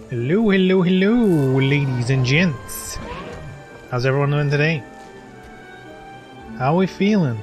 Hello, hello, hello, ladies and gents. How's everyone doing today? How are we feeling?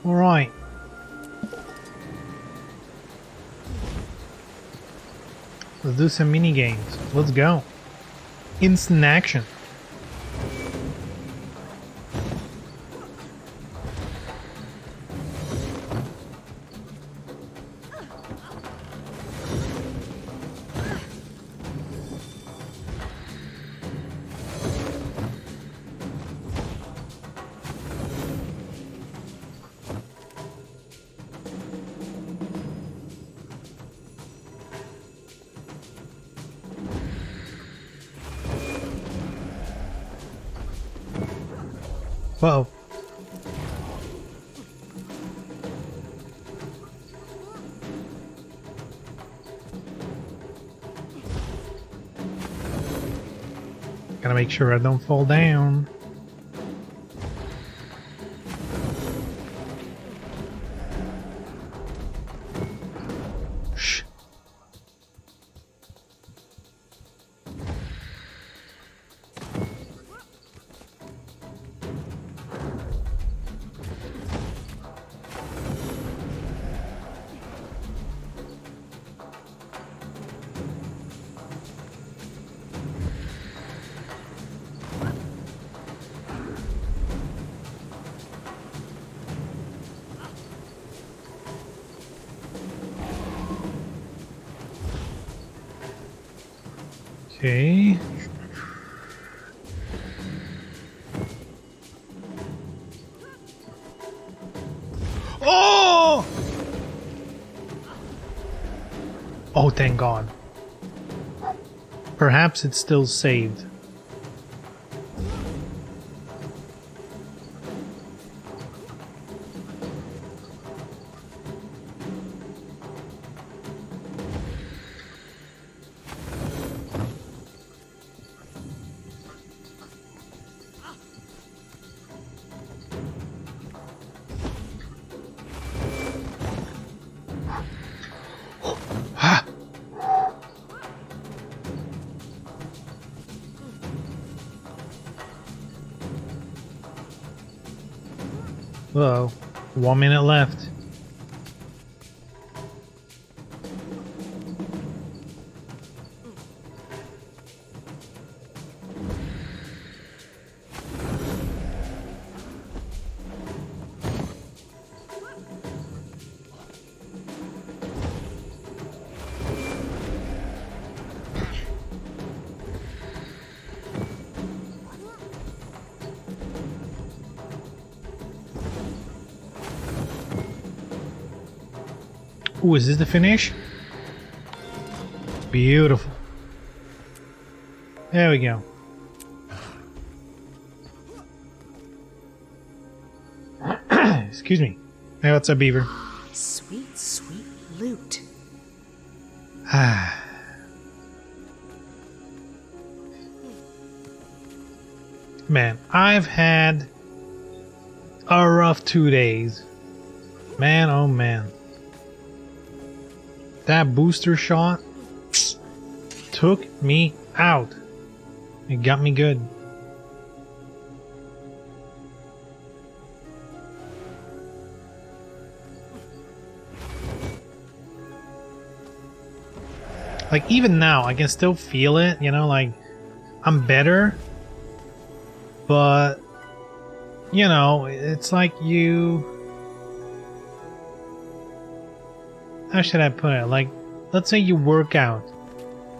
Alright. Let's do some mini games. Let's go. Instant action. Whoa. Gotta make sure I don't fall down. Shh. Okay. Oh! Oh, thank God. Perhaps it's still saved. Uh-oh. 1 minute left. Ooh, is this the finish? Beautiful. There we go. Excuse me. Hey, what's up, Beaver? Sweet, sweet loot. Man, I've had a rough 2 days. Man, oh man. That booster shot took me out. It got me good. Like, even now, I can still feel it, you know, like, I'm better. But, you know, it's like you... How should I put it? Like, let's say you work out.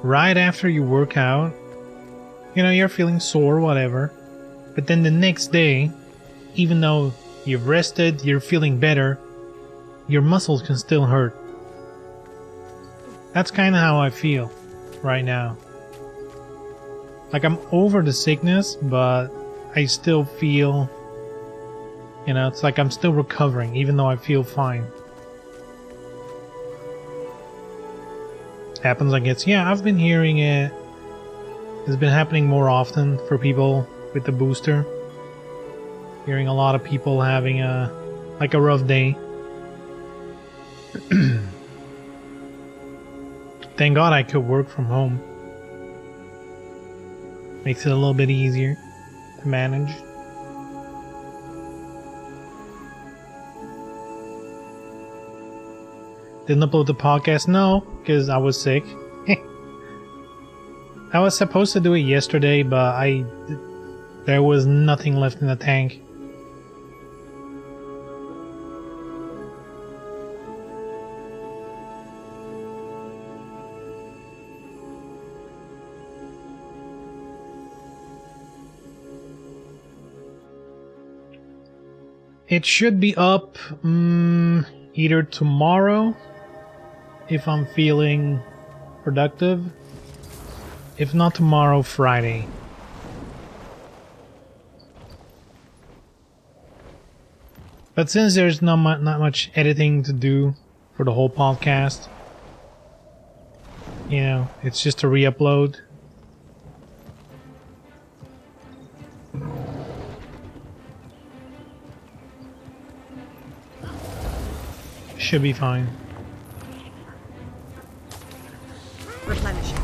Right after you work out, you know, you're feeling sore, whatever. But then the next day, even though you've rested, you're feeling better, your muscles can still hurt. That's kind of how I feel right now. Like I'm over the sickness, but I still feel, you know, it's like I'm still recovering, even though I feel fine. Happens, I guess. Yeah, I've been hearing it. It's been happening more often for people with the booster. Hearing a lot of people having a rough day. Thank God I could work from home. Makes it a little bit easier to manage. Didn't upload the podcast? No, because I was sick. I was supposed to do it yesterday, but there was nothing left in the tank. It should be up either tomorrow, if I'm feeling productive. If not tomorrow, Friday. But since there's not much editing to do for the whole podcast, you know, it's just a re-upload. Should be fine. Replenishing.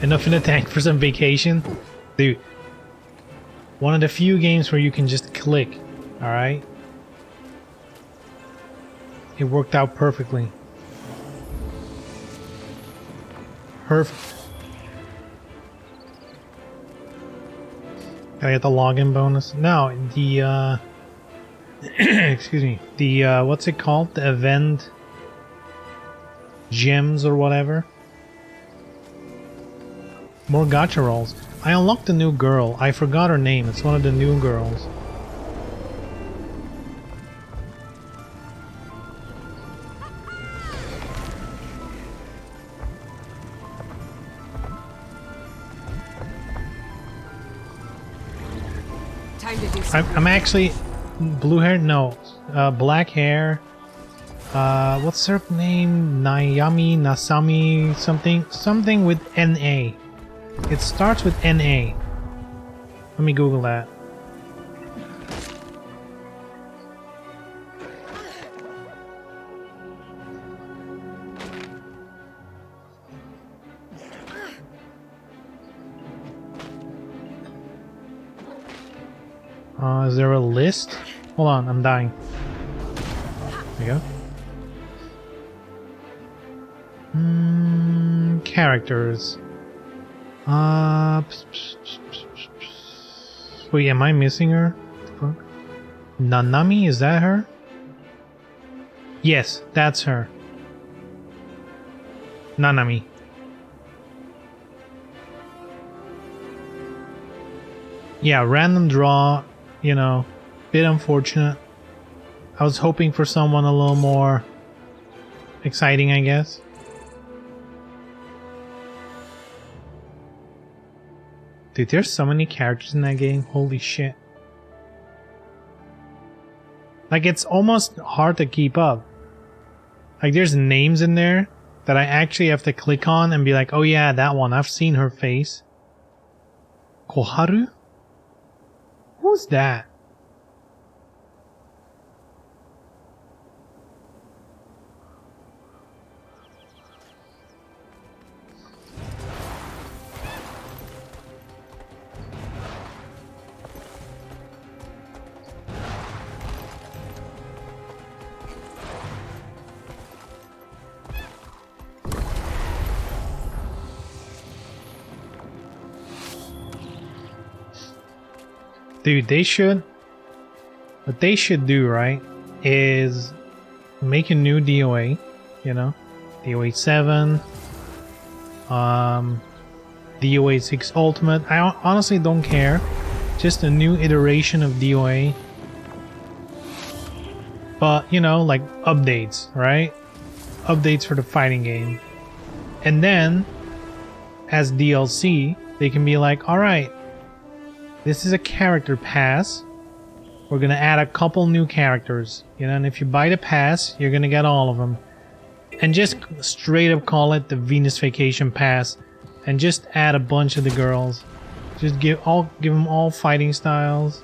Enough in the tank for some vacation? Dude. One of the few games where you can just click, alright? It worked out perfectly. Perfect. Can I get the login bonus? No, the, excuse me. The, what's it called? The event gems or whatever? More gacha rolls. I unlocked a new girl. I forgot her name. It's one of the new girls. Time to do something. I'm actually blue hair. No, black hair. What's her name? Nasami, something with NA. It starts with NA. Let me Google that. Is there a list? Hold on, I'm dying. There you go. Characters. Wait, am I missing her? Fuck. Nanami, is that her? Yes, that's her. Nanami. Yeah, random draw, you know, bit unfortunate. I was hoping for someone a little more exciting, I guess. Dude, there's so many characters in that game. Holy shit. Like, it's almost hard to keep up. Like, there's names in there that I actually have to click on and be like, oh yeah, that one. I've seen her face. Koharu? Who's that? Dude, what they should do, right, is make a new DOA, you know, DOA 7, DOA 6 Ultimate. I honestly don't care. Just a new iteration of DOA But, you know, like updates, right? Updates for the fighting game. And then, as DLC, they can be like, alright, this is a character pass. We're gonna add a couple new characters. You know, and if you buy the pass, you're gonna get all of them. And just straight up call it the Venus Vacation Pass. And just add a bunch of the girls. Just give them all fighting styles.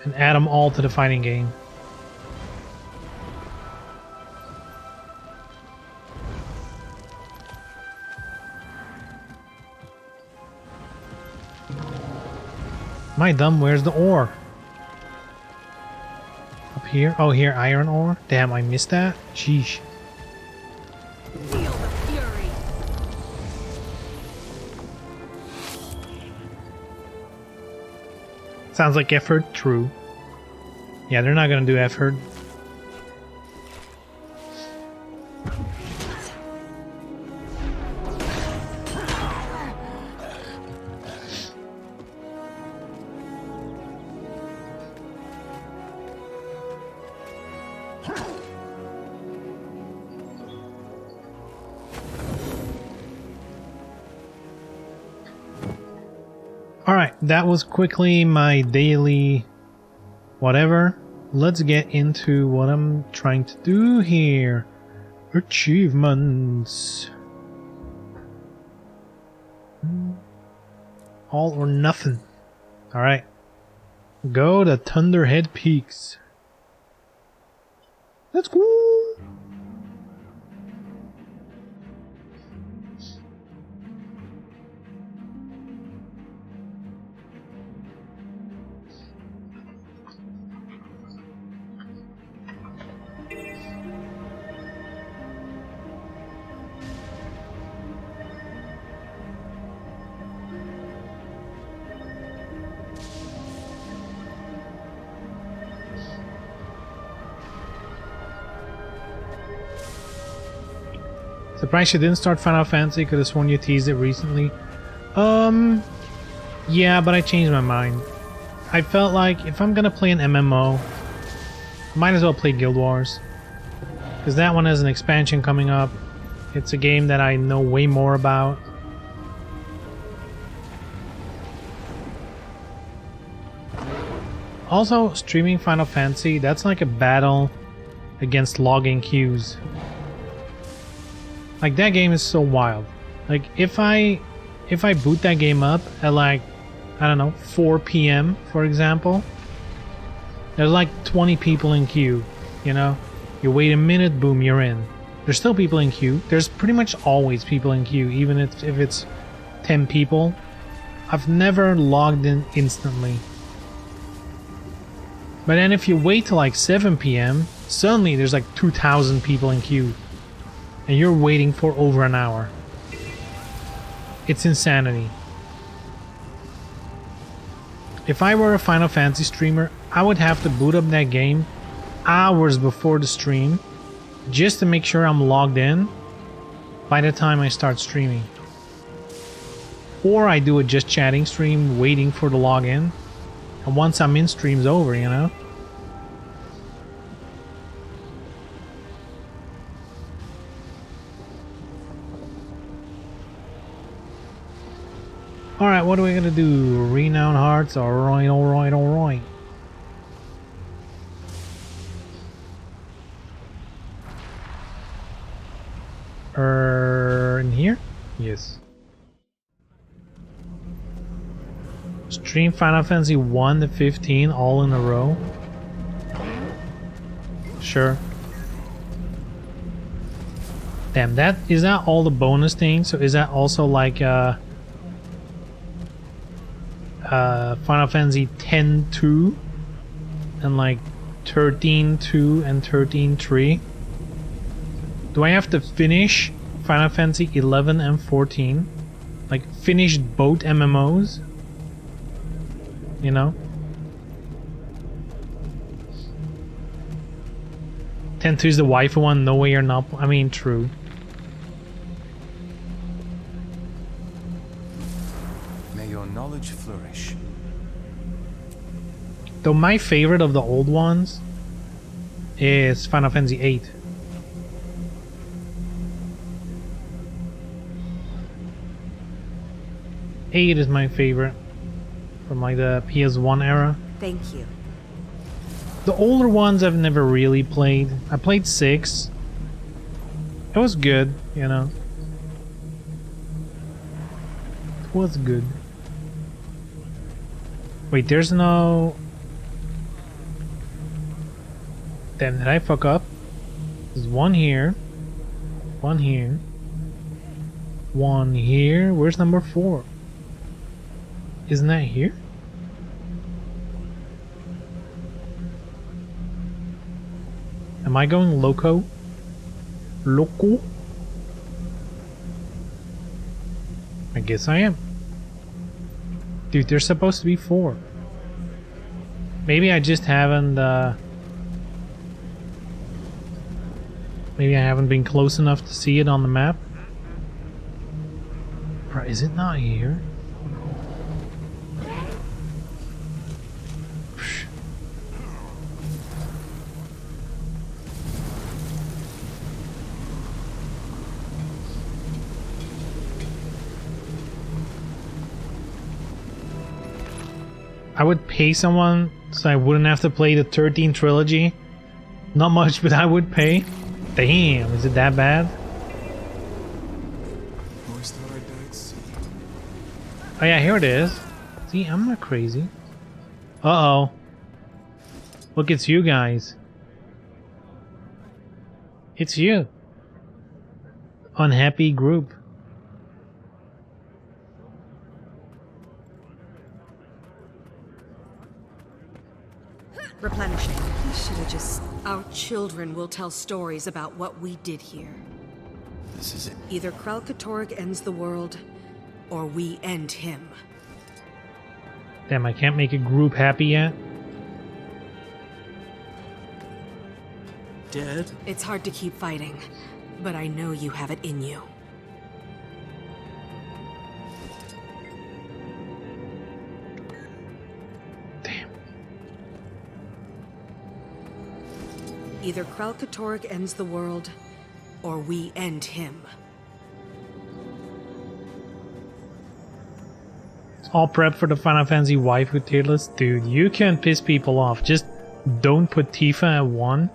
And add them all to the fighting game. Am I dumb? Where's the ore? Up here? Oh, here, iron ore? Damn, I missed that? Sheesh. Feel the fury. Sounds like effort. True. Yeah, they're not gonna do effort. Alright, that was quickly my daily whatever. Let's get into what I'm trying to do here. Achievements. All or nothing. Alright. Go to Thunderhead Peaks. Let's go! Surprised you didn't start Final Fantasy, could have sworn you teased it recently. Yeah, but I changed my mind. I felt like if I'm gonna play an MMO, I might as well play Guild Wars. Because that one has an expansion coming up. It's a game that I know way more about. Also, streaming Final Fantasy, that's like a battle against logging queues. Like, that game is so wild. Like, if I boot that game up at like, I don't know, 4 p.m. for example, there's like 20 people in queue, you know? You wait a minute, boom, you're in. There's still people in queue. There's pretty much always people in queue, even if it's 10 people. I've never logged in instantly. But then if you wait till like 7 p.m., suddenly there's like 2,000 people in queue. And you're waiting for over an hour. It's insanity. If I were a Final Fantasy streamer, I would have to boot up that game hours before the stream just to make sure I'm logged in by the time I start streaming. Or I do a just chatting stream waiting for the login. And once I'm in, stream's over, you know? Alright, what are we gonna do? Renown hearts? Alright, alright, alright. In here? Yes. Stream Final Fantasy 1 to 15 all in a row? Sure. Damn, is that all the bonus things? So is that also like Final Fantasy 10-2 and like 13-2 and 13-3? Do I have to finish Final Fantasy 11 and 14? Like finish both MMOs? You know? 10-2 is the waifu one, no way you're not. I mean, true. May your knowledge flourish. Though my favorite of the old ones is Final Fantasy VIII. Eight is my favorite from like the PS1 era. Thank you. The older ones I've never really played. I played 6. It was good, you know. It was good. Wait, there's no... Damn, did I fuck up? There's one here. One here. One here. Where's number 4? Isn't that here? Am I going loco? Loco? I guess I am. Dude, there's supposed to be 4. Maybe I just haven't, maybe I haven't been close enough to see it on the map. Bro, is it not here? I would pay someone so I wouldn't have to play the 13 trilogy. Not much, but I would pay. Damn, is it that bad? Always thought I died soon. Oh yeah, here it is. See, I'm not crazy. Uh-oh. Look, it's you guys. It's you. Unhappy group. Replenishing. We should have just... Our children will tell stories about what we did here. This is it. Either Kralkatorg ends the world, or we end him. Damn, I can't make a group happy yet. Dead? It's hard to keep fighting, but I know you have it in you. Damn. Either Kralkatorg ends the world, or we end him. All prep for the Final Fantasy waifu tier list. Dude, you can piss people off. Just don't put Tifa at 1.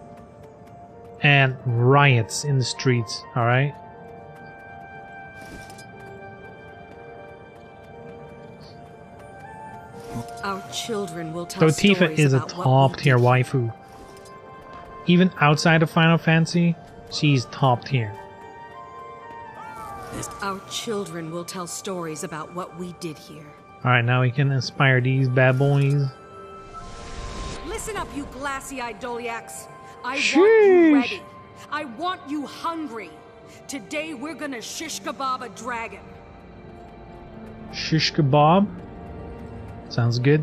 And riots in the streets, alright? Our children will tell So Tifa stories is a about what top we tier did. waifu. Even outside of Final Fantasy, she's top tier. Our children will tell stories about what we did here. Alright, now we can inspire these bad boys. Listen up, you glassy-eyed Doliacs. I Sheesh. want you ready. I want you hungry. Today we're gonna shish kebab a dragon. Shish kebab? Sounds good.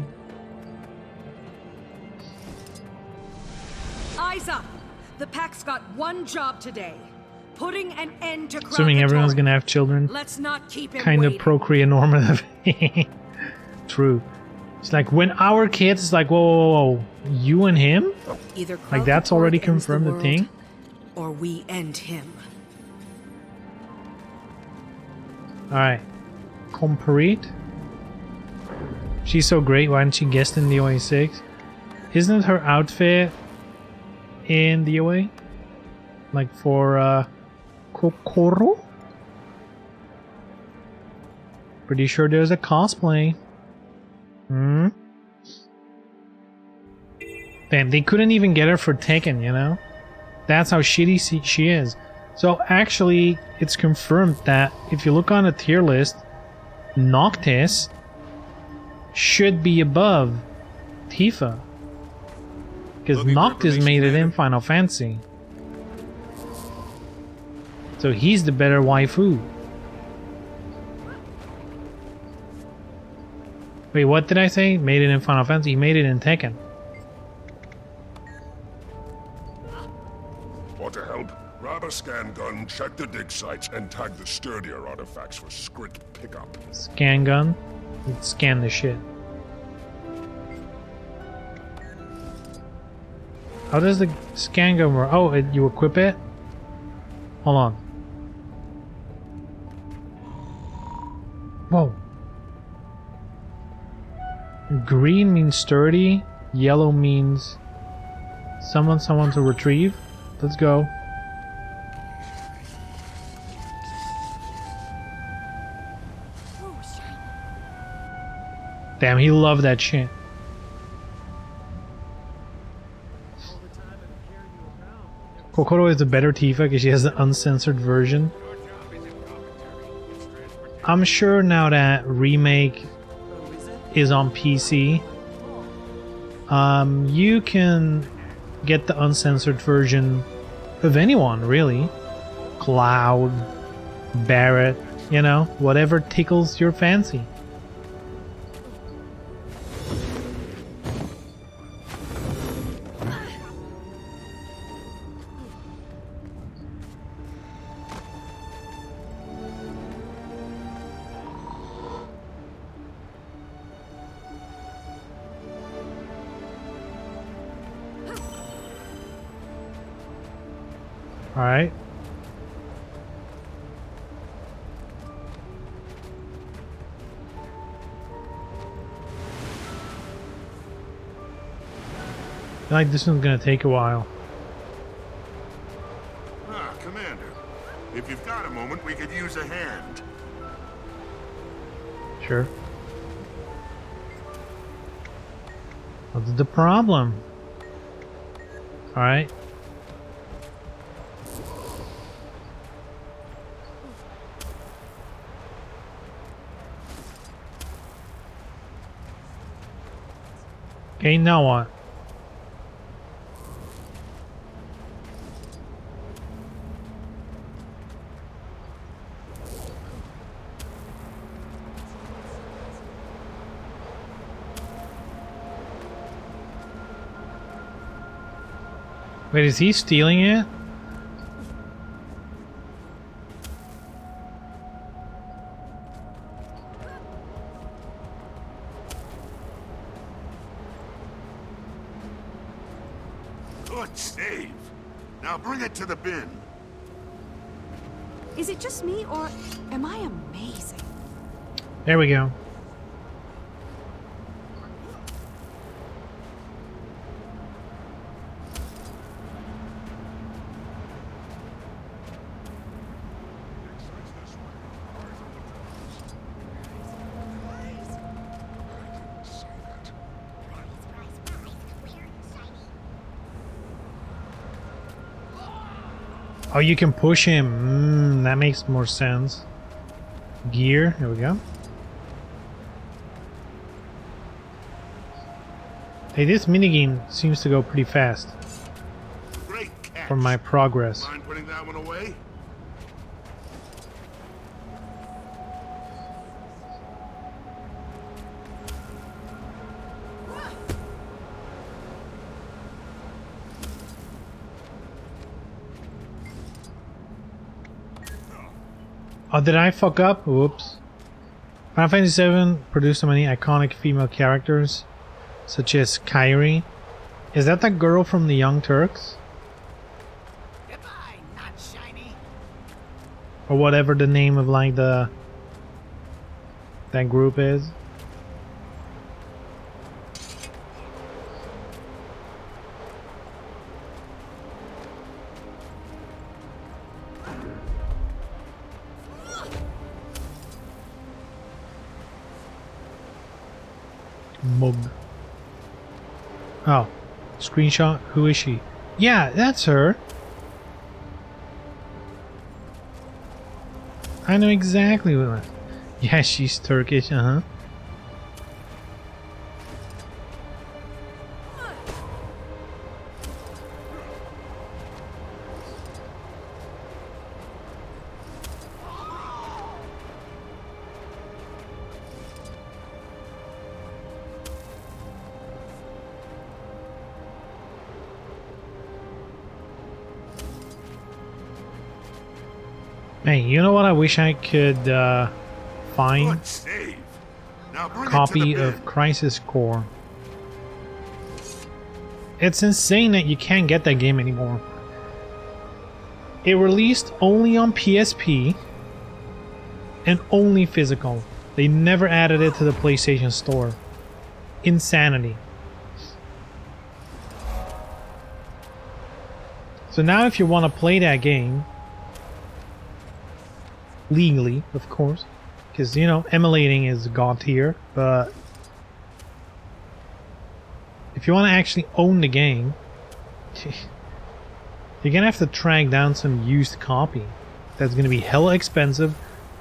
Eyes up! The pack's got one job today. Putting an end to Assuming everyone's Kralkatorg. gonna have children. Let's not keep him Kind of waiting. procreanormative. True. It's like when our kids is like, whoa, whoa, whoa, you and him? Either Like that's already Kralkatorg ends confirmed the world, thing? or we end him. Alright. Complete. She's so great, why didn't she guest in the OA 6? Isn't her outfit in the OA? Like for Kokoro? Pretty sure there's a cosplay. Hmm? Damn, they couldn't even get her for Tekken, you know? That's how shitty she is. So actually, it's confirmed that if you look on a tier list, Noctis should be above Tifa. Because Looking for Noctis information, made it in Commander? Final Fantasy. So he's the better waifu. Wait, what did I say? Made it in Final Fantasy? He made it in Tekken. Want to help? Grab a scan gun, check the dig sites, and tag the sturdier artifacts for script pickup. Scan gun. Let's scan the shit. How does the scan gun work? Oh, you equip it? Hold on. Whoa. Green means sturdy. Yellow means someone to retrieve. Let's go. Damn, he loved that shit. Kokoro is a better Tifa because she has the uncensored version. I'm sure now that Remake is on PC, you can get the uncensored version of anyone, really. Cloud, Barrett, you know, whatever tickles your fancy. Alright. I feel like this one's gonna take a while. Ah, Commander. If you've got a moment, we could use a hand. Sure. What's the problem? Alright. Okay, now what? Wait, is he stealing it? Good save. Now bring it to the bin. Is it just me, or am I amazing? There we go. Oh, you can push him. That makes more sense. Gear. There we go. Hey, this minigame seems to go pretty fast Great catch. for my progress. Mind putting that one away? Oh, did I fuck up? Oops. Final Fantasy VII produced so many iconic female characters, such as Kairi. Is that the girl from the Young Turks? Goodbye, not shiny. Or whatever the name of like that group is. Mug. Oh, screenshot. Who is she? Yeah, that's her. I know exactly what. Yeah, she's Turkish. Uh huh. Hey, you know what I wish I could find? Good save. Now bring Copy it to the bin. of Crisis Core. It's insane that you can't get that game anymore. It released only on PSP and only physical. They never added it to the PlayStation Store. Insanity. So now if you want to play that game, legally, of course, because, you know, emulating is god tier, but if you want to actually own the game, you're gonna have to track down some used copy that's gonna be hella expensive,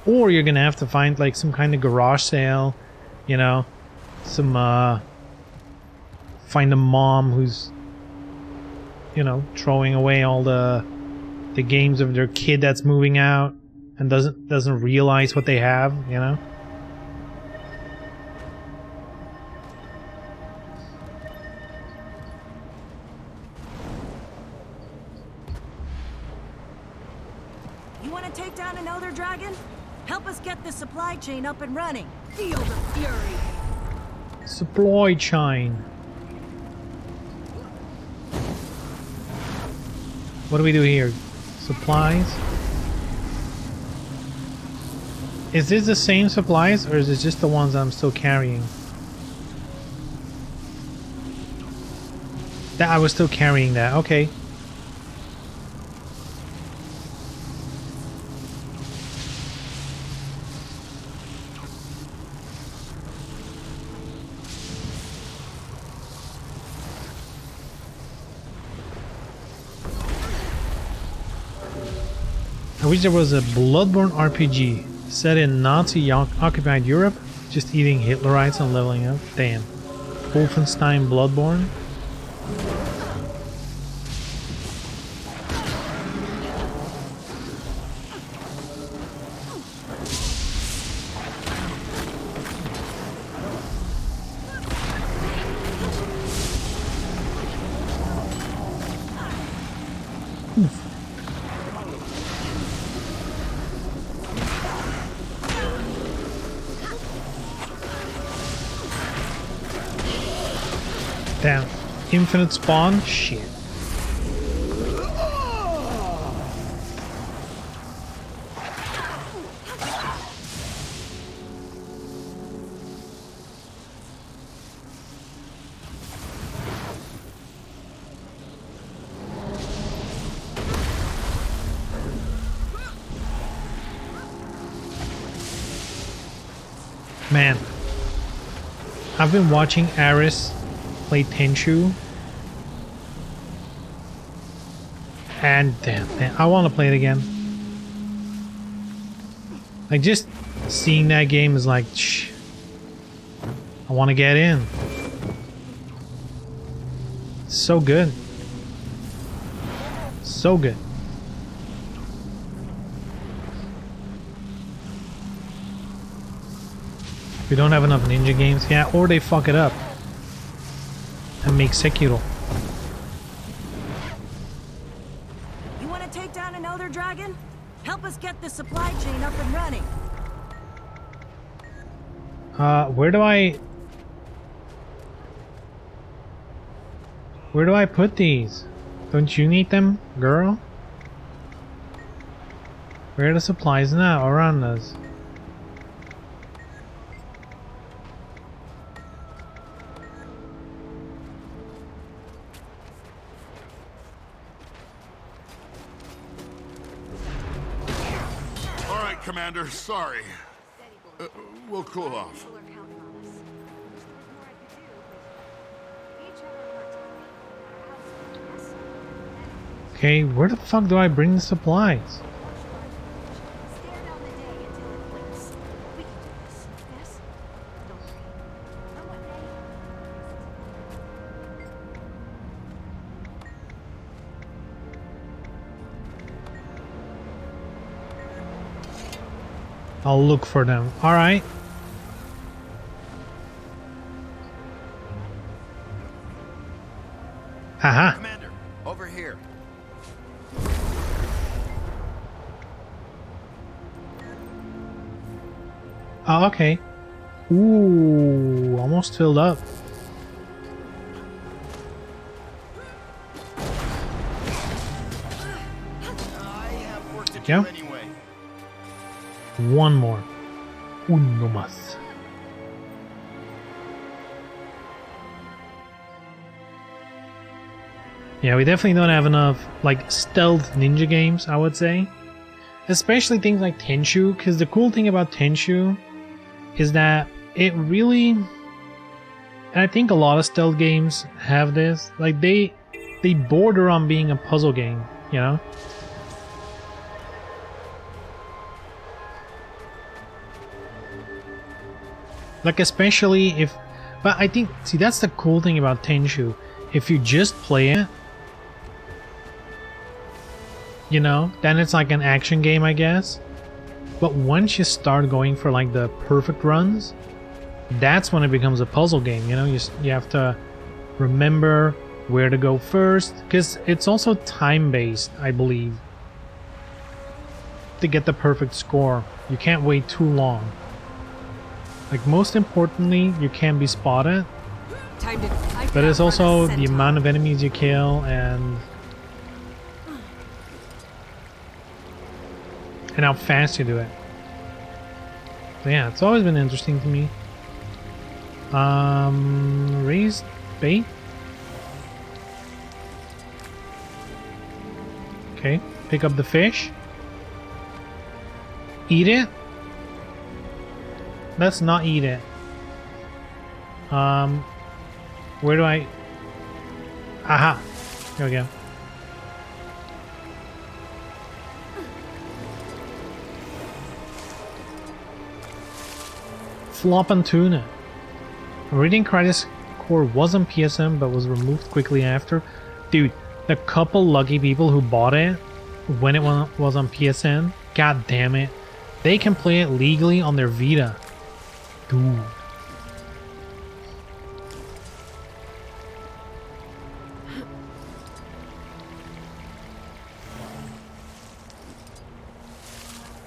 or you're gonna have to find like some kind of garage sale, you know, some find a mom who's, you know, throwing away all the games of their kid that's moving out and doesn't realize what they have, you know. Take down an elder dragon? Help us get the supply chain up and running. Feel the fury. Supply chain. What do we do here? Supplies? Is this the same supplies, or is it just the ones I'm still carrying? That I was still carrying that. Okay. I wish there was a Bloodborne RPG set in Nazi-occupied Europe, just eating Hitlerites and leveling up. Damn. Wolfenstein Bloodborne. Damn. Infinite spawn? Shit. Man. I've been watching Aris play Tenchu, and damn, I want to play it again. Like, just seeing that game is like, shh, I want to get in. So good, so good. We don't have enough ninja games, yeah, or they fuck it up and make Sekiro. You want to take down an elder dragon? Help us get the supply chain up and running. Where do I put these? Don't you need them, girl? Where are the supplies now around us? Commander, sorry. We'll cool off. Okay, where the fuck do I bring the supplies? I'll look for them. Alright. Haha. Commander, over here. Oh, okay. Ooh, almost filled up. go. anyway. One more. Uno más. Yeah, we definitely don't have enough, like, stealth ninja games, I would say. Especially things like Tenchu, because the cool thing about Tenchu is that it really... And I think a lot of stealth games have this. Like, they border on being a puzzle game, you know? Like, especially if... But I think... See, that's the cool thing about Tenchu. If you just play it, you know, then it's like an action game, I guess. But once you start going for like the perfect runs, that's when it becomes a puzzle game, you know? You have to remember where to go first, because it's also time-based, I believe, to get the perfect score. You can't wait too long. Like, most importantly, you can't be spotted, but it's also the amount of enemies you kill and how fast you do it. So yeah, it's always been interesting to me. Raised bait. Okay, pick up the fish. Eat it. Let's not eat it. Where do I... Aha! There we go. Floppin' tuna. I'm reading Crisis Core was on PSN but was removed quickly after. Dude, the couple lucky people who bought it when it was on PSN, god damn it, they can play it legally on their Vita. Dude.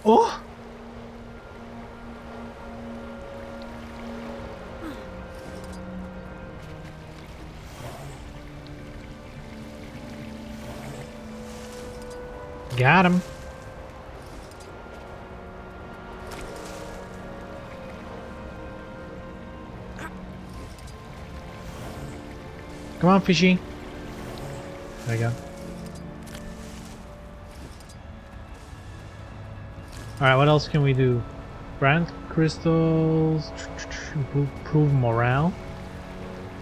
Oh! Got him. Come on, fishy. There you go. Alright, what else can we do? Brand crystals. Improve morale.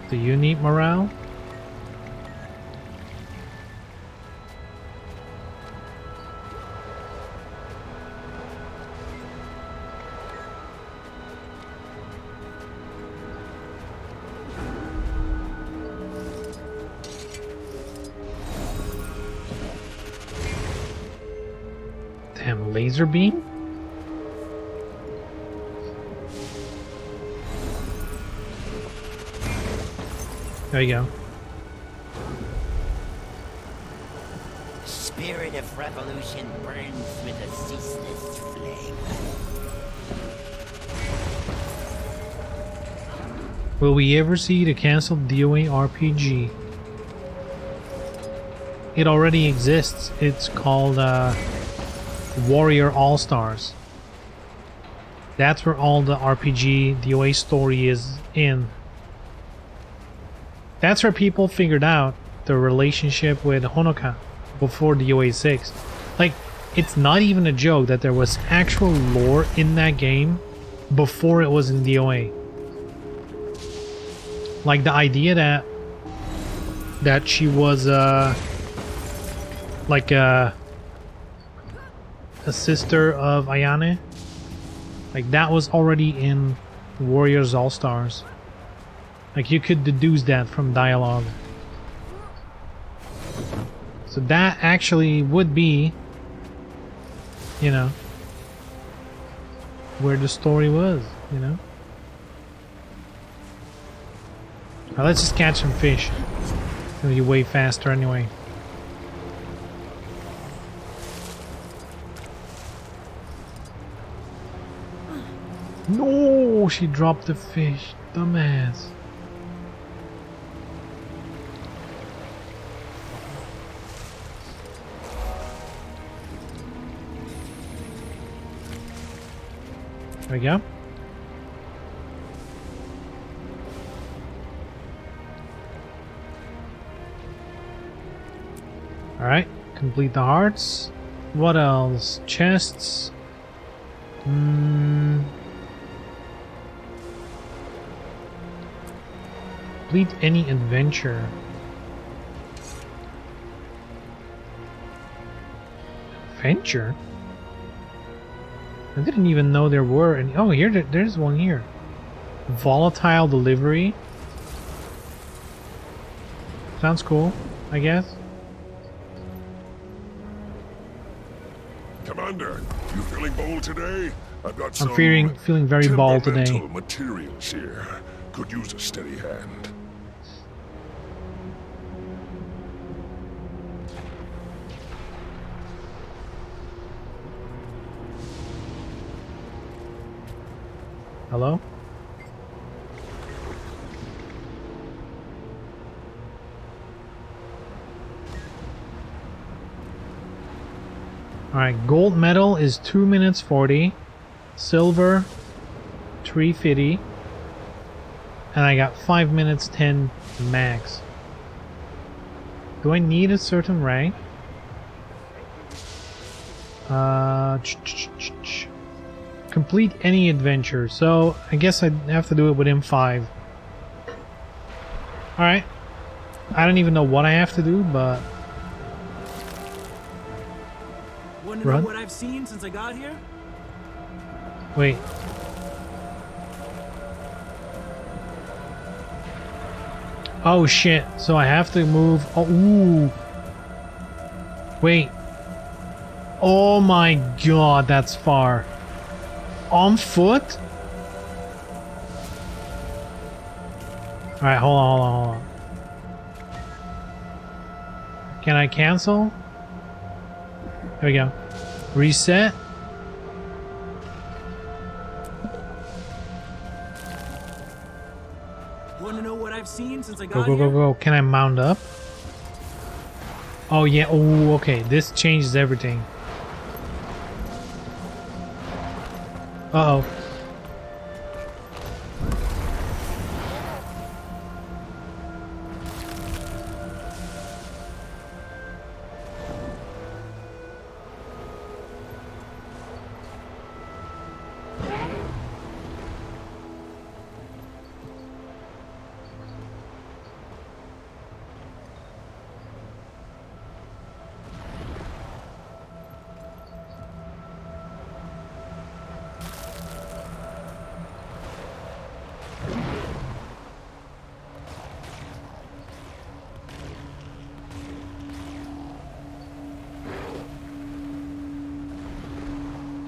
Do you need morale? Damn, laser beam? There you go. Spirit of revolution burns with a ceaseless flame. Will we ever see the cancelled DOA RPG? It already exists. It's called Warrior All-Stars. That's where all the RPG DOA story is in. That's where people figured out the relationship with Honoka before DOA 6. Like, it's not even a joke that there was actual lore in that game before it was in DOA. Like the idea that she was like a sister of Ayane, like that was already in Warriors All-Stars. Like you could deduce that from dialogue. So that actually would be, you know, where the story was, you know. Now let's just catch some fish. It's gonna be way faster anyway. No, she dropped the fish, dumbass. There we go. Alright, complete the hearts. What else? Chests. Complete any adventure. Adventure? I didn't even know there were any. Oh, there's one here. Volatile delivery. Sounds cool, I guess. Commander, you feeling bold today? I've got some I'm feeling very bold today. temperamental materials here. Could use a steady hand. Hello? Alright, gold medal is 2 minutes 40. Silver, 350. And I got 5 minutes 10 max. Do I need a certain rank? Complete any adventure. So I guess I have to do it within 5. Alright. I don't even know what I have to do, but... Want to know what I've seen since I got here? Wait. Oh shit, so I have to move... Oh, ooh. Wait. Oh my god, that's far. On foot? Alright, hold on. Can I cancel? There we go. Reset. Want to know what I've seen since I Go, got go, here? go, go. Can I mount up? Oh, yeah. Oh, okay. This changes everything. Uh-oh.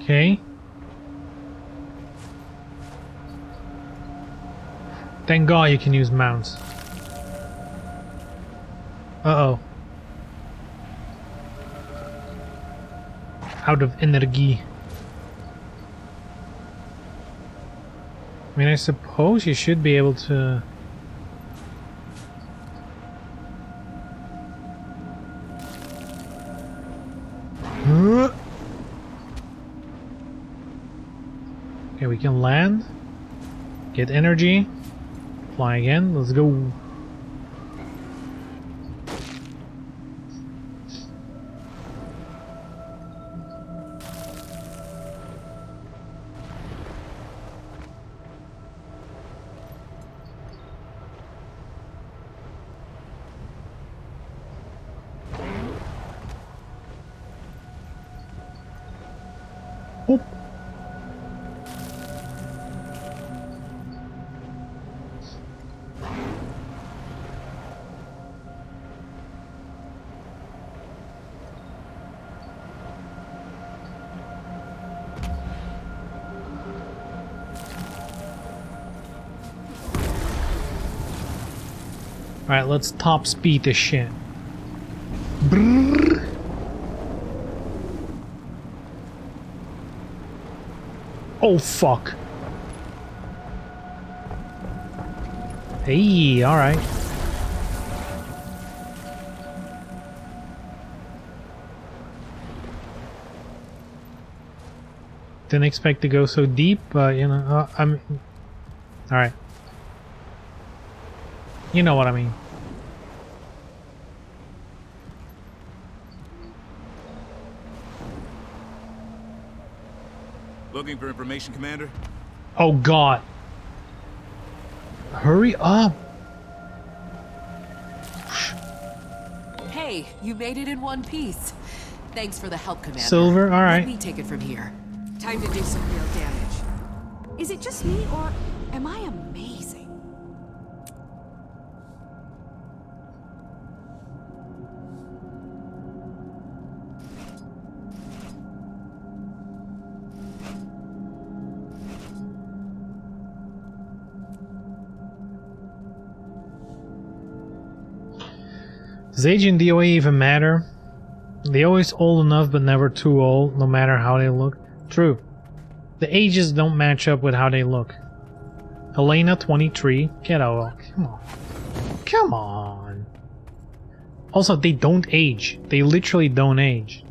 Okay. Thank God you can use mounts. Uh-oh. Out of energy. I mean, I suppose you should be able to... Okay, we can land, get energy, fly again, let's go. Oop. Alright, let's top speed this shit. Brrr. Oh fuck. Hey, alright. Didn't expect to go so deep, but you know, I'm... Alright. You know what I mean. Looking for information, Commander? Oh god. Hurry up. Hey, you made it in one piece. Thanks for the help, Commander. Silver, alright. Let me take it from here. Time to do some real damage. Is it just me, or am I amazing? Does age in DOA even matter? They always old enough but never too old, no matter how they look. True. The ages don't match up with how they look. Helena, 23. Get out. Come on. Come on. Also, they don't age. They literally don't age.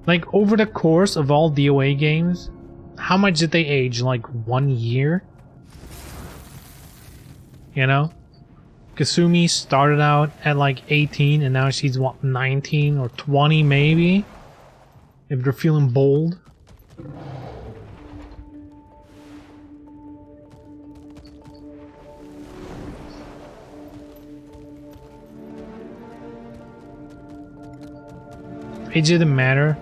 Like, over the course of all DOA games, how much did they age? Like, 1 year? You know? Kasumi started out at like 18 and now she's what, 19 or 20 maybe? If they're feeling bold. It didn't matter.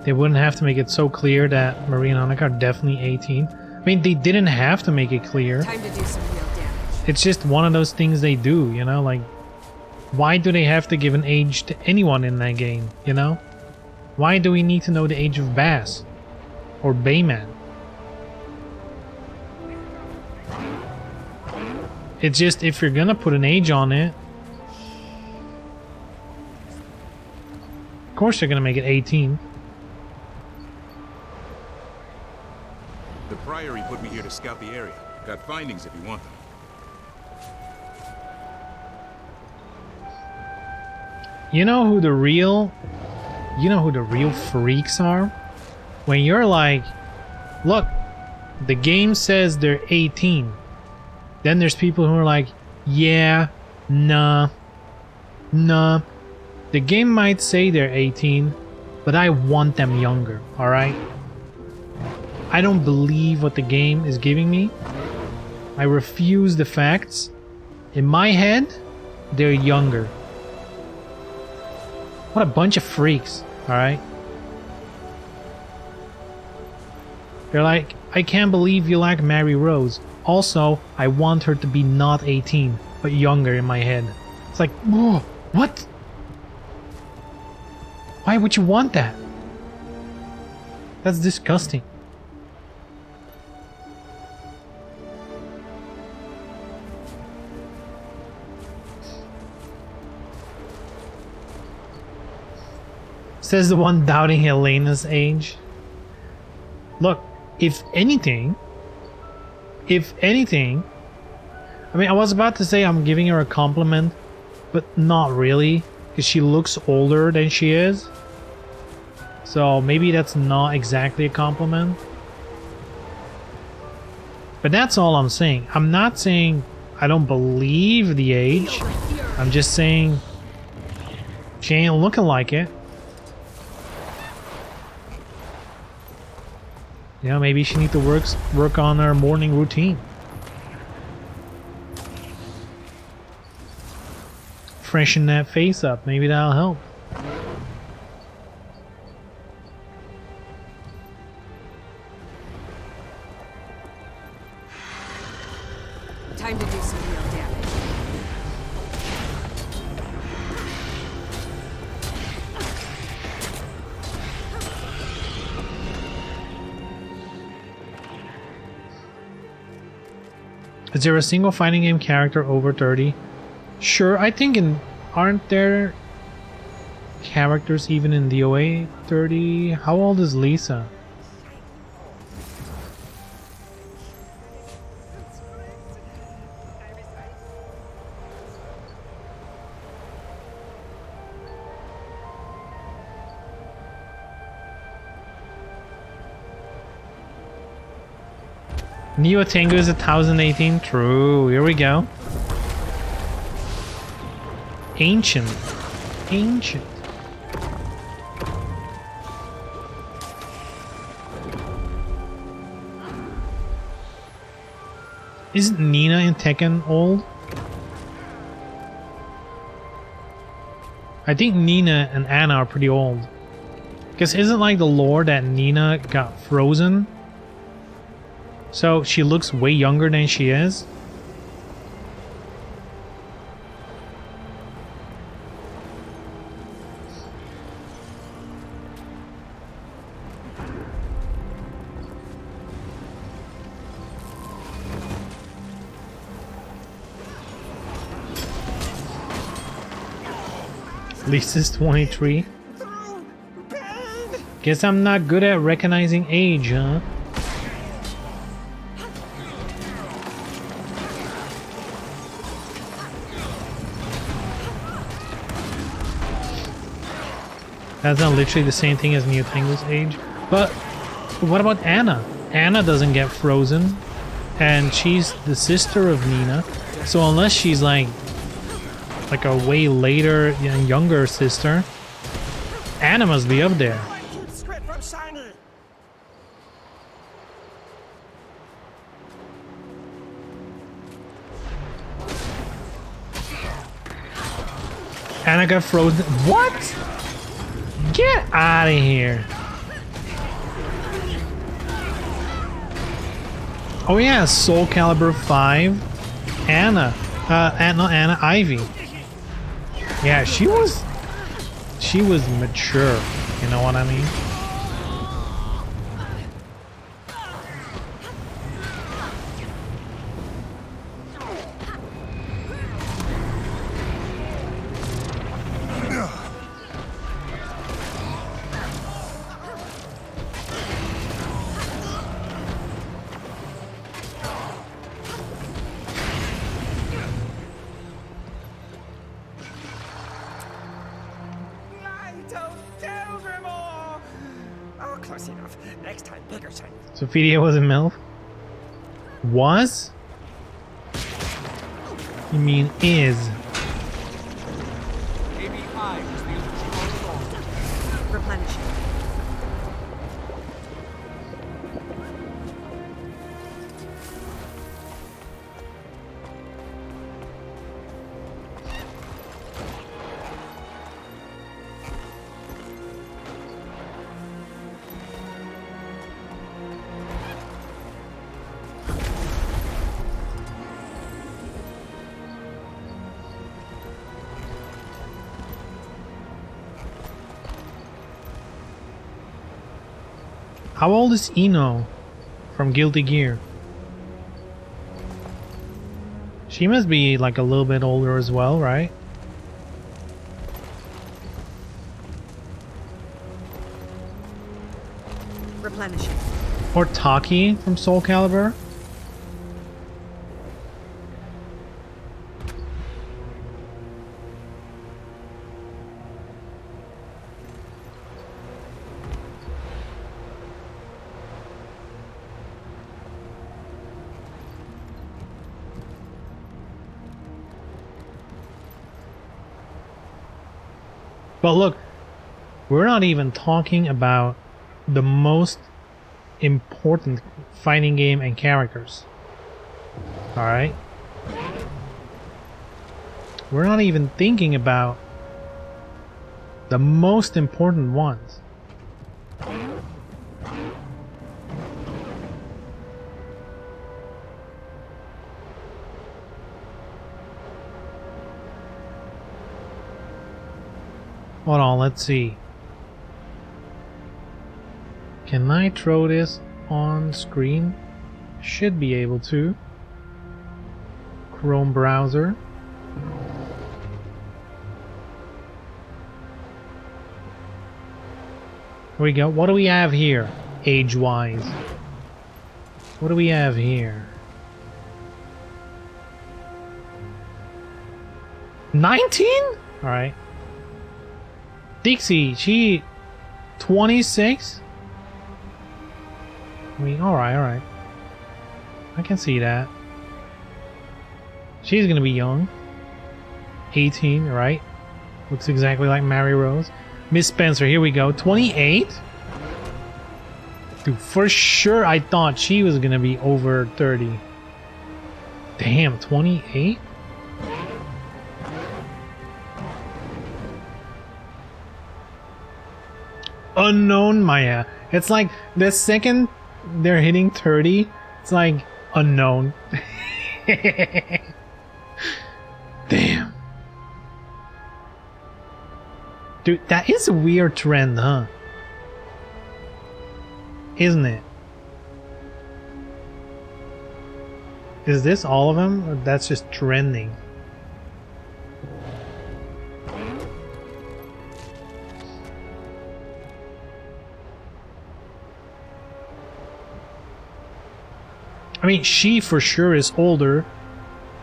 They wouldn't have to make it so clear that Marie and Hanukkah are definitely 18. I mean, they didn't have to make it clear. Time to do some real damage. It's just one of those things they do, you know? Like, why do they have to give an age to anyone in that game, you know? Why do we need to know the age of Bass? Or Bayman? It's just, if you're gonna put an age on it, of course they're gonna make it 18. The Priory put me here to scout the area. Got findings if you want them. You know who the real freaks are? When you're like, look, the game says they're 18. Then there's people who are like, yeah, nah. The game might say they're 18, but I want them younger, alright? I don't believe what the game is giving me. I refuse the facts. In my head, they're younger. What a bunch of freaks, alright? They're like, I can't believe you like Mary Rose. Also, I want her to be not 18, but younger in my head. It's like, whoa, what? Why would you want that? That's disgusting. Says the one doubting Helena's age. Look, if anything, I mean, I was about to say I'm giving her a compliment, but not really, because she looks older than she is. So maybe that's not exactly a compliment. But that's all I'm saying. I'm not saying I don't believe the age. I'm just saying she ain't looking like it. You know, maybe she needs to work on her morning routine. Freshen that face up. Maybe that'll help. Time to do some real damage. Is there a single fighting game character over 30? Sure, I think aren't there characters even in DOA 30? How old is Lisa? Neo Tango is 1018. True. Here we go. Ancient. Ancient. Isn't Nina in Tekken old? I think Nina and Anna are pretty old. Because isn't like the lore that Nina got frozen? So she looks way younger than she is? Lisa's 23. Guess I'm not good at recognizing age, huh? That's not literally the same thing as Neo Tango's age. But what about Anna? Anna doesn't get frozen. And she's the sister of Nina. So unless she's like a way later and younger sister, Anna must be up there. Anna got frozen. What? Get out of here. Oh yeah, Soul Calibur 5. Anna. Not Anna, Ivy. Yeah, she was mature, you know what I mean? Sophia was a MILF? Was? You mean is? Replenishing. How old is Ino from Guilty Gear? She must be like a little bit older as well, right? Replenishing. Or Taki from Soul Calibur? But look, we're not even talking about the most important fighting game and characters. Alright? We're not even thinking about the most important ones. Hold on, let's see. Can I throw this on screen? Should be able to. Chrome browser. Here we go. What do we have here, age-wise? What do we have here? 19? Alright. Dixie, she 26? I mean, alright. I can see that. She's gonna be young. 18, right? Looks exactly like Mary Rose. Miss Spencer, here we go. 28? Dude, for sure I thought she was gonna be over 30. Damn, 28? Unknown Maya. It's like the second they're hitting 30, it's like unknown. Damn. Dude, that is a weird trend, huh? Isn't it? Is this all of them? Or that's just trending? I mean, she for sure is older.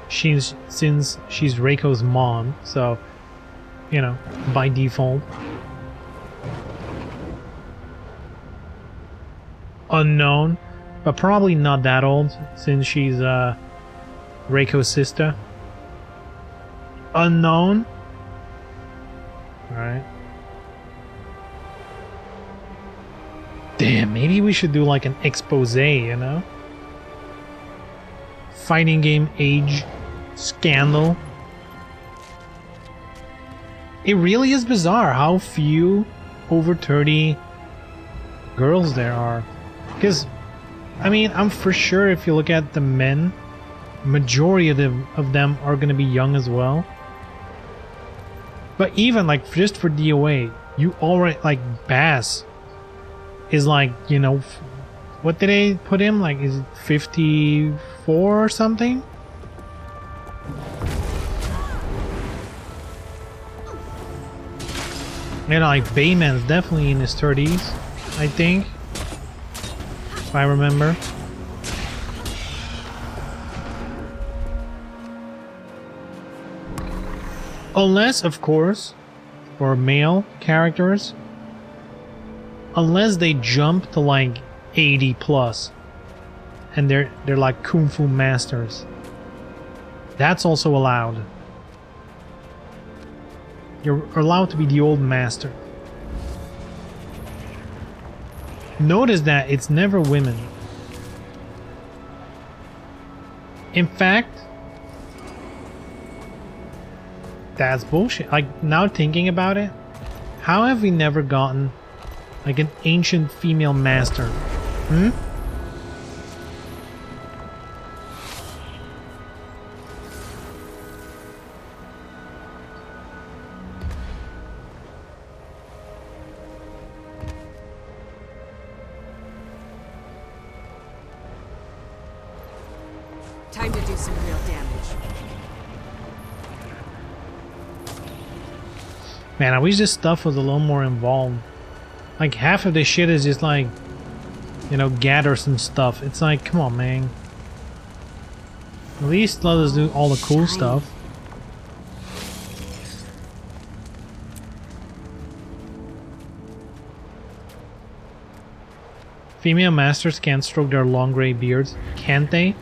Since she's Reiko's mom, so you know, by default. Unknown, but probably not that old since she's Reiko's sister. Unknown. Alright. Damn, maybe we should do like an expose, you know? Fighting game age scandal. It really is bizarre how few over 30 girls there are. Because, I mean, I'm for sure if you look at the men, majority of them are going to be young as well. But even like just for DOA, you already like Bass is like, you know, what did they put him? Like, is it 54 or something? You know, like Bayman's definitely in his 30s, I think, if I remember. Unless, of course, for male characters, unless they jump to like 80 plus, and they're like kung fu masters. That's also allowed. You're allowed to be the old master. Notice that it's never women. In fact, that's bullshit. Like, now thinking about it, how have we never gotten like an ancient female master? Hmm? Time to do some real damage. Man, I wish this stuff was a little more involved. Like, half of this shit is just like, you know, gather some stuff. It's like, come on, man. At least let us do all the cool stuff. Female masters can't stroke their long gray beards, can't they?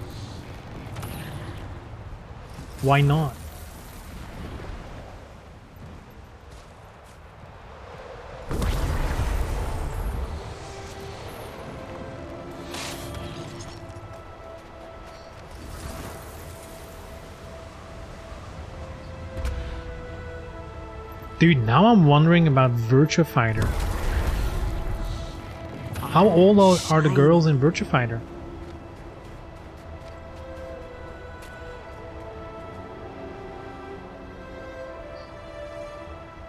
Why not? Dude, now I'm wondering about Virtua Fighter. How old are the girls in Virtua Fighter?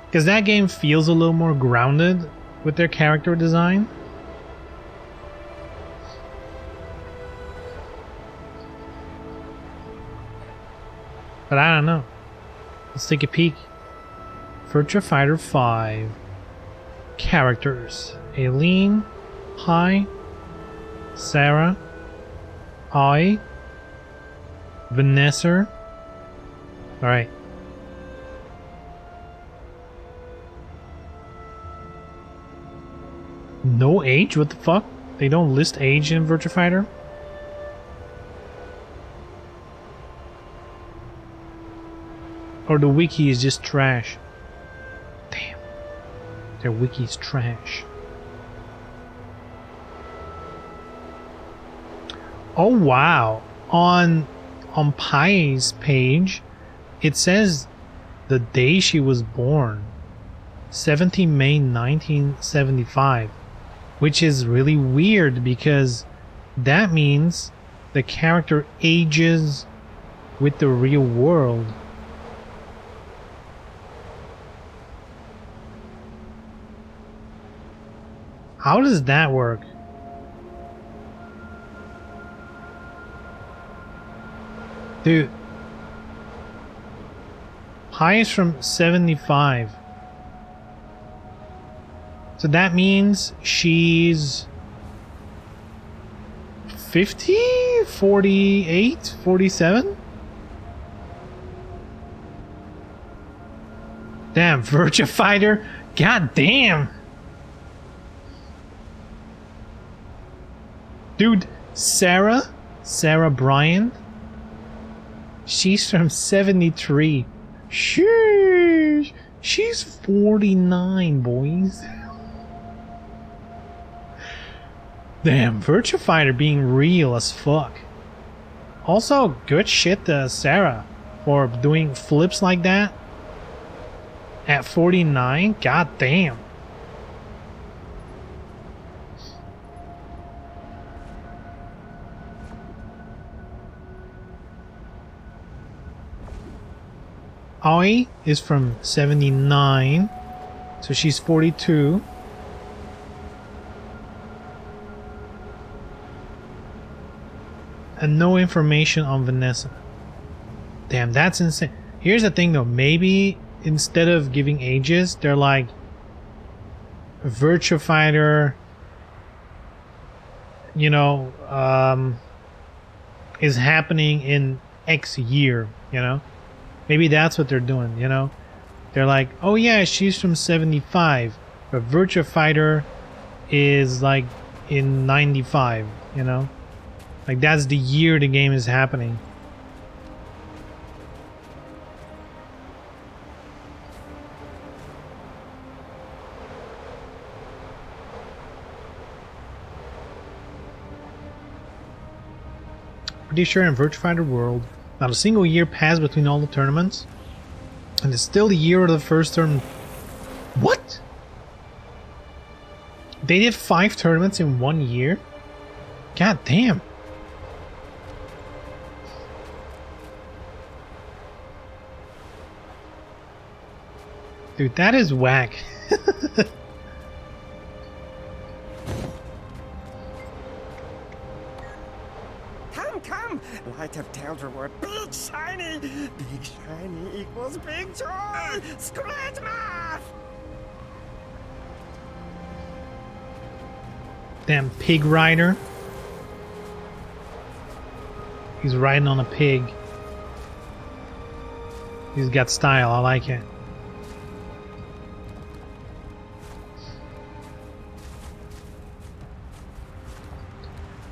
Because that game feels a little more grounded with their character design. But I don't know. Let's take a peek. Virtua Fighter 5. Characters. Aileen. Hai. Sarah. Ai. Vanessa. Alright. No age? What the fuck? They don't list age in Virtua Fighter? Or the wiki is just trash. Damn. Their wiki's trash. Oh wow. On Pai's page, it says the day she was born. 17 May 1975. Which is really weird because that means the character ages with the real world. How does that work? Dude. Pi is from 75. So that means she's 50, 48, 47? Damn, Virtua Fighter. God damn. Dude, Sarah Bryant. She's from 73. Sheesh. She's 49, boys. Damn, Virtua Fighter being real as fuck. Also, good shit to Sarah for doing flips like that. At 49? God damn. Aoi is from 79, so she's 42. And no information on Vanessa. Damn, that's insane. Here's the thing though, maybe instead of giving ages, they're like Virtua Fighter, you know, is happening in X year, you know? Maybe that's what they're doing, you know? They're like, oh yeah, she's from 75, but Virtua Fighter is like in 95, you know? Like that's the year the game is happening. Pretty sure in Virtua Fighter World, not a single year passed between all the tournaments. And it's still the year of the first tournament. What? They did 5 tournaments in 1 year? God damn. Dude, that is whack. Come! Light of Delta word, big shiny! Big shiny equals big joy! Scratch math! Damn pig rider. He's riding on a pig. He's got style, I like it.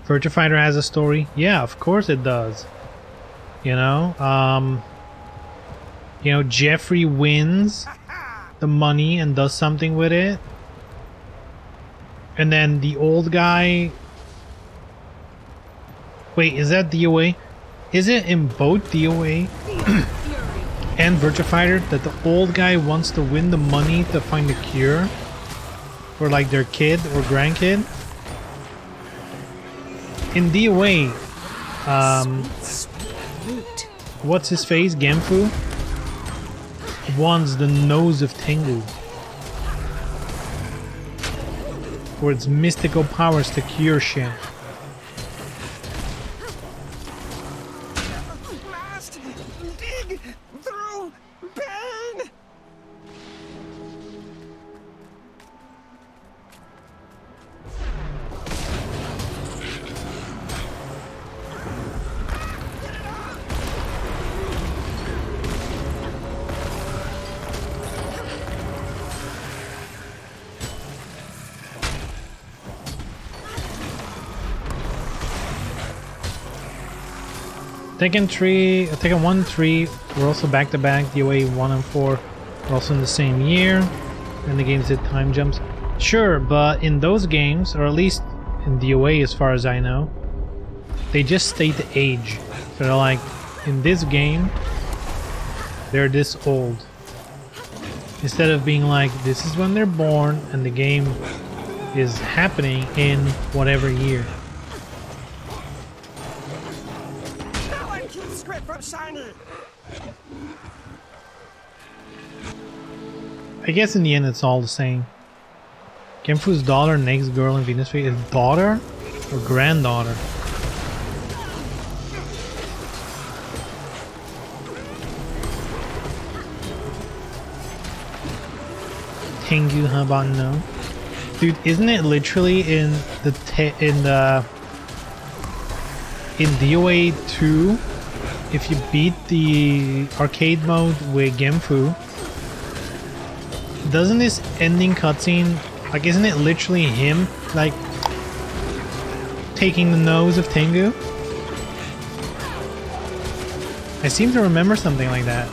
Virtua Fighter has a story? Yeah, of course it does. You know, Jeffrey wins the money and does something with it. And then the old guy... Wait, is that DOA? Is it in both DOA and Virtua Fighter that the old guy wants to win the money to find a cure for like their kid or grandkid? In DOA, what's his face? Genfu wants the nose of Tengu for its mystical powers to cure shit. Blast! Dig! Through! Pain! Tekken 3, Tekken 1, 3 were also back-to-back. DOA 1 and 4 were also in the same year. And the games did time jumps. Sure, but in those games, or at least in DOA as far as I know, they just state the age. So they're like, in this game, they're this old. Instead of being like, this is when they're born and the game is happening in whatever year. No one keeps script from Shiny! I guess in the end it's all the same. Genfu's daughter, next girl in Venus Fate, is daughter or granddaughter? Tengu Habano. Dude, isn't it literally in DOA 2? If you beat the arcade mode with Genfu, doesn't this ending cutscene, like, isn't it literally him, like, taking the nose of Tengu? I seem to remember something like that.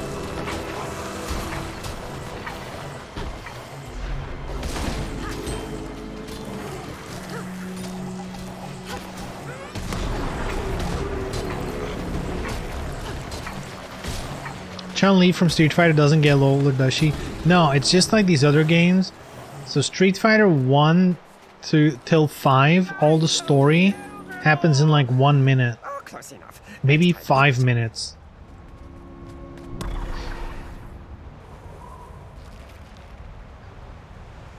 Chun-Li from Street Fighter doesn't get older, does she? No, it's just like these other games. So Street Fighter 1 till 5, all the story happens in like 1 minute. Oh, close enough. Maybe 5 minutes.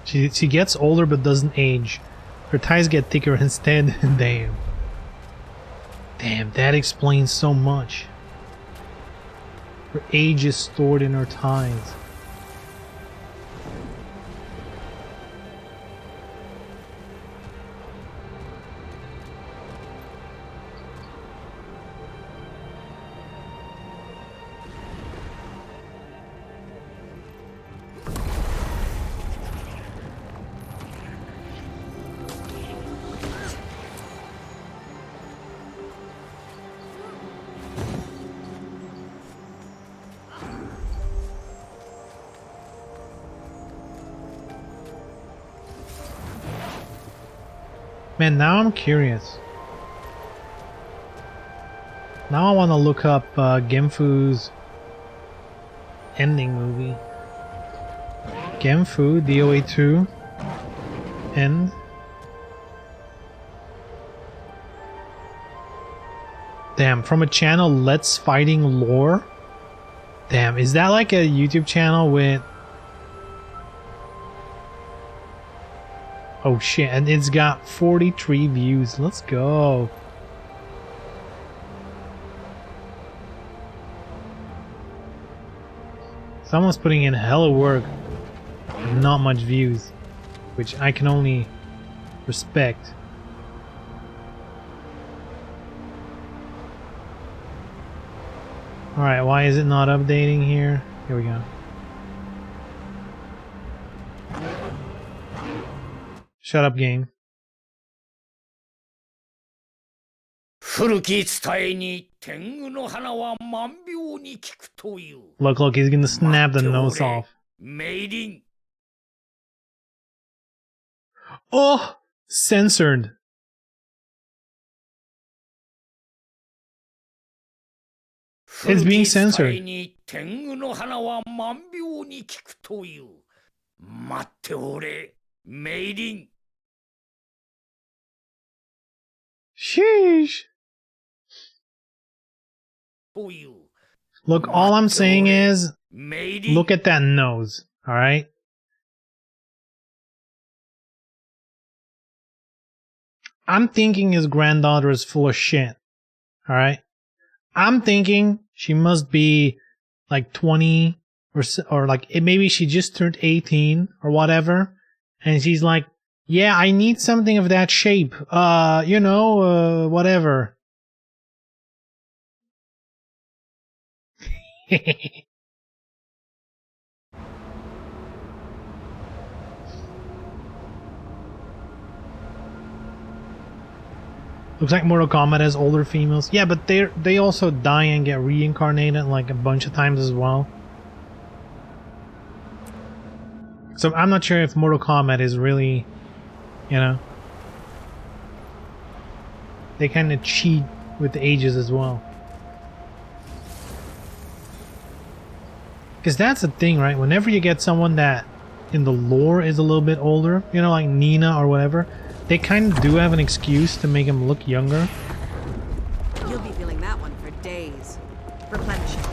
She gets older but doesn't age. Her ties get thicker instead. Damn. Damn, that explains so much. Her age is stored in her ties. Man, now I'm curious. Now I want to look up Genfu's ending movie. Genfu, DOA 2, end. Damn, from a channel Let's Fighting Lore? Damn, is that like a YouTube channel with... Oh shit, and it's got 43 views. Let's go. Someone's putting in hella work, not much views, which I can only respect. Alright, why is it not updating here? Here we go. Shut up, game. 古き伝えに天狗の花は万病に効くという。 Look, he's gonna snap the nose off. メリン。 Oh! Censored. It's being censored. 古き伝えに天狗の花は万病に効くという。待っておれ、メイリン。 Sheesh. Look, all I'm saying is, look at that nose, alright? I'm thinking his granddaughter is full of shit, alright? I'm thinking she must be like 20 or like maybe she just turned 18 or whatever, and she's like, yeah, I need something of that shape. Whatever. Looks like Mortal Kombat has older females. Yeah, but they also die and get reincarnated like a bunch of times as well. So I'm not sure if Mortal Kombat is really, you know, they kind of cheat with the ages as well. Because that's the thing, right? Whenever you get someone that in the lore is a little bit older, you know, like Nina or whatever, they kind of do have an excuse to make them look younger. You'll be feeling that one for days. Replenishing.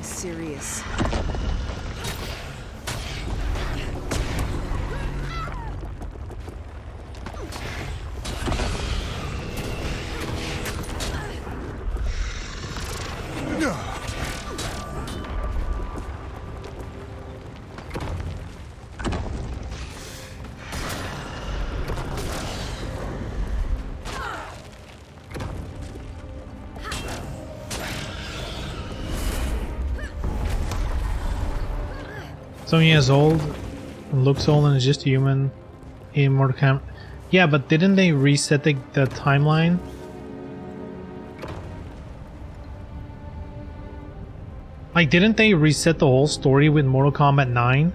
Serious. So he is old, and looks old, and is just human in Mortal Kombat. Yeah, but didn't they reset the timeline? Like, didn't they reset the whole story with Mortal Kombat 9?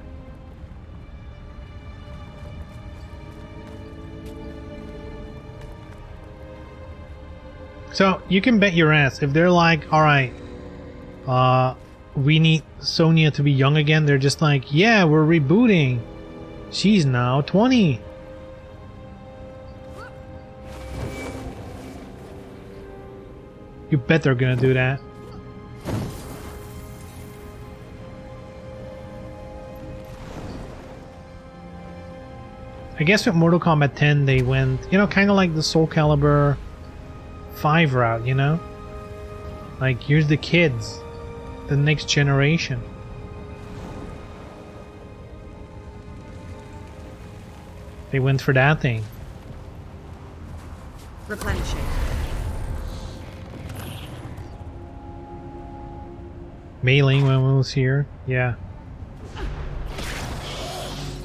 So, you can bet your ass, if they're like, alright, we need Sonya to be young again, they're just like, yeah, we're rebooting. She's now 20. You bet they're gonna do that. I guess with Mortal Kombat 10 they went, you know, kind of like the Soul Calibur 5 route, you know? Like, here's the kids. The next generation. They went for that thing. Replenishing. Mei Ling when we was here. Yeah.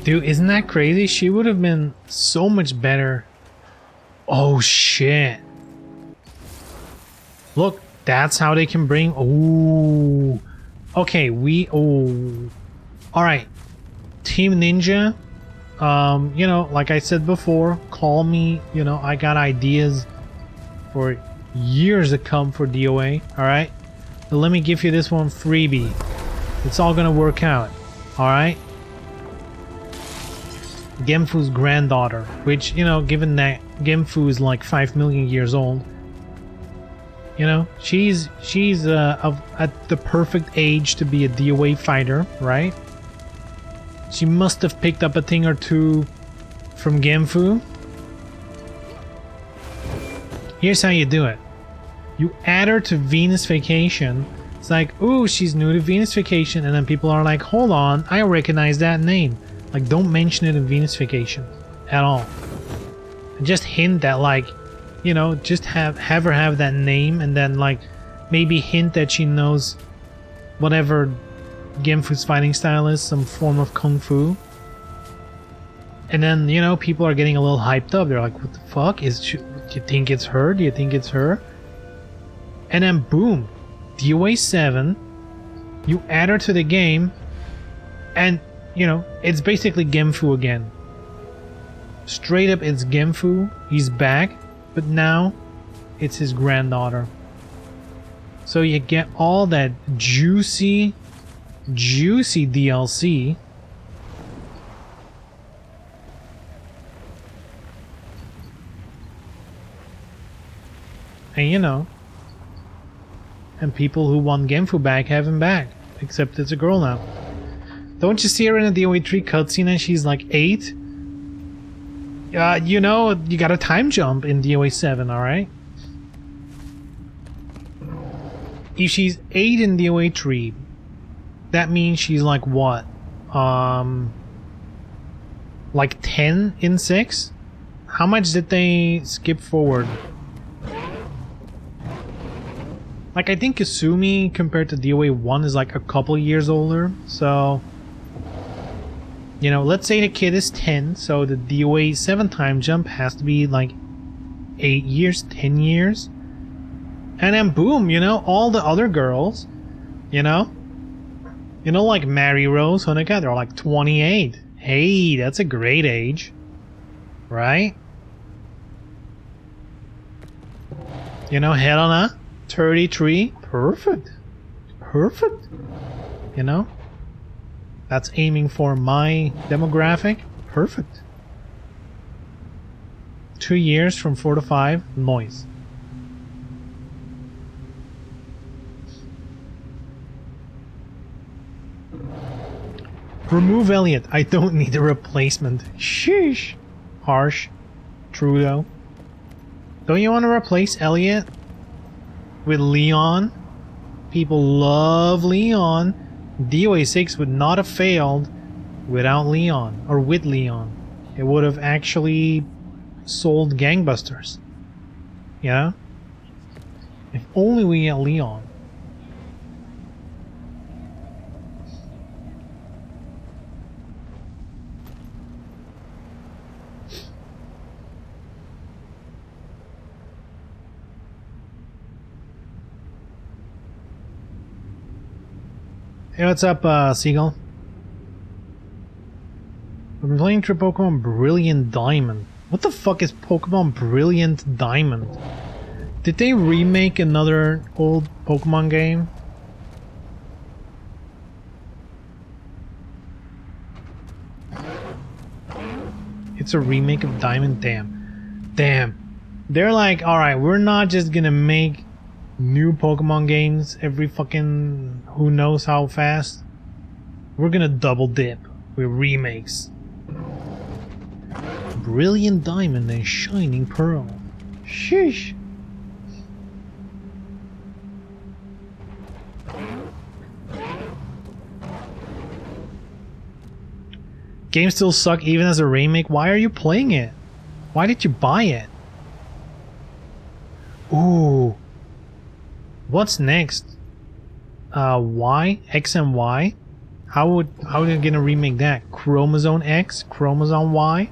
Dude, isn't that crazy? She would have been so much better. Oh shit. Look. That's how they can bring... Oh, okay, alright. Team Ninja, you know, like I said before, call me, you know, I got ideas for years to come for DOA, alright? But let me give you this one freebie. It's all gonna work out, alright? Genfu's granddaughter, which, you know, given that Genfu is like 5 million years old, you know, she's at the perfect age to be a DOA fighter, right? She must have picked up a thing or two from Genfu. Here's how you do it. You add her to Venus Vacation. It's like, ooh, she's new to Venus Vacation, and then people are like, hold on, I recognize that name. Like, don't mention it in Venus Vacation at all. And just hint that, like, you know, just have her have that name, and then like maybe hint that she knows whatever Genfu's fighting style is, some form of kung fu. And then, you know, people are getting a little hyped up. They're like, what the fuck? Do you think it's her? Do you think it's her? And then boom, DOA 7, you add her to the game, and you know, it's basically Genfu again. Straight up, it's Genfu. He's back. But now, it's his granddaughter. So you get all that juicy DLC. And you know, and people who want Genfu back have him back. Except it's a girl now. Don't you see her in a DOA 3 cutscene and she's like 8? You know, you got a time jump in DOA 7, alright? If she's 8 in DOA 3, that means she's like what? like 10 in 6. How much did they skip forward? Like, I think Kasumi compared to DOA 1 is like a couple years older, so... You know, let's say the kid is 10, so the DOA 7 time jump has to be like 8 years, 10 years. And then boom, you know, all the other girls, you know, like Mary Rose, Honoka, they're like 28. Hey, that's a great age, right? You know, Helena, 33, perfect, perfect, you know? That's aiming for my demographic, perfect. 2 years from 4 to 5, noise. Remove Elliot. I don't need a replacement. Sheesh. Harsh. True though. Don't you want to replace Elliot with Leon? People love Leon. DOA 6 would not have failed without Leon, or with Leon. It would have actually sold gangbusters. Yeah? If only we get Leon. Hey, what's up, Seagull? I've been playing through Pokemon Brilliant Diamond. What the fuck is Pokemon Brilliant Diamond? Did they remake another old Pokemon game? It's a remake of Diamond? Damn. Damn. They're like, alright, we're not just gonna make new Pokemon games every fucking who knows how fast. We're gonna double dip with remakes. Brilliant Diamond and Shining Pearl. Sheesh. Games still suck even as a remake. Why are you playing it? Why did you buy it? Ooh. What's next? Y? X and Y? How are they gonna remake that? Chromosome X? Chromosome Y?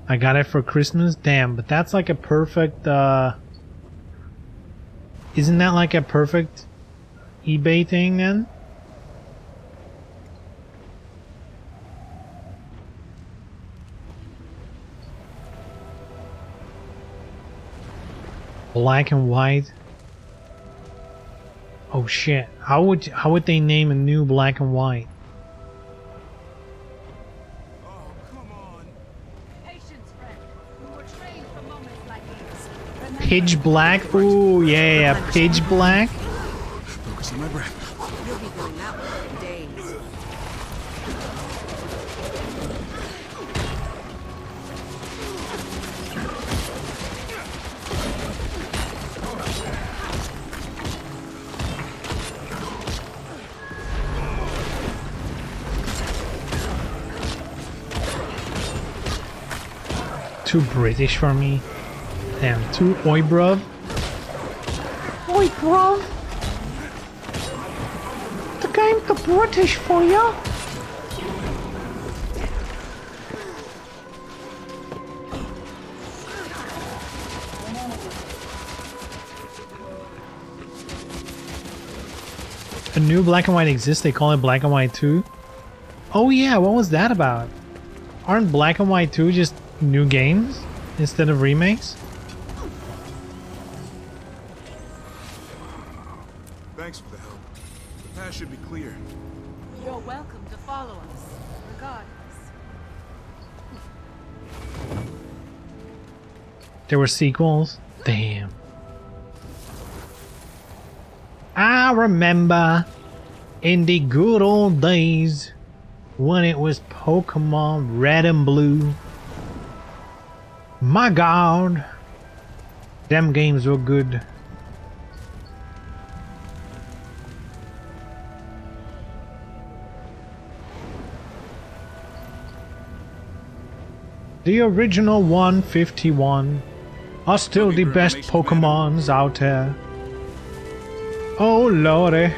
I got it for Christmas? Damn, but that's like a perfect, isn't that like a perfect eBay thing then? Black and white. Oh shit! How would they name a new black and white? Oh, come on. Patience, friend. We were trained for moments like these. Pitch black. Ooh yeah, pitch black. Focusing my breath. You'll be doing that one for days. Too British for me. Damn, too oi bruv. Oi bruv. The game too British for ya. A new Black and White exists, they call it Black and White 2. Oh yeah, what was that about? Aren't Black and White 2 just new games instead of remakes? Thanks for the help. The path should be clear. You're welcome to follow us, regardless. There were sequels? Damn. I remember in the good old days when it was Pokemon Red and Blue. My God, them games were good. The original 151 are still the best Pokemons out there. Oh lordy.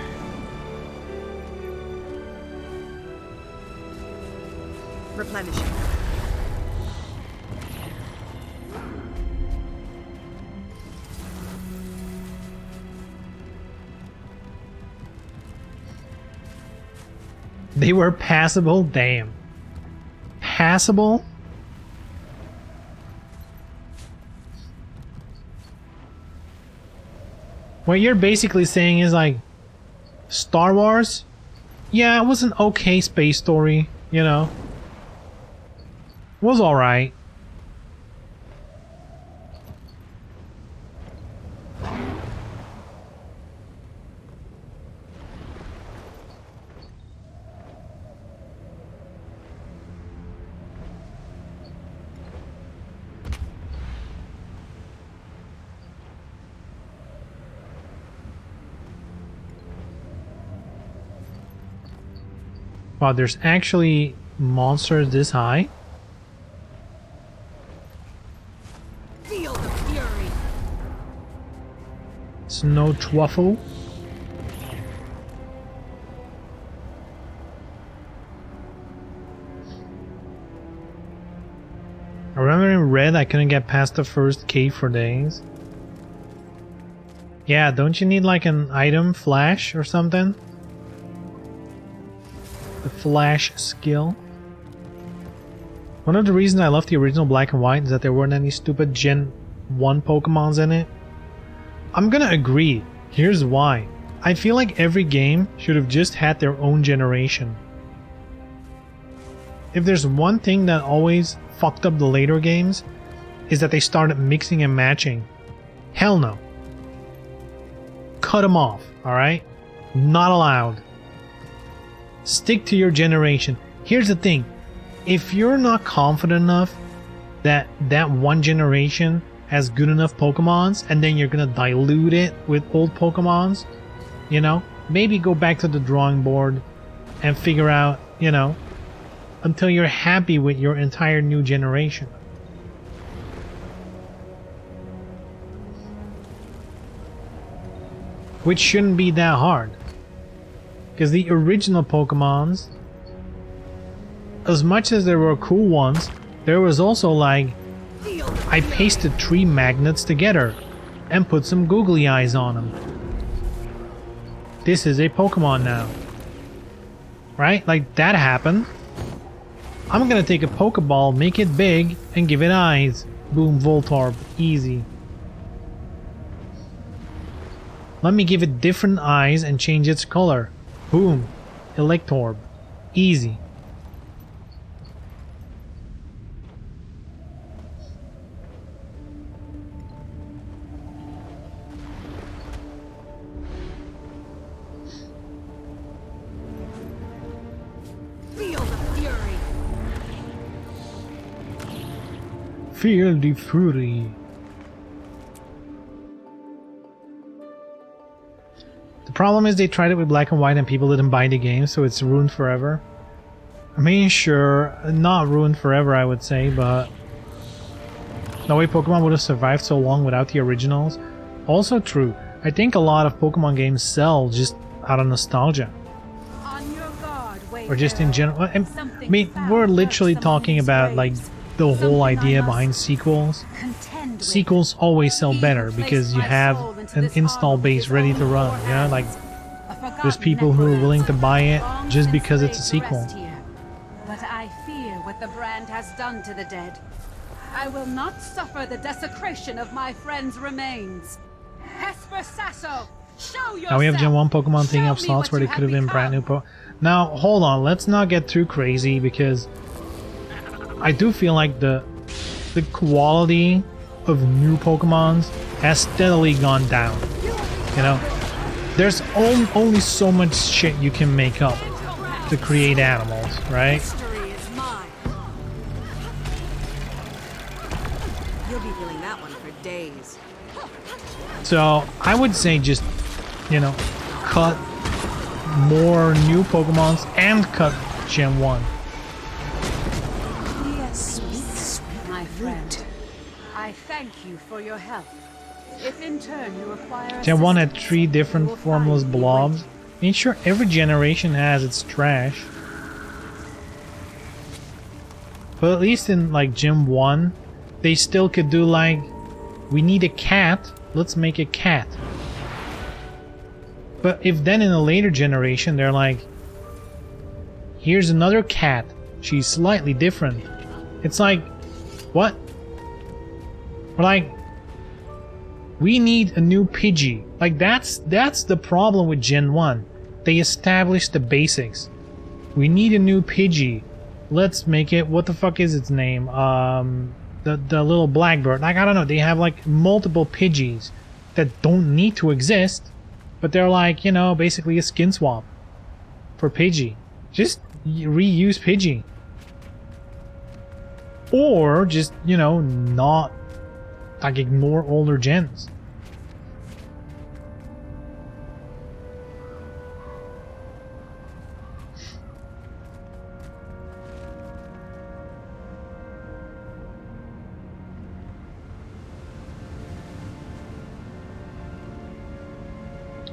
Replenishing. They were passable? Damn. Passable? What you're basically saying is like Star Wars? Yeah, it was an okay space story, you know. It was alright. Wow, there's actually monsters this high? Feel the fury. Snow Truffle? I remember in Red I couldn't get past the first cave for days. Yeah, don't you need like an item flash or something? The flash skill. One of the reasons I love the original Black and White is that there weren't any stupid Gen 1 Pokemons in it. I'm gonna agree. Here's why. I feel like every game should have just had their own generation. If there's one thing that always fucked up the later games, is that they started mixing and matching. Hell no. Cut them off, alright? Not allowed. Stick to your generation. Here's the thing. If you're not confident enough that that one generation has good enough Pokemons and then you're gonna dilute it with old Pokemons, you know, maybe go back to the drawing board and figure out, you know, until you're happy with your entire new generation. Which shouldn't be that hard. Because the original Pokemons, as much as there were cool ones, there was also like, I pasted 3 magnets together and put some googly eyes on them. This is a Pokemon now. Right? Like that happened. I'm gonna take a Pokeball, make it big, and give it eyes. Boom, Voltorb. Easy. Let me give it different eyes and change its color. Boom. Electorb. Easy. Feel the fury. Feel the fury. The problem is they tried it with Black and White and people didn't buy the game, so it's ruined forever. I mean, sure, not ruined forever, I would say, but no way Pokemon would have survived so long without the originals. Also true. I think a lot of Pokemon games sell just out of nostalgia. On your guard, Or just in general. I mean, we're literally talking about like the whole idea behind sequels. Sequels always sell better because you have an install base ready to run, you know? Like, there's people who are willing to buy it just because it's a sequel. But I fear what the brand has done to the dead. I will not suffer the desecration of my friend's remains. Hesper Sasso, show yourself! Now we have Gen 1 Pokemon taking up slots where they could have been brand new Now, hold on, let's not get too crazy because I do feel like the quality of new Pokemons has steadily gone down. You know, there's only so much shit you can make up to create animals, right? History is mine. You'll be feeling that one for days. So I would say just, you know, cut more new Pokemons and cut Gen 1. Yes, sweet, sweet friend. I thank you for your help. If in turn you require Gen 1 had assistance, 3 different you will formless find me blobs. waiting. I mean, sure, every generation has its trash. But at least in, like, Gen 1, they still could do, like, we need a cat, let's make a cat. But if then in a later generation, they're like, here's another cat, she's slightly different. It's like, what? We're like, we need a new Pidgey. Like, that's the problem with Gen 1. They established the basics. We need a new Pidgey. Let's make it, what the fuck is its name? The little blackbird. Like, I don't know, they have like multiple Pidgeys that don't need to exist, but they're like, you know, basically a skin swap for Pidgey. Just reuse Pidgey. Or just, you know, not, like, ignore older gens.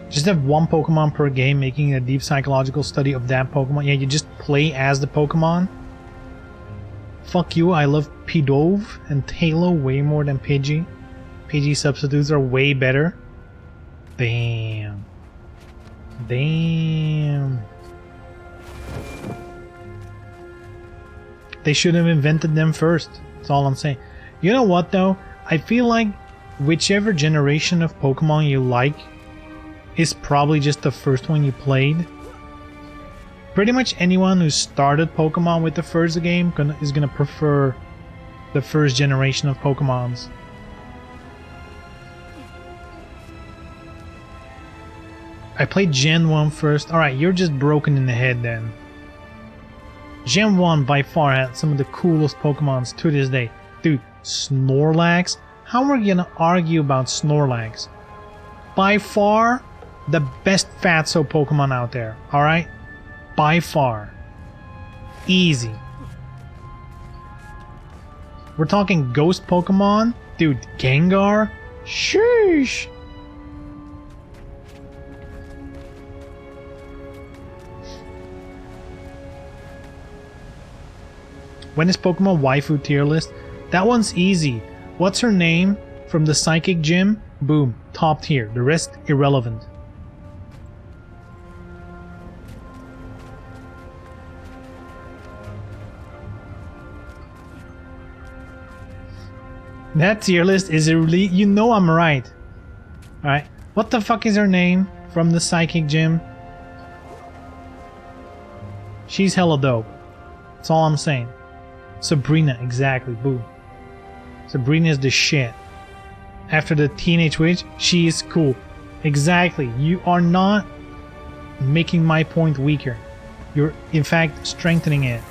Just have one Pokemon per game, making a deep psychological study of that Pokemon. Yeah, you just play as the Pokemon. Fuck you, I love Pidove and Halo way more than Pidgey. Pidgey substitutes are way better. Damn. Damn. They should have invented them first. That's all I'm saying. You know what though? I feel like whichever generation of Pokemon you like is probably just the first one you played. Pretty much anyone who started Pokemon with the first game is gonna prefer the first generation of Pokemons. I played Gen 1 first. Alright, you're just broken in the head then. Gen 1 by far had some of the coolest Pokemons to this day. Dude, Snorlax? How are you gonna argue about Snorlax? By far, the best Fatso Pokemon out there, alright? By far. Easy. We're talking Ghost Pokemon? Dude, Gengar? Sheesh! When is Pokemon Waifu tier list? That one's easy. What's her name from the Psychic Gym? Boom, top tier. The rest, irrelevant. That tier list is really... You know I'm right. Alright. What the fuck is her name from the Psychic Gym? She's hella dope. That's all I'm saying. Sabrina, exactly. Boom. Sabrina's the shit. After the Teenage Witch, she is cool. Exactly. You are not making my point weaker. You're, in fact, strengthening it.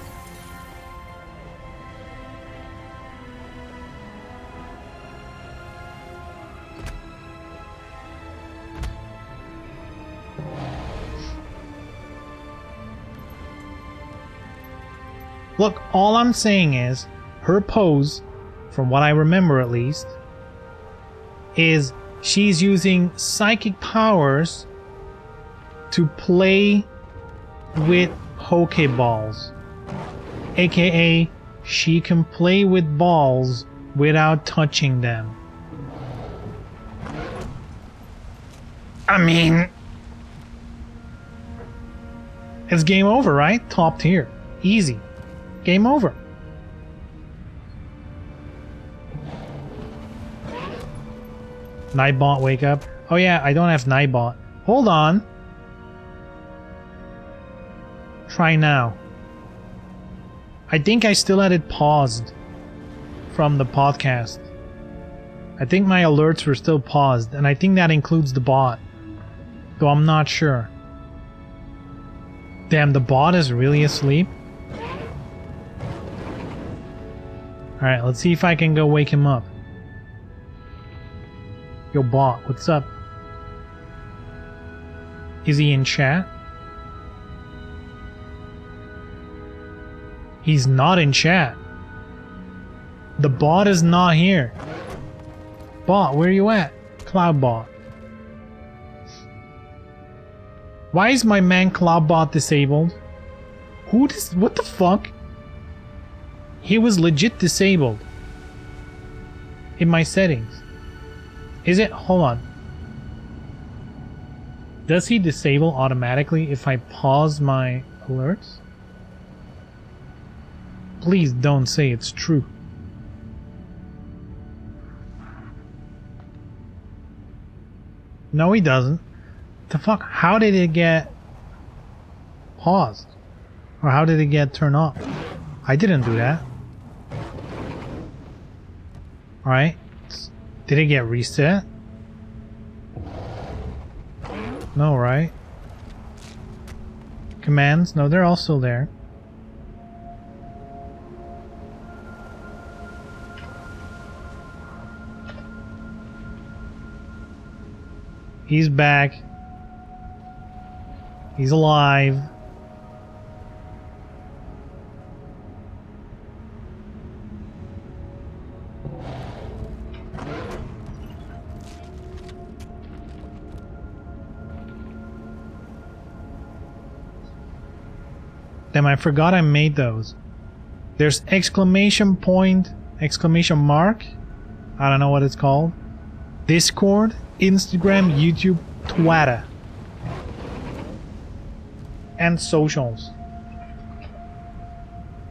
Look, all I'm saying is, her pose, from what I remember at least, is she's using psychic powers to play with Pokeballs. AKA, she can play with balls without touching them. I mean... It's game over, right? Top tier. Easy. Game over. Nightbot, wake up. Oh yeah, I don't have Nightbot. Hold on. Try now. I think I still had it paused from the podcast. I think my alerts were still paused, and I think that includes the bot. Though I'm not sure. Damn, the bot is really asleep? Alright, let's see if I can go wake him up. Yo, bot, what's up? Is he in chat? He's not in chat. The bot is not here. Bot, where you at? Cloud bot. Why is my man Cloud bot disabled? What the fuck? He was legit disabled. In my settings. Is it? Hold on. Does he disable automatically if I pause my alerts? Please don't say it's true. No, he doesn't. The fuck? How did it get paused? Or how did it get turned off? I didn't do that. Alright. Did it get reset? No, right? Commands? No, they're all still there. He's back. He's alive. Damn, I forgot I made those. There's exclamation point, exclamation mark. I don't know what it's called. Discord, Instagram, YouTube, Twitter. And socials.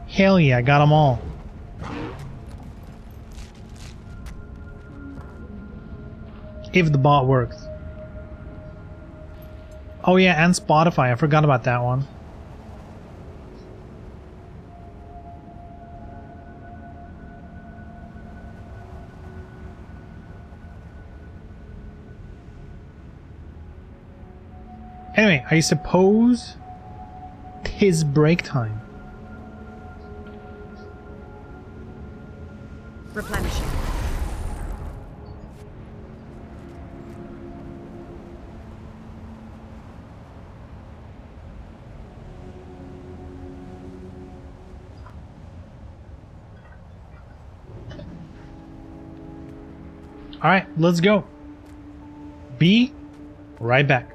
Hell yeah, I got them all. If the bot works. Oh yeah, and Spotify. I forgot about that one. Anyway, I suppose 'tis break time. Replenishing. Alright, let's go. Be right back.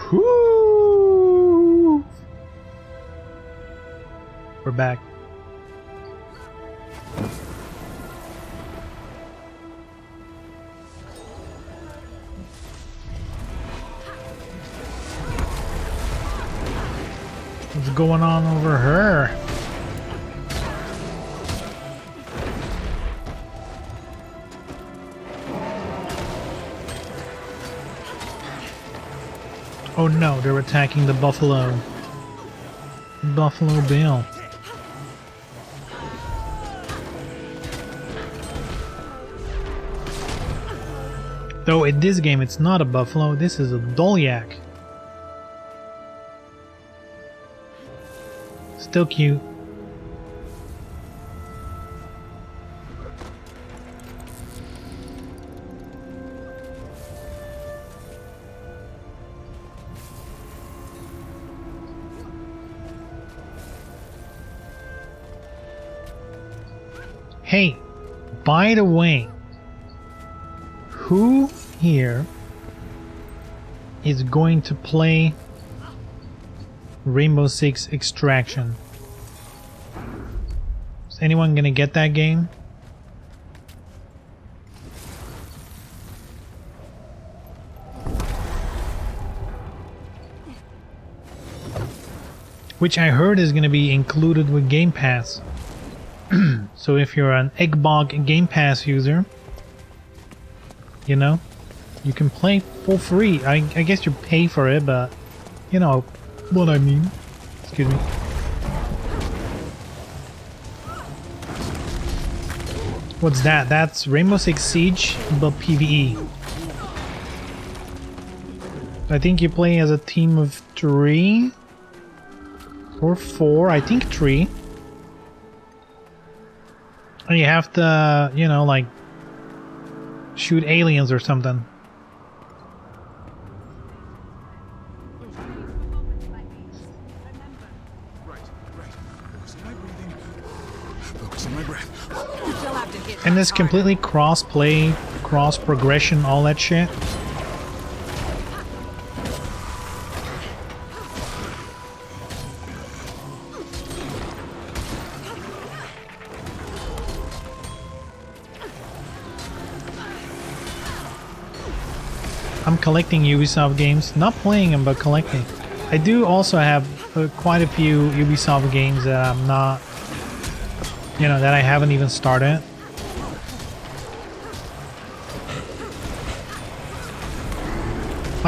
Whoo! We're back. What's going on over her? Oh no, they're attacking the buffalo. Buffalo Bill. Though in this game it's not a buffalo, this is a Dolyak. Still cute. Hey, by the way, who here is going to play Rainbow Six Extraction? Is anyone gonna get that game? Which I heard is gonna be included with Game Pass. So if you're an Eggbog Game Pass user, you know, you can play for free. I guess you pay for it, but you know what I mean. Excuse me. What's that? That's Rainbow Six Siege, but PvE. I think you play as a team of 3 or 4, I think 3. And you have to, you know, like, shoot aliens or something. Right. Focusing my breathing. Focusing my breath. And this completely cross-play, cross-progression, all that shit. I'm collecting Ubisoft games, not playing them, but collecting. I do also have quite a few Ubisoft games that I'm not, you know, that I haven't even started.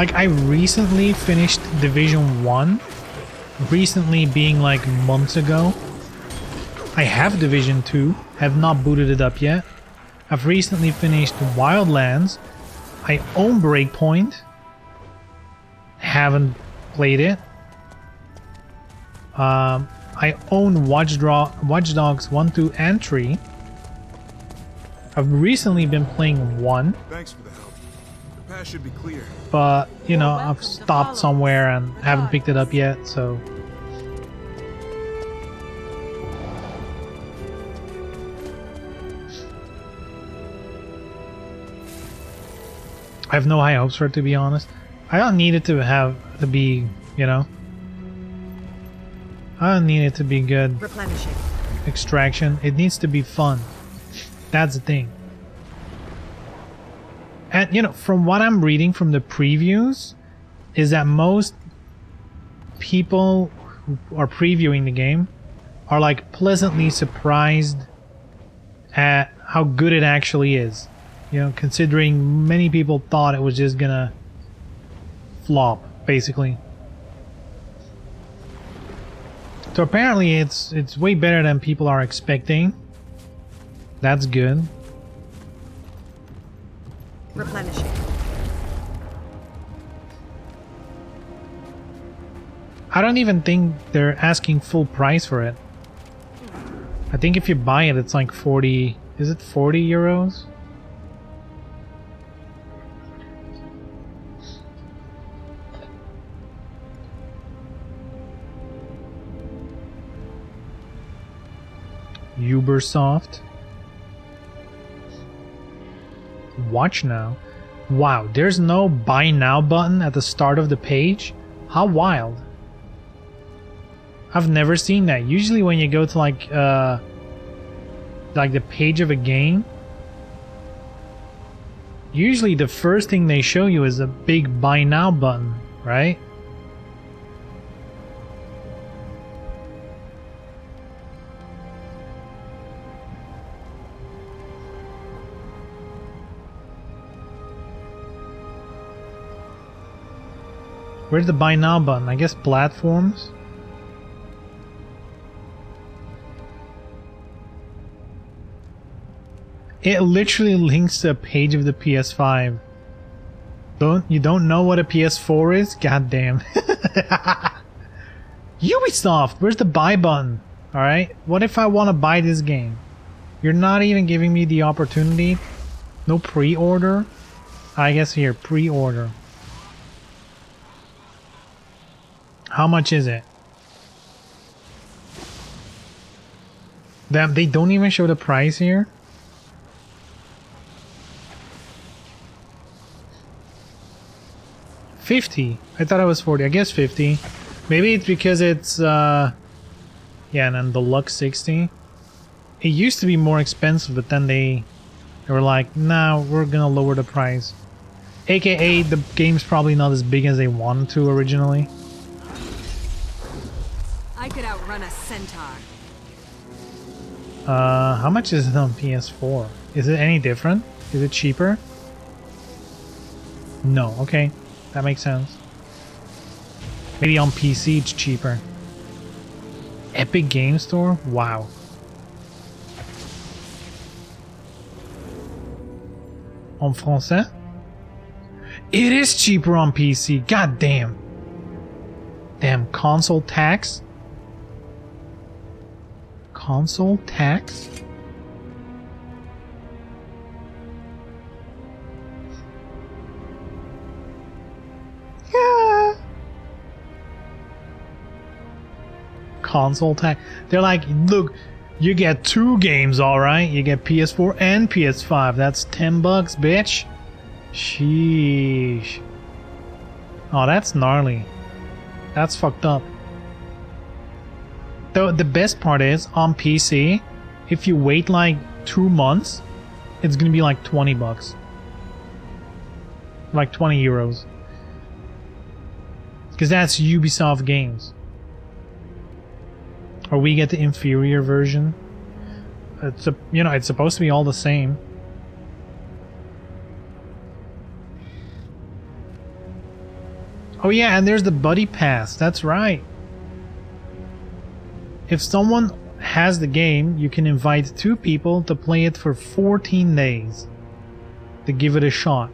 Like, I recently finished Division 1. Recently being like months ago. I have Division 2. Have not booted it up yet. I've recently finished Wildlands. I own Breakpoint. Haven't played it. I own Watch Dogs 1, 2, and 3. I've recently been playing 1. Thanks for the help. The path should be clear. But, you know, I've stopped somewhere and haven't picked it up yet, so... I have no high hopes for it, to be honest. I don't need it to be, you know... I don't need it to be good Replenishing. extraction. It needs to be fun. That's the thing. And, you know, from what I'm reading from the previews, is that most people who are previewing the game are, like, pleasantly surprised at how good it actually is. You know, considering many people thought it was just gonna flop, basically. So apparently it's way better than people are expecting. That's good. Replenishing. I don't even think they're asking full price for it. I think if you buy it, it's like 40... Is it 40 euros? Ubersoft. Watch now. Wow, there's no buy now button at the start of the page? How wild. I've never seen that. Usually when you go to like the page of a game, usually the first thing they show you is a big buy now button, right? Where's the buy now button? I guess platforms? It literally links to a page of the PS5. You don't know what a PS4 is? God damn. Ubisoft, where's the buy button? Alright? What if I want to buy this game? You're not even giving me the opportunity? No pre-order? I guess here, pre-order. How much is it? Damn, they don't even show the price here? $50. I thought it was 40. I guess 50. Maybe it's because it's yeah, and then deluxe 60. It used to be more expensive, but then they were like, nah, we're gonna lower the price. AKA the game's probably not as big as they wanted to originally. I could outrun a centaur. How much is it on PS4? Is it any different? Is it cheaper? No, okay. That makes sense. Maybe on PC it's cheaper. Epic Game Store? Wow. En français? It is cheaper on PC. God damn. Damn, console tax? Console tax? Yeah. Console tax. They're like, look, you get 2 games, alright? You get PS4 and PS5. That's $10, bitch. Sheesh. Oh, that's gnarly. That's fucked up. Though the best part is, on PC, if you wait like 2 months, it's gonna be like $20. Like 20 euros. Because that's Ubisoft games. Or we get the inferior version. It's a, you know, it's supposed to be all the same. Oh yeah, and there's the buddy pass. That's right. If someone has the game, you can invite 2 people to play it for 14 days to give it a shot.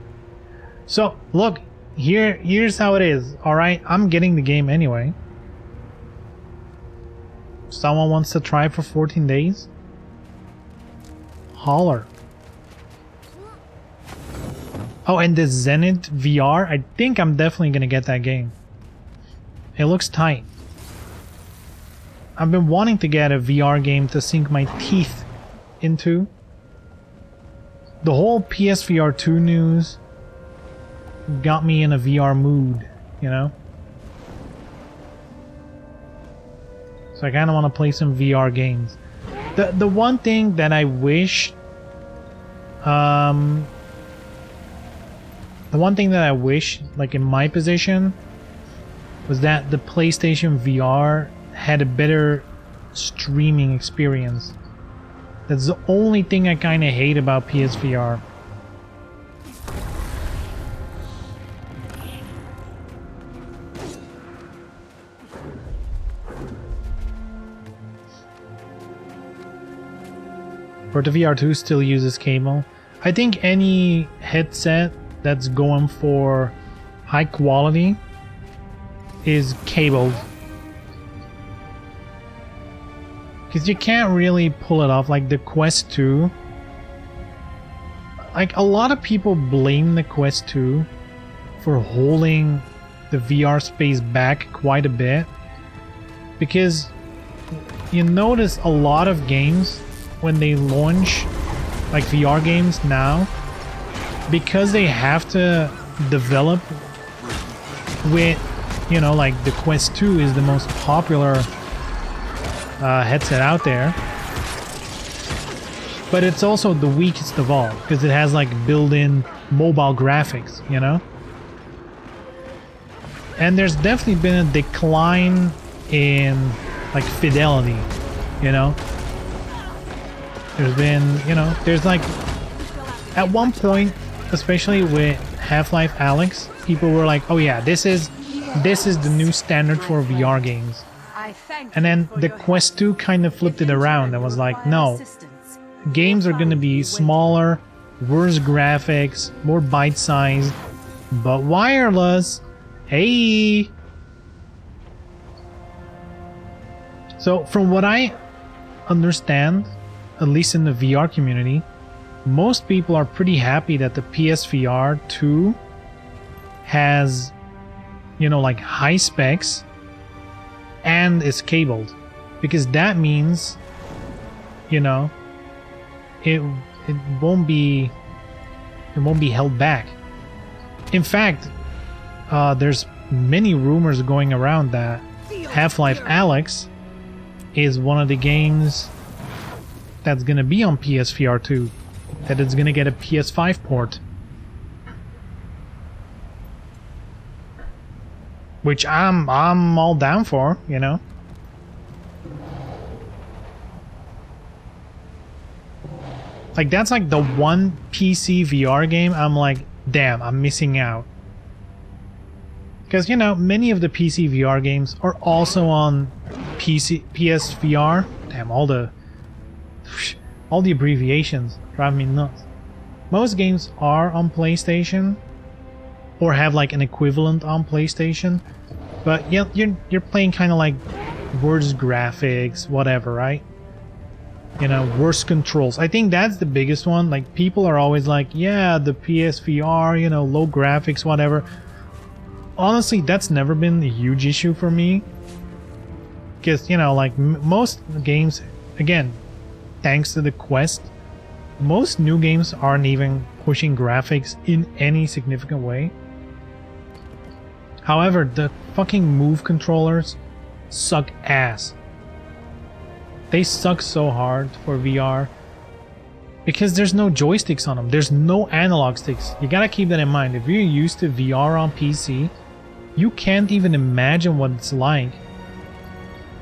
So look, here's how it is. All right, I'm getting the game anyway. Someone wants to try for 14 days? Holler. Oh, and the Zenith VR, I think I'm definitely gonna get that game. It looks tight. I've been wanting to get a VR game to sink my teeth into. The whole PSVR 2 news got me in a VR mood, you know? So I kind of want to play some VR games. The one thing that I wish... the one thing that I wish, like in my position, was that the PlayStation VR had a better streaming experience. That's the only thing I kind of hate about PSVR. But the VR2 still uses cable. I think any headset that's going for high quality is cabled. Because you can't really pull it off. Like the Quest 2. Like a lot of people blame the Quest 2 for holding the VR space back quite a bit. Because you notice a lot of games when they launch like VR games now, because they have to develop with, you know, like the Quest 2 is the most popular headset out there, but it's also the weakest of all because it has like built-in mobile graphics, you know. And there's definitely been a decline in like fidelity, you know. There's been, you know, there's like at one point, especially with Half-Life Alyx, people were like, oh yeah, this is the new standard for VR games. And then the Quest 2 kind of flipped it around and was like, no, games are going to be smaller, worse graphics, more bite-sized, but wireless. Hey! So from what I understand, at least in the VR community, most people are pretty happy that the PSVR 2 has, you know, like high specs and is cabled, because that means, you know, it won't be held back. In fact, there's many rumors going around that Half-Life Alyx is one of the games that's gonna be on PSVR 2, that it's gonna get a PS5 port, which I'm all down for, you know. Like that's like the one PC VR game I'm like, damn, I'm missing out. Because, you know, many of the PC VR games are also on PSVR. Damn, all the abbreviations drive me nuts. Most games are on PlayStation or have like an equivalent on PlayStation, but yeah, you're playing kind of like worse graphics, whatever, right? You know, worse controls. I think that's the biggest one. Like people are always like, yeah, the PSVR, you know, low graphics, whatever. Honestly, that's never been a huge issue for me, because, you know, like most games, again, thanks to the Quest, most new games aren't even pushing graphics in any significant way. However, the fucking Move controllers suck ass. They suck so hard for VR because there's no joysticks on them. There's no analog sticks. You gotta keep that in mind. If you're used to VR on PC, you can't even imagine what it's like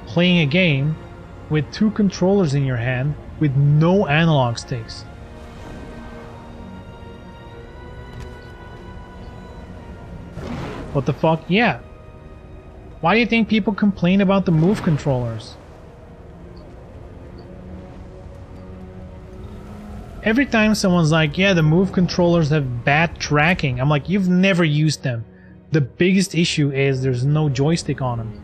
playing a game with 2 controllers in your hand with no analog sticks. What the fuck? Yeah. Why do you think people complain about the Move controllers? Every time someone's like, yeah, the Move controllers have bad tracking, I'm like, you've never used them. The biggest issue is there's no joystick on them.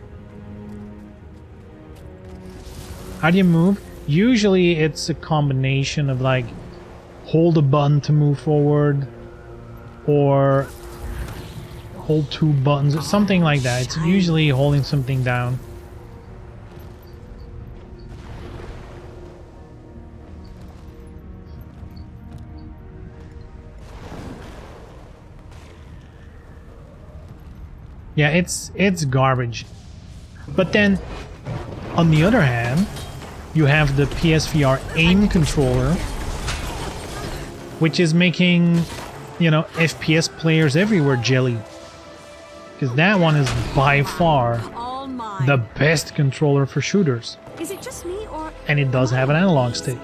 How do you move? Usually it's a combination of like, hold a button to move forward, or hold 2 buttons, or something like that. It's usually holding something down. Yeah, it's garbage. But then, on the other hand, you have the PSVR aim controller, which is making, you know, FPS players everywhere jelly. Because that one is by far the best controller for shooters. Is it just me, or... And it does have an analog stick.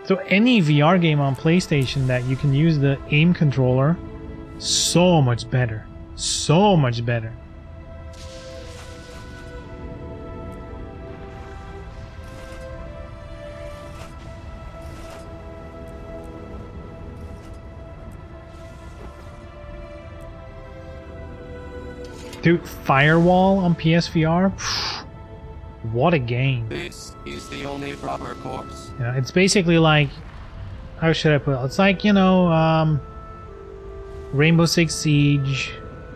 So any VR game on PlayStation that you can use the aim controller, so much better. So much better. Dude, Firewall on PSVR? What a game. This is the only proper course. You know, it's basically like, how should I put it? It's like, you know, Rainbow Six Siege,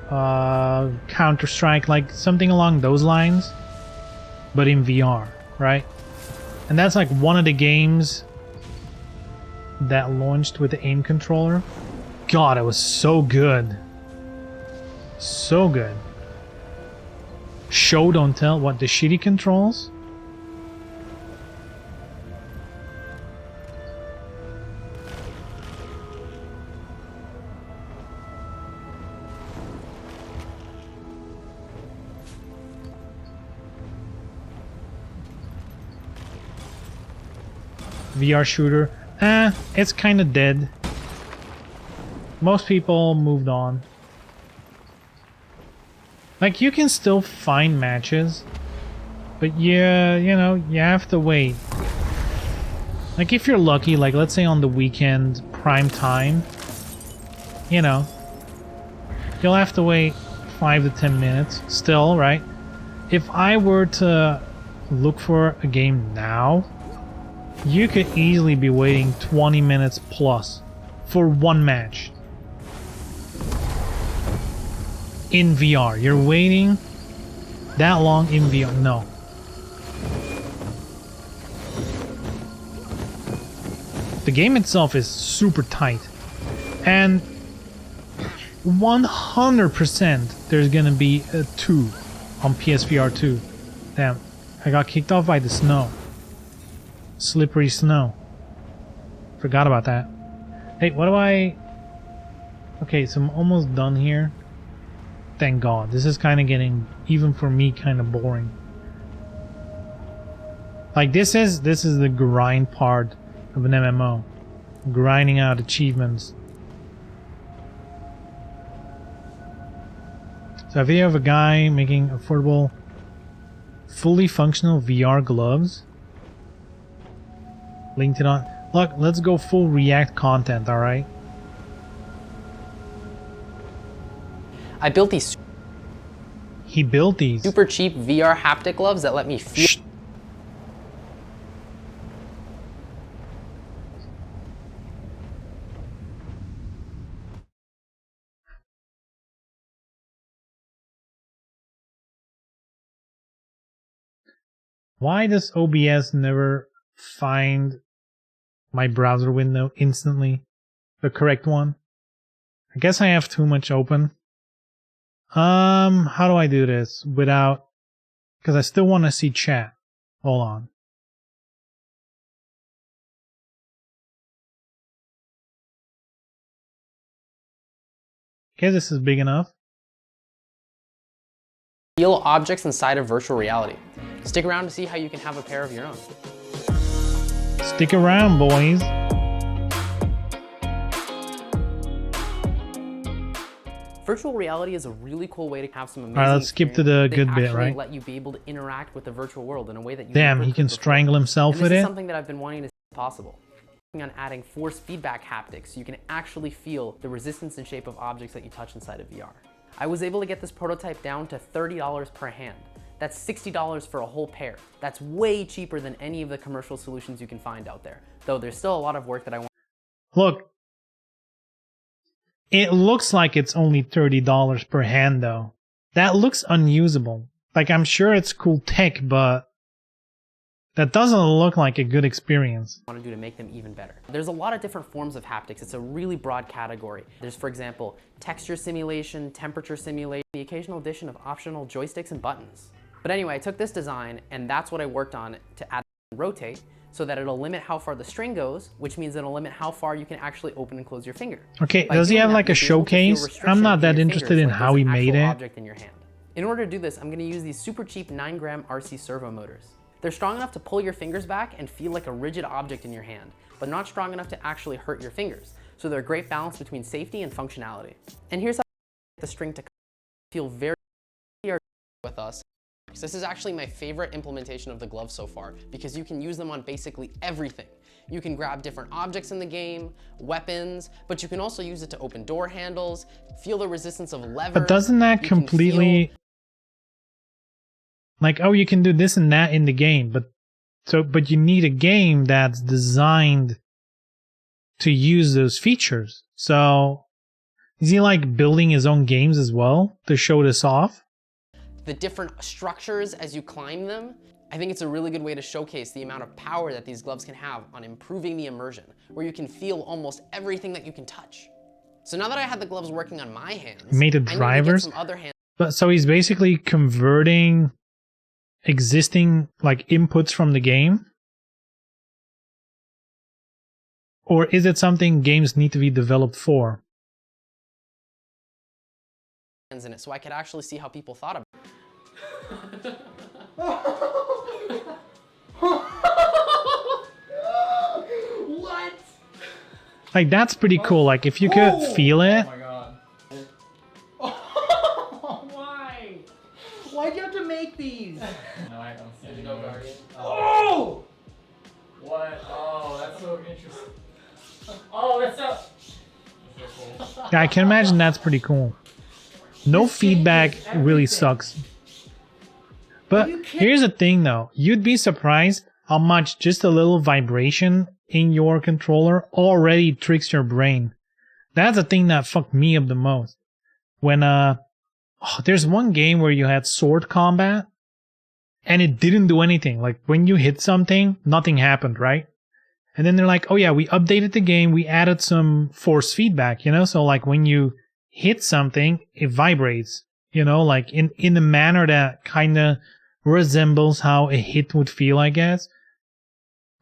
Counter-Strike, like something along those lines, but in VR, right? And that's like one of the games that launched with the aim controller. God, it was so good. So good. Show don't tell. What, the shitty controls? VR shooter. It's kind of dead. Most people moved on. Like, you can still find matches, but yeah, you know, you have to wait. Like, if you're lucky, like, let's say on the weekend, prime time, you know, you'll have to wait 5 to 10 minutes still, right? If I were to look for a game now, you could easily be waiting 20 minutes plus for one match. In VR. You're waiting that long in VR. No. The game itself is super tight. And 100% there's gonna be a 2 on PSVR 2. Damn. I got kicked off by the snow. Slippery snow. Forgot about that. Hey, what do I... Okay, so I'm almost done here. Thank God. This is kind of getting, even for me, kind of boring. Like, this is the grind part of an MMO. Grinding out achievements. So a video of a guy making affordable, fully functional VR gloves. Linked it on. Look, let's go full React content, alright? I built these. He built these. Super cheap VR haptic gloves that let me feel. Shh. Why does OBS never find my browser window instantly? The correct one? I guess I have too much open. How do I do this without... Because I still want to see chat. Hold on. Okay, this is big enough. Feel objects inside of virtual reality. Stick around to see how you can have a pair of your own. Stick around, boys. Virtual reality is a really cool way to have some amazing. All right, let's skip to the good bit, right? Let you be able to interact with the virtual world in a way that you Damn, never he could can before. strangle himself And with this is it. something that I've been wanting to see possible. On adding force feedback haptics so you can actually feel the resistance and shape of objects that you touch inside of VR. I was able to get this prototype down to $30 per hand. That's $60 for a whole pair. That's way cheaper than any of the commercial solutions you can find out there, though there's still a lot of work that I want. Look, it looks like it's only $30 per hand though. That looks unusable. Like, I'm sure it's cool tech, but that doesn't look like a good experience. Want to do to make them even better. There's a lot of different forms of haptics. It's a really broad category. There's, for example, texture simulation, temperature simulation, the occasional addition of optional joysticks and buttons. But anyway, I took this design and that's what I worked on to add rotate so that it'll limit how far the string goes, which means it'll limit how far you can actually open and close your finger. Okay, does he have like a showcase? I'm not that interested in how he made it. Object in your hand. In order to do this, I'm going to use these super cheap 9-gram RC servo motors. They're strong enough to pull your fingers back and feel like a rigid object in your hand, but not strong enough to actually hurt your fingers. So they're a great balance between safety and functionality. And here's how I get the string to feel very with us. This is actually my favorite implementation of the gloves so far because you can use them on basically everything. You can grab different objects in the game, weapons, but you can also use it to open door handles, feel the resistance of levers. But doesn't that completely... Like, oh, you can do this and that in the game, but you need a game that's designed to use those features. So, is he like building his own games as well to show this off? The different structures as you climb them. I think it's a really good way to showcase the amount of power that these gloves can have on improving the immersion, where you can feel almost everything that you can touch. So now that I had the gloves working on my hands, He made the drivers, but so he's basically converting existing like inputs from the game, or is it something games need to be developed for? In it, so I could actually see how people thought about it. What? Like, that's pretty cool. Like, if you could feel it. Oh my god. Why? Why'd you have to make these? No, I don't see no guardian. Oh! What? Oh, that's so interesting. Oh, that's so cool. Yeah, I can imagine that's pretty cool. No feedback really sucks. But here's the thing though, you'd be surprised how much just a little vibration in your controller already tricks your brain. That's the thing that fucked me up the most. When there's one game where you had sword combat and it didn't do anything. Like when you hit something, nothing happened, right? And then they're like, oh yeah, we updated the game, we added some force feedback, you know? So like when you hit something, it vibrates, you know, like in a manner that kind of resembles how a hit would feel, I guess.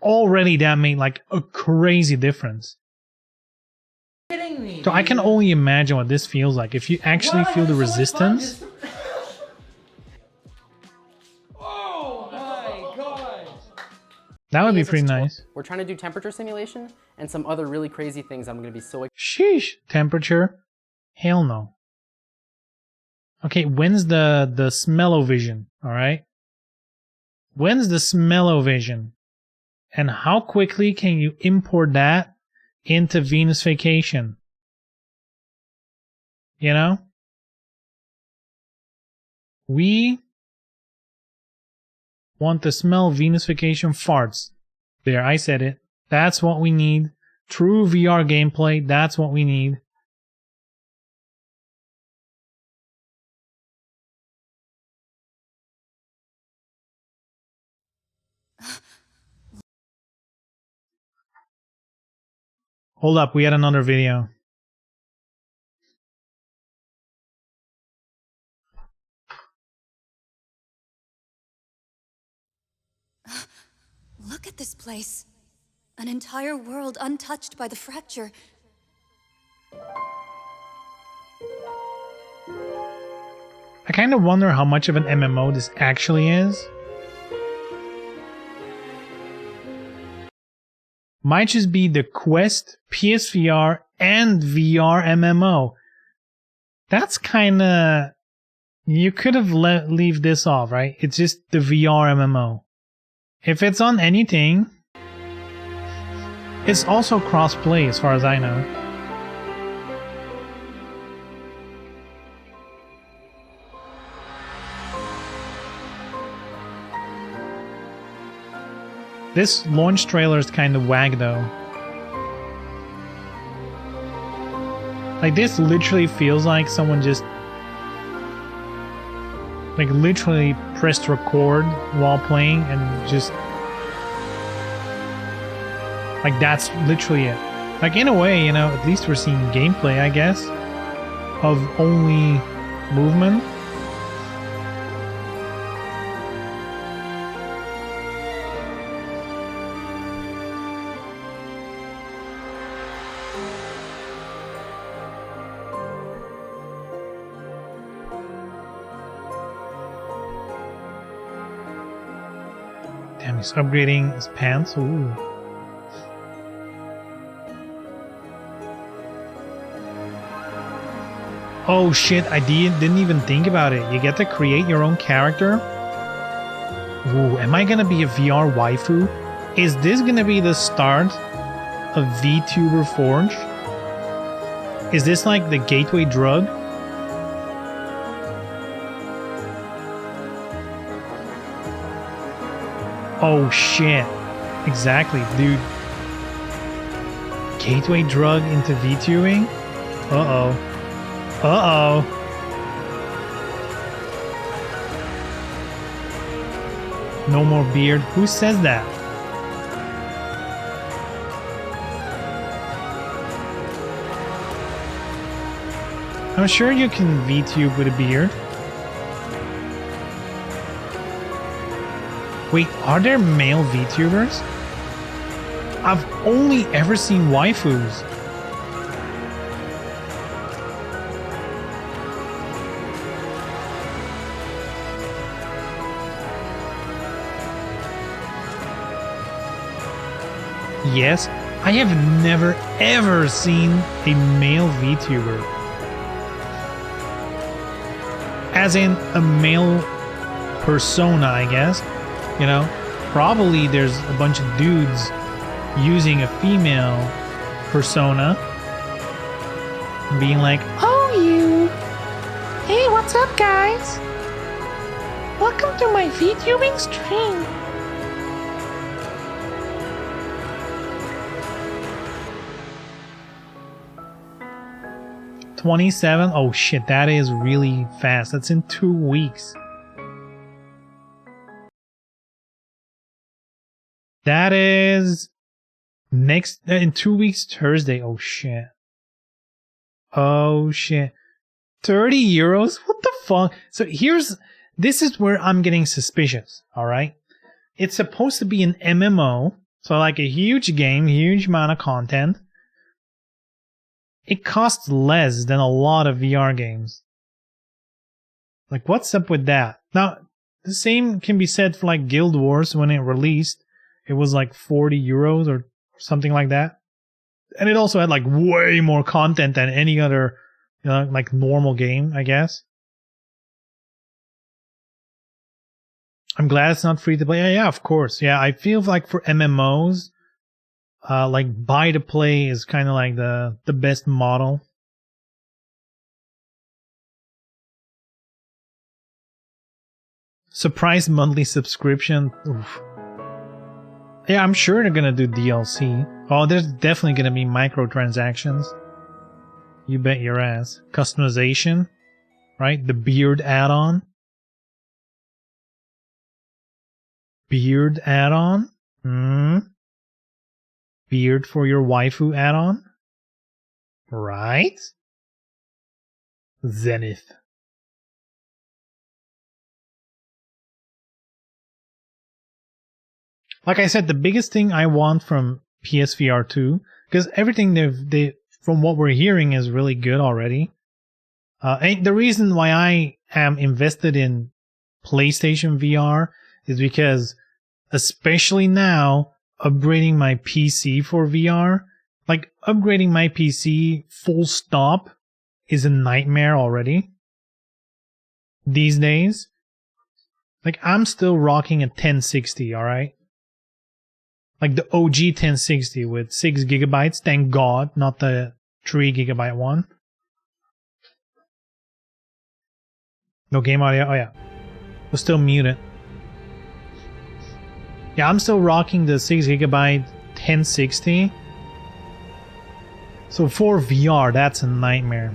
Already that made like a crazy difference. So I can only imagine what this feels like if you actually feel the resistance. Oh my god! That would be pretty nice. We're trying to do temperature simulation and some other really crazy things I'm going to be so excited. Sheesh, temperature? Hell no. Okay, when's the smell-o-vision, alright? When's the smell-o-vision? And how quickly can you import that into Venus Vacation? You know? We want to smell Venus Vacation farts. There, I said it. That's what we need. True VR gameplay, that's what we need. Hold up, we had another video. Look at this place. An entire world untouched by the fracture. I kind of wonder how much of an MMO this actually is. Might just be the Quest, PSVR, and VR MMO. That's kind of... You could have leave this off, right? It's just the VR MMO. If it's on anything, it's also cross-play as far as I know. This launch trailer is kind of wag though. Like this literally feels like someone just like literally pressed record while playing and just like that's literally it. Like in a way, you know, at least we're seeing gameplay, I guess, of only movement. Damn, he's upgrading his pants. Ooh. Oh shit, I didn't even think about it. You get to create your own character. Ooh, am I gonna be a VR waifu? Is this gonna be the start of VTuber Forge? Is this like the gateway drug? Oh shit. Exactly, dude. Gateway drug into VTubing? Uh-oh. Uh-oh. No more beard. Who says that? I'm sure you can VTube with a beard. Wait, are there male VTubers? I've only ever seen waifus. Yes, I have never ever seen a male VTuber. As in a male persona, I guess. You know, probably there's a bunch of dudes using a female persona being like, "Oh, you. Hey, what's up, guys? Welcome to my VTubing stream." $27? Oh shit, that is really fast. That's in 2 weeks. That is next in 2 weeks, Thursday. Oh shit. Oh shit. 30 euros? What the fuck? So this is where I'm getting suspicious, alright? It's supposed to be an MMO, so like a huge game, huge amount of content. It costs less than a lot of VR games. Like, what's up with that? Now, the same can be said for like Guild Wars when it released. It was like 40 euros or something like that. And it also had like way more content than any other, you know, like normal game, I guess. I'm glad it's not free to play. Yeah, of course. Yeah, I feel like for MMOs, like buy to play is kind of like the best model. Surprise monthly subscription. Oof. Yeah, I'm sure they're gonna do DLC. Oh, there's definitely gonna be microtransactions. You bet your ass. Customization, right? The beard add-on. Beard add-on? Beard for your waifu add-on? Right? Zenith. Like I said, the biggest thing I want from PSVR 2, because everything they from what we're hearing is really good already. And the reason why I am invested in PlayStation VR is because, especially now, upgrading my PC for VR, like upgrading my PC full stop, is a nightmare already these days. Like, I'm still rocking a 1060, alright? Like the OG 1060 with 6 gigabytes, thank God, not the 3 gigabyte one. No game audio, oh yeah. We're still muted. Yeah, I'm still rocking the 6 gigabyte 1060. So for VR, that's a nightmare.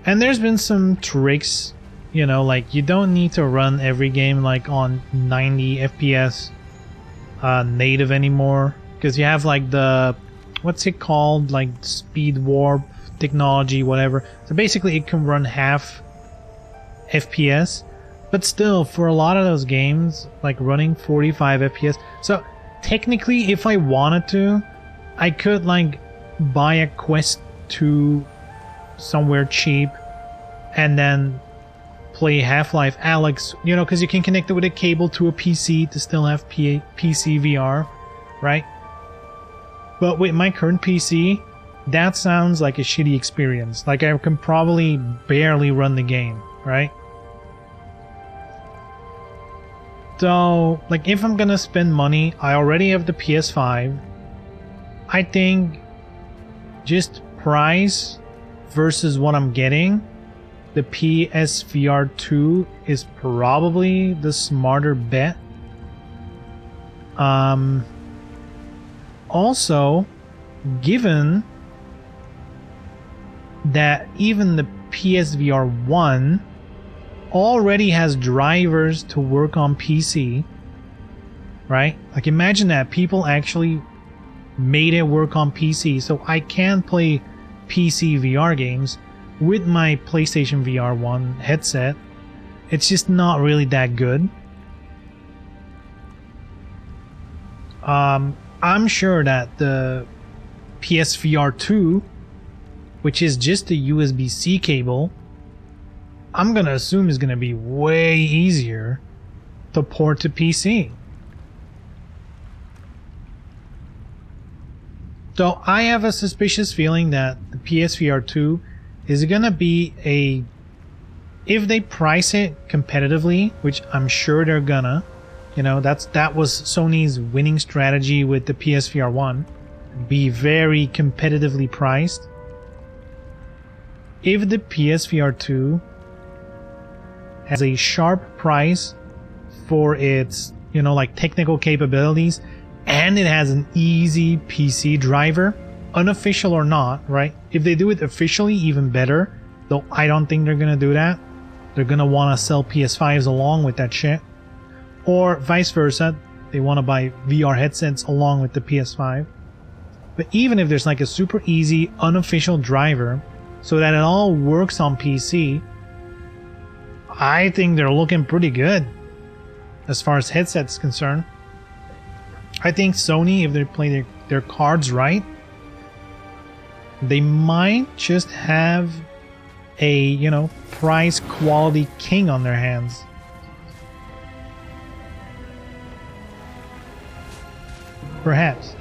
And there's been some tricks, you know, like you don't need to run every game like on 90 FPS native anymore, because you have like the, what's it called, like speed warp technology, whatever. So basically it can run half FPS, but still for a lot of those games, like running 45 FPS. So technically if I wanted to, I could like buy a Quest 2 somewhere cheap and then play Half-Life Alyx, you know, because you can connect it with a cable to a PC to still have PC VR, right? But with my current PC, that sounds like a shitty experience. Like I can probably barely run the game, right? So, like if I'm gonna spend money, I already have the PS5. I think just price versus what I'm getting, the PSVR 2 is probably the smarter bet. Also, given that even the PSVR 1 already has drivers to work on PC, right? Like imagine that people actually made it work on PC, so I can play PC VR games with my PlayStation VR 1 headset. It's just not really that good. I'm sure that the PSVR 2, which is just a USB-C cable, I'm gonna assume is gonna be way easier to port to PC. So I have a suspicious feeling that the PSVR 2 is gonna be a, if they price it competitively, which I'm sure they're gonna, you know, that was Sony's winning strategy with the PSVR 1, be very competitively priced. If the PSVR 2 has a sharp price for its, you know, like technical capabilities, and it has an easy PC driver, unofficial or not, right? If they do it officially, even better, though I don't think they're gonna do that. They're gonna want to sell PS5s along with that shit, or vice versa, they want to buy VR headsets along with the PS5. But even if there's like a super easy unofficial driver so that it all works on PC, I think they're looking pretty good as far as headsets concerned. I think Sony, if they play their cards right, they might just have a, you know, price quality king on their hands. Perhaps.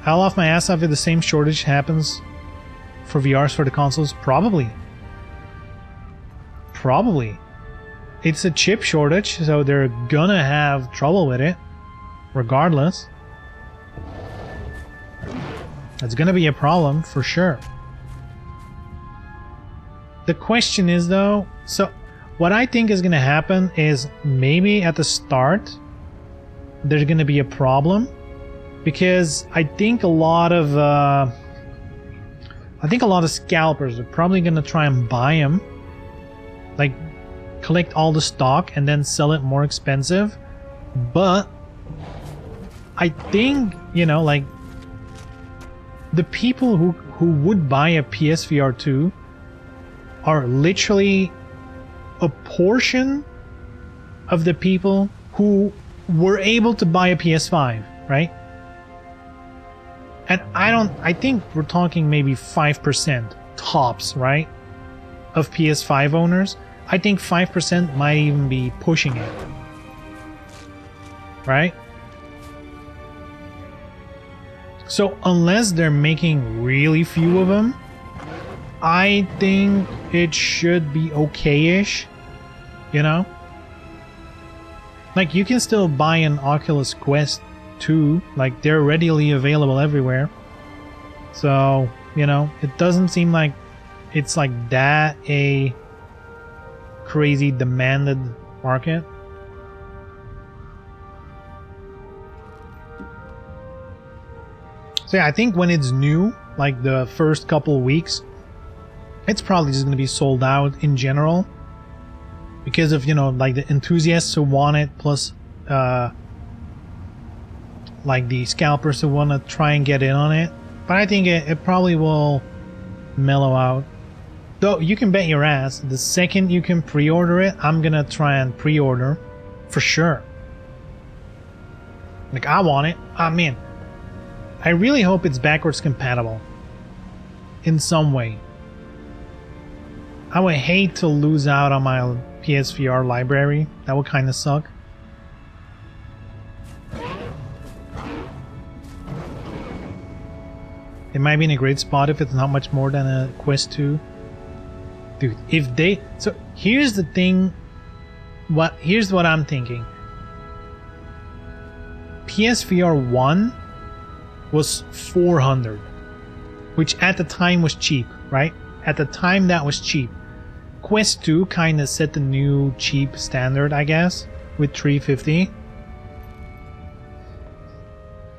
I'll off my ass off if the same shortage happens for VRs for the consoles. Probably. It's a chip shortage, so they're gonna have trouble with it regardless. It's gonna be a problem for sure. The question is though, so what I think is gonna happen is maybe at the start there's gonna be a problem, because I think a lot of scalpers are probably gonna try and buy them, like collect all the stock and then sell it more expensive. But I think, you know, like the people who would buy a PSVR 2 are literally a portion of the people who were able to buy a PS5, right? And I think we're talking maybe 5% tops, right, of PS5 owners. I think 5% might even be pushing it, right? So unless they're making really few of them, I think it should be okay-ish, you know? Like, you can still buy an Oculus Quest 2, like, they're readily available everywhere. So, you know, it doesn't seem like it's like that a crazy demanded market. So yeah, I think when it's new, like the first couple weeks, it's probably just going to be sold out in general. Because of, you know, like the enthusiasts who want it, plus like the scalpers who want to try and get in on it. But I think it probably will mellow out. Though you can bet your ass, the second you can pre-order it, I'm going to try and pre-order for sure. Like, I want it. I'm in. I really hope it's backwards compatible in some way. I would hate to lose out on my PSVR library. That would kind of suck. It might be in a great spot if it's not much more than a Quest 2. Dude, if they... So, here's the thing... Here's what I'm thinking. PSVR 1 was 400. Which at the time was cheap, right? At the time that was cheap. Quest 2 kind of set the new cheap standard, I guess, with 350.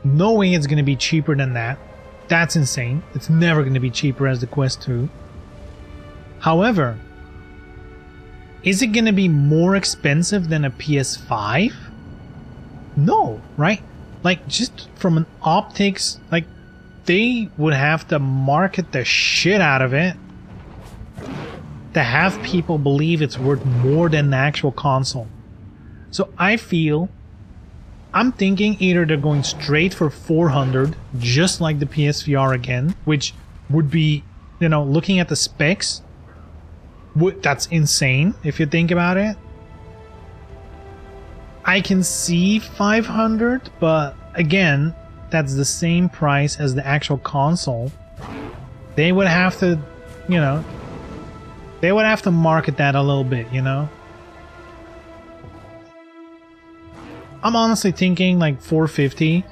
Knowing it's going to be cheaper than that, that's insane. It's never going to be cheaper as the Quest 2. However, is it going to be more expensive than a PS5? No, right? Like, just from an optics, like, they would have to market the shit out of it to have people believe it's worth more than the actual console. So I feel, I'm thinking either they're going straight for 400, just like the PSVR again, which would be, you know, looking at the specs, that's insane if you think about it. I can see 500, but again, that's the same price as the actual console. They would have to, you know, they would have to market that a little bit, you know? I'm honestly thinking like 450.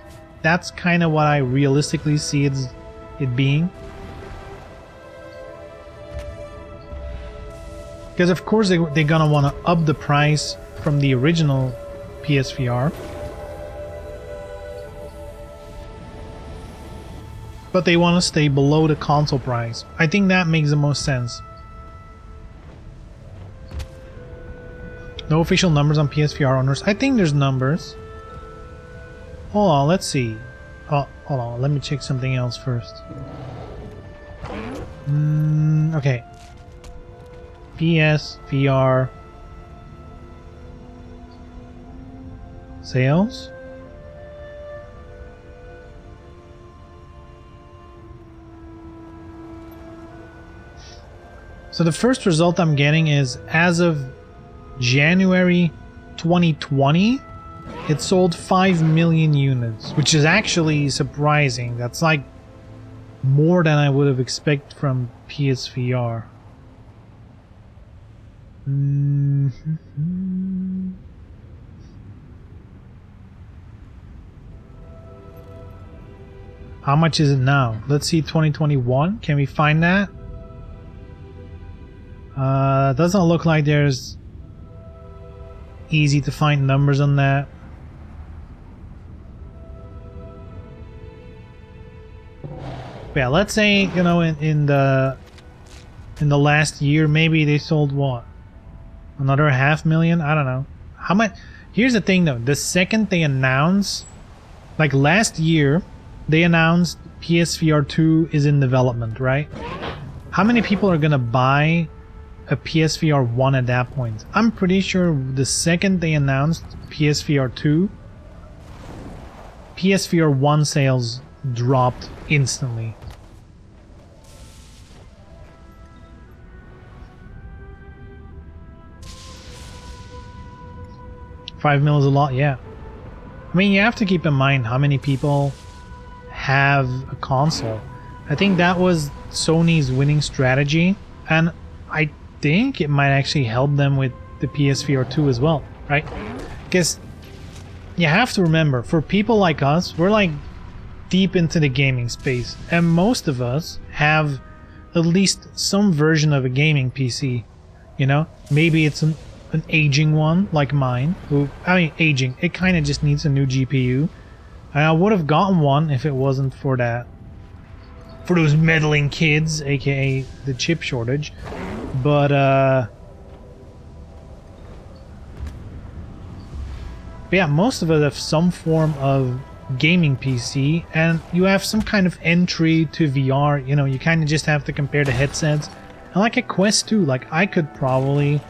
That's kind of what I realistically see it being. Because of course they're gonna want to up the price from the original PSVR. But they want to stay below the console price. I think that makes the most sense. No official numbers on PSVR owners. I think there's numbers. Hold on, let's see. Oh, hold on, let me check something else first. Okay. PSVR sales. So the first result I'm getting is as of January 2020, it sold 5 million units, which is actually surprising. That's like more than I would have expected from PSVR. How much is it now? Let's see, 2021. Can we find that? Doesn't look like there's easy to find numbers on that. Yeah, let's say, you know, in the last year, maybe they sold what? Another 500,000? I don't know. How much? Here's the thing though, the second they announce, like last year, they announced PSVR 2 is in development, right? How many people are gonna buy a PSVR 1 at that point? I'm pretty sure the second they announced PSVR 2, PSVR 1 sales dropped instantly. $5 million is a lot, yeah. I mean, you have to keep in mind how many people have a console. I think that was Sony's winning strategy, and I think it might actually help them with the PSVR 2 as well, right? Because you have to remember, for people like us, we're like deep into the gaming space, and most of us have at least some version of a gaming PC, you know? Maybe it's an aging one, like mine, who, I mean, aging, it kind of just needs a new GPU. And I would have gotten one if it wasn't for that, for those meddling kids, aka the chip shortage. But yeah, most of us have some form of gaming PC, and you have some kind of entry to VR. You know, you kind of just have to compare the headsets. And like a Quest 2, like I could probably,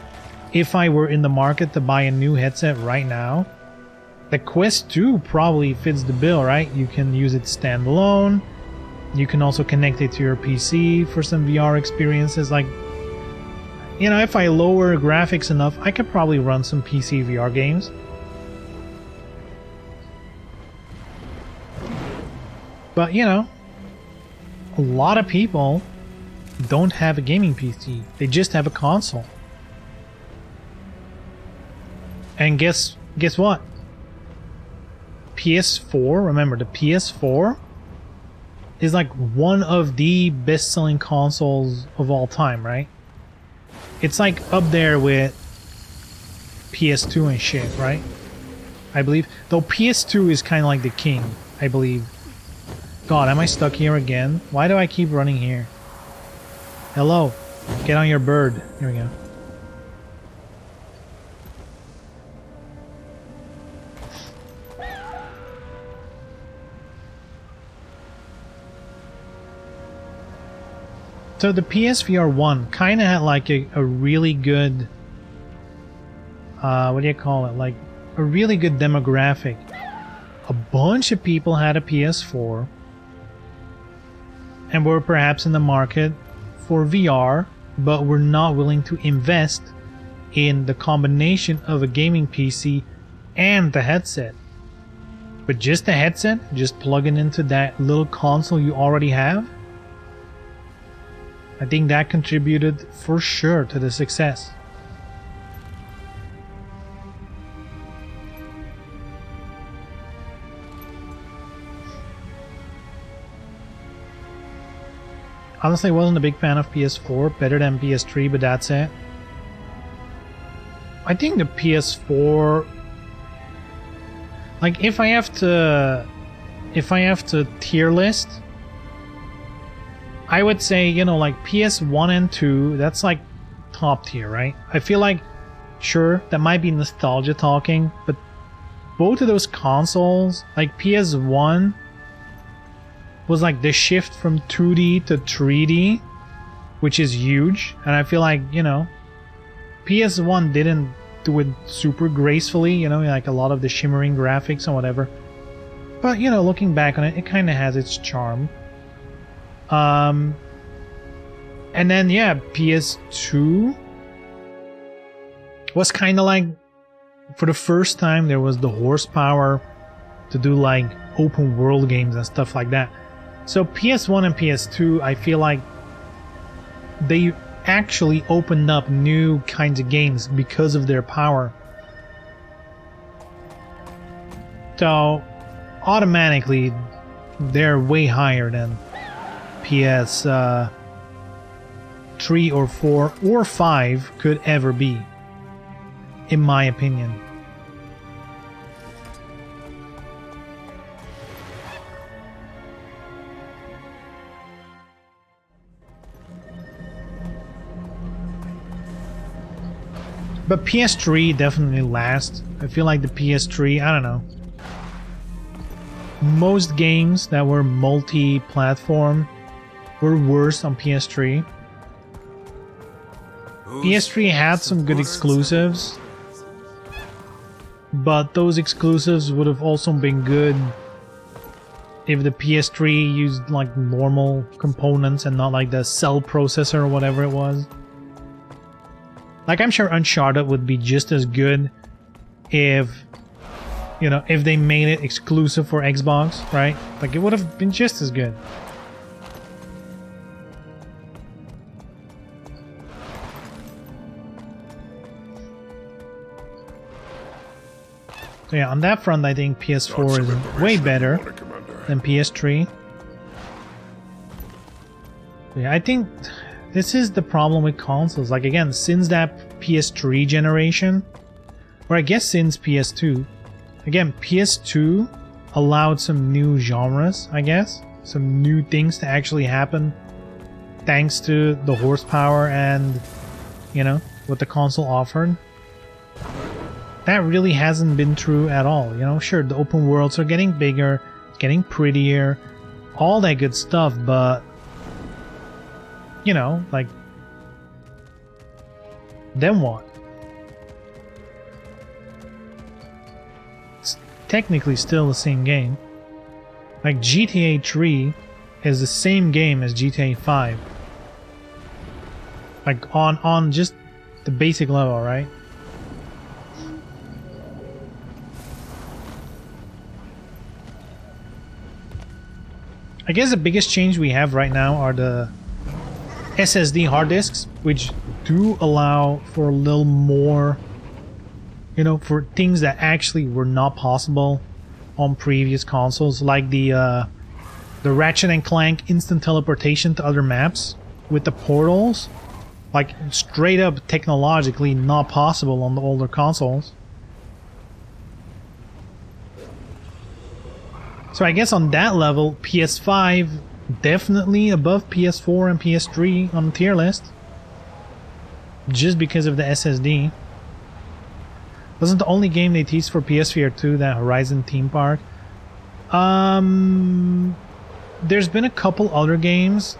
if I were in the market to buy a new headset right now, the Quest 2 probably fits the bill, right? You can use it standalone. You can also connect it to your PC for some VR experiences. Like, you know, if I lower graphics enough, I could probably run some PC VR games. But, you know, a lot of people don't have a gaming PC. They just have a console. And guess what? PS4, remember, the PS4 is like one of the best-selling consoles of all time, right? It's like up there with PS2 and shit, right? I believe. Though PS2 is kind of like the king, I believe. God, am I stuck here again? Why do I keep running here? Hello. Get on your bird. Here we go. So the PSVR 1 kind of had like a really good, what do you call it? Like a really good demographic. A bunch of people had a PS4 and were perhaps in the market for VR, but were not willing to invest in the combination of a gaming PC and the headset. But just the headset, just plug it into that little console you already have, I think that contributed for sure to the success. Honestly, I wasn't a big fan of PS4, better than PS3, but that's it. I think the PS4, like if I have to tier list, I would say, you know, like PS1 and 2, that's like top tier, right? I feel like, sure, that might be nostalgia talking, but both of those consoles, like PS1 was like the shift from 2D to 3D, which is huge, and I feel like, you know, PS1 didn't do it super gracefully, you know, like a lot of the shimmering graphics and whatever, but, you know, looking back on it, it kind of has its charm. And then, yeah, PS2 was kind of like, for the first time, there was the horsepower to do like open world games and stuff like that. So PS1 and PS2, I feel like they actually opened up new kinds of games because of their power. So automatically, they're way higher than PS3 or 4 or 5 could ever be, in my opinion. But PS3 definitely lasts. I feel like the PS3, I don't know. Most games that were multi-platform were worse on PS3. PS3 had some good exclusives, but those exclusives would have also been good if the PS3 used like normal components and not like the cell processor or whatever it was. Like, I'm sure Uncharted would be just as good if, you You know, if they made it exclusive for Xbox, right? Like, it would have been just as good. So yeah, on that front, I think PS4 is way better than PS3. Yeah, I think this is the problem with consoles. Like, again, since that PS3 generation, or I guess since PS2, again, PS2 allowed some new genres, I guess, some new things to actually happen thanks to the horsepower and, you know, what the console offered. That really hasn't been true at all. You know, sure, the open worlds are getting bigger, getting prettier, all that good stuff, but, you know, like, then what? It's technically still the same game. Like, GTA 3 is the same game as GTA 5. Like, on just the basic level, right? I guess the biggest change we have right now are the SSD hard disks, which do allow for a little more, you know, for things that actually were not possible on previous consoles, like the Ratchet and Clank instant teleportation to other maps with the portals, like straight up technologically not possible on the older consoles. So I guess on that level, PS5 definitely above PS4 and PS3 on the tier list. Just because of the SSD. Wasn't the only game they teased for PSVR 2 that Horizon Theme Park? There's been a couple other games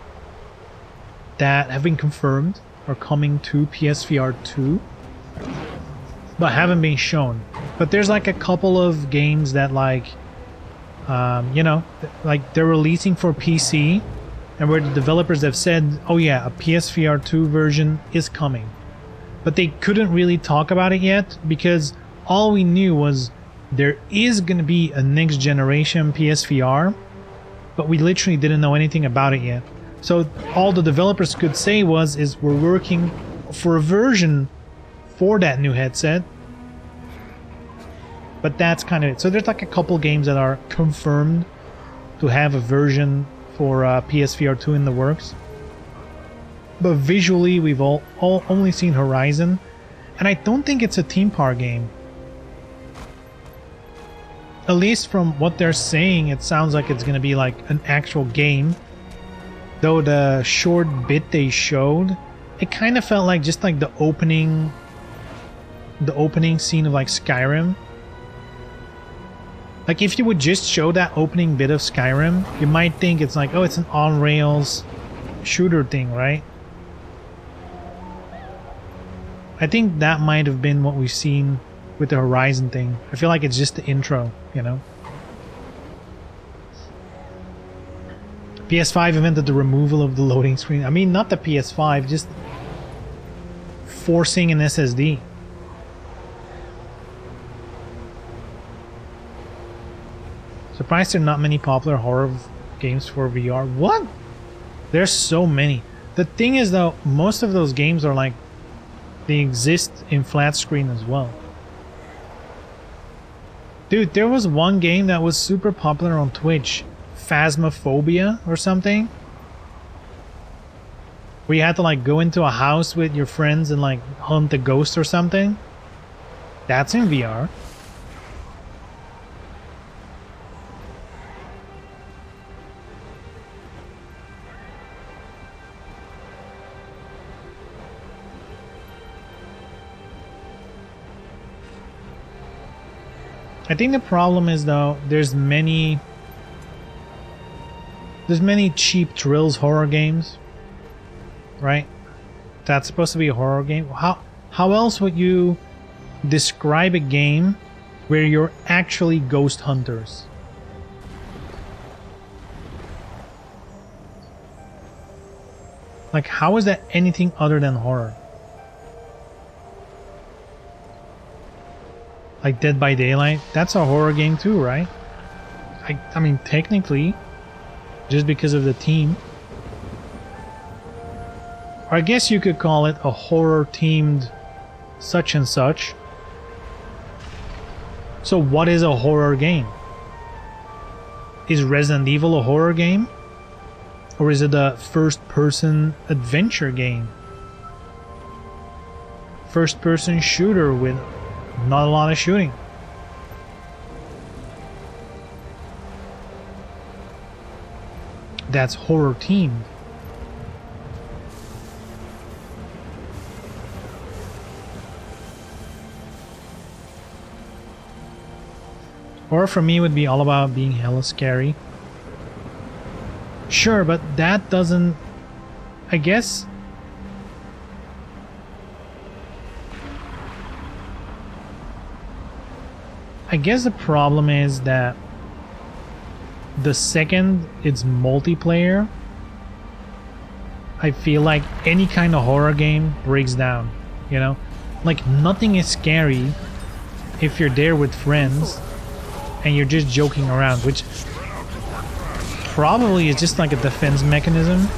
that have been confirmed are coming to PSVR 2, but haven't been shown. But there's like a couple of games that, like, you know, like they're releasing for PC, and where the developers have said, oh yeah, a PSVR 2 version is coming. But they couldn't really talk about it yet, because all we knew was there is going to be a next generation PSVR, but we literally didn't know anything about it yet. So all the developers could say is we're working for a version for that new headset. But that's kind of it. So there's like a couple games that are confirmed to have a version for PSVR 2 in the works. But visually, we've all only seen Horizon, and I don't think it's a theme park game. At least from what they're saying, it sounds like it's going to be like an actual game. Though the short bit they showed, it kind of felt like just like the opening scene of like Skyrim. Like, if you would just show that opening bit of Skyrim, you might think it's like, oh, it's an on-rails shooter thing, right? I think that might have been what we've seen with the Horizon thing. I feel like it's just the intro, you know? PS5 invented the removal of the loading screen. I mean, not the PS5, just forcing an SSD. Surprised there are not many popular horror games for VR. What? There's so many. The thing is, though, most of those games are like, they exist in flat screen as well. Dude, there was one game that was super popular on Twitch, Phasmophobia or something, where you had to like go into a house with your friends and like hunt a ghost or something. That's in VR. I think the problem is, though, there's many cheap thrills horror games, right? That's supposed to be a horror game. How else would you describe a game where you're actually ghost hunters? Like, how is that anything other than horror? Like Dead by Daylight, that's a horror game too, right? I mean, technically, just because of the theme. Or I guess you could call it a horror-themed such and such. So what is a horror game? Is Resident Evil a horror game? Or is it a first-person adventure game? First-person shooter with not a lot of shooting. That's horror-themed. Horror for me would be all about being hella scary. Sure, but that doesn't... I guess... the problem is that the second it's multiplayer, I feel like any kind of horror game breaks down, you know? Like, nothing is scary if you're there with friends and you're just joking around, which probably is just like a defense mechanism.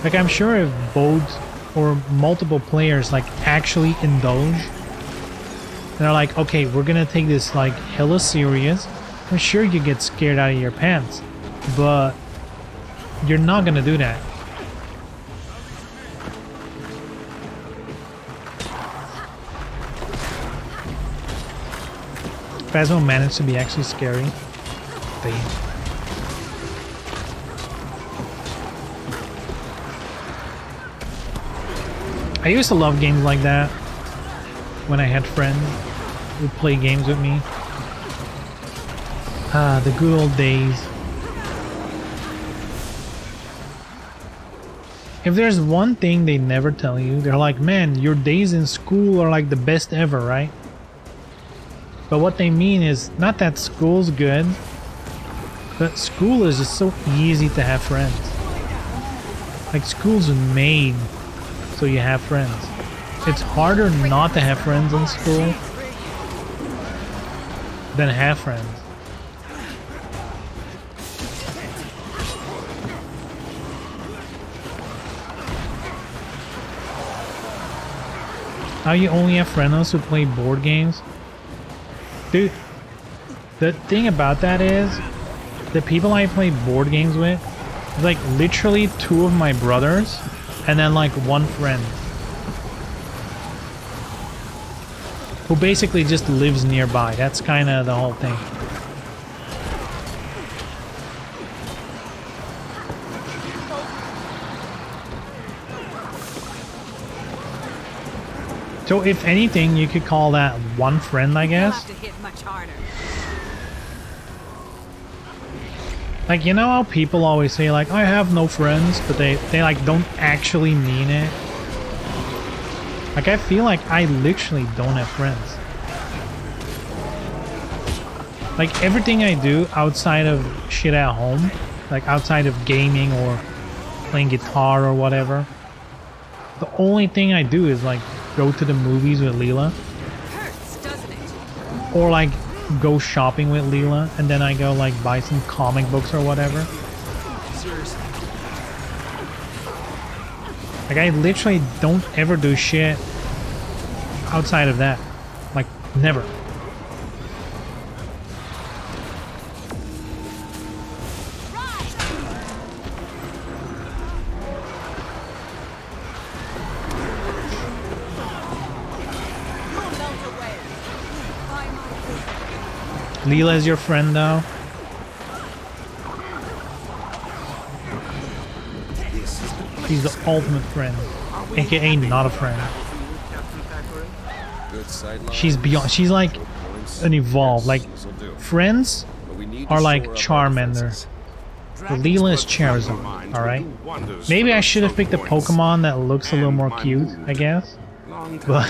Like, I'm sure if both or multiple players like actually indulge, they're like, okay, we're gonna take this like hella serious. I'm sure you get scared out of your pants, but you're not gonna do that. Phasmo managed to be actually scary. Damn. I used to love games like that when I had friends who would play games with me. Ah, the good old days. If there's one thing they never tell you, they're like, man, your days in school are like the best ever, right? But what they mean is not that school's good, but school is just so easy to have friends. Like, school's made so you have friends. It's harder not to have friends in school than have friends. How you only have friends who play board games? Dude, the thing about that is, the people I play board games with, is like literally 2 of my brothers, and then like 1 friend. Who basically just lives nearby. That's kind of the whole thing. So if anything, you could call that 1 friend, I guess. Like, you know how people always say like, I have no friends, but they like don't actually mean it? Like, I feel like I literally don't have friends. Like, everything I do outside of shit at home, like outside of gaming or playing guitar or whatever, the only thing I do is like go to the movies with Leela. Hurts, doesn't it? Or like go shopping with Leela, and then I go like buy some comic books or whatever. Seriously. Like, I literally don't ever do shit outside of that. Like, never. Leela is your friend, though? She's the ultimate friend, aka not a friend. She's beyond. She's like an evolved. Like, friends are like Charmander. But Leela is Charizard. All right. Maybe I should have picked a Pokemon that looks a little more cute, I guess. But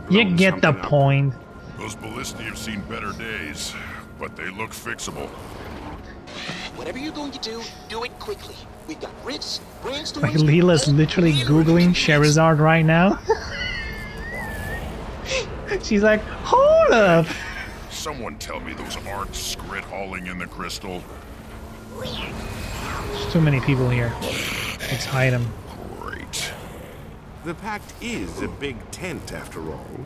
you get the point. Those ballistae have seen better days, but they look fixable. Whatever you're going to do, do it quickly. We've got Ritz, brainstorms. Like, Leela's literally googling Charizard right now. She's like, hold up. Someone tell me those aren't Skrit hauling in the crystal. There's too many people here. Let's hide them. Great. The pact is a big tent, after all.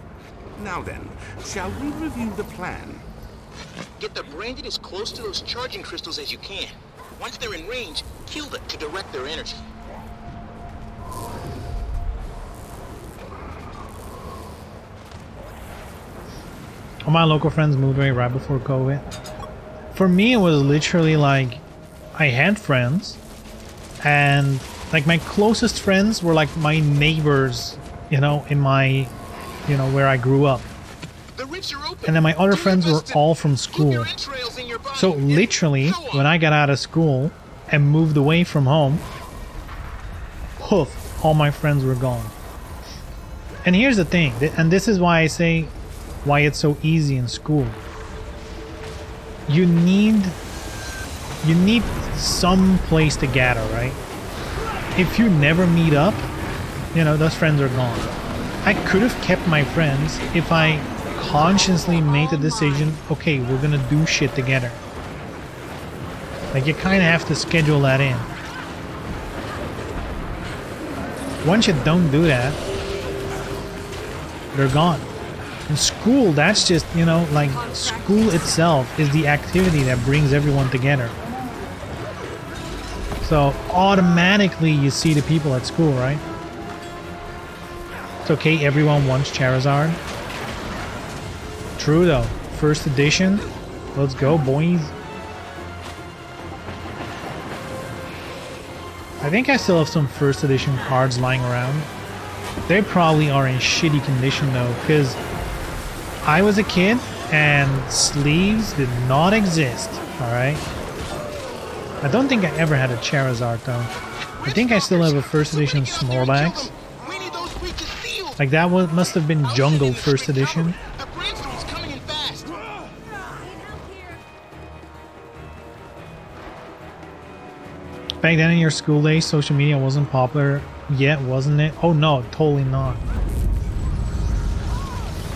Now then, shall we review the plan? Get the branded as close to those charging crystals as you can. Once they're in range, kill them to direct their energy. All my local friends moved away right before COVID. For me, it was literally like I had friends, and like my closest friends were like my neighbors, you know, in my, you know, where I grew up. And then my other friends were all from school. So literally, when I got out of school and moved away from home, poof, all my friends were gone. And here's the thing, and this is why I say why it's so easy in school. You need some place to gather, right? If you never meet up, you know, those friends are gone. I could have kept my friends if I consciously made the decision, okay, we're gonna do shit together. Like, you kind of have to schedule that in. Once you don't do that, they're gone. In school, that's just, you know, like, school itself is the activity that brings everyone together. So automatically you see the people at school, right? It's okay, everyone wants Charizard. True though, first edition. Let's go, boys. I think I still have some first edition cards lying around. They probably are in shitty condition though, because I was a kid and sleeves did not exist, alright? I don't think I ever had a Charizard though. I think I still have a first edition Snorlax. Like that one must have been Jungle first edition. Back then in your school days, social media wasn't popular yet, wasn't it? Oh no, totally not.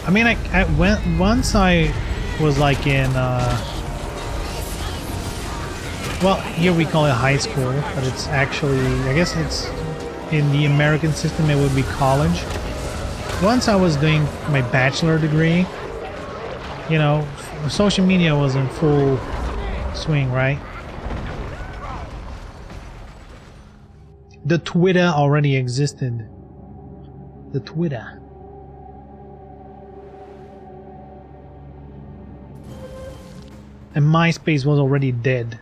I mean, once I was like in, well, here we call it high school, but it's actually, I guess it's, in the American system it would be college. Once I was doing my bachelor degree, you know, social media was in full swing, right? The Twitter already existed. The Twitter. And MySpace was already dead.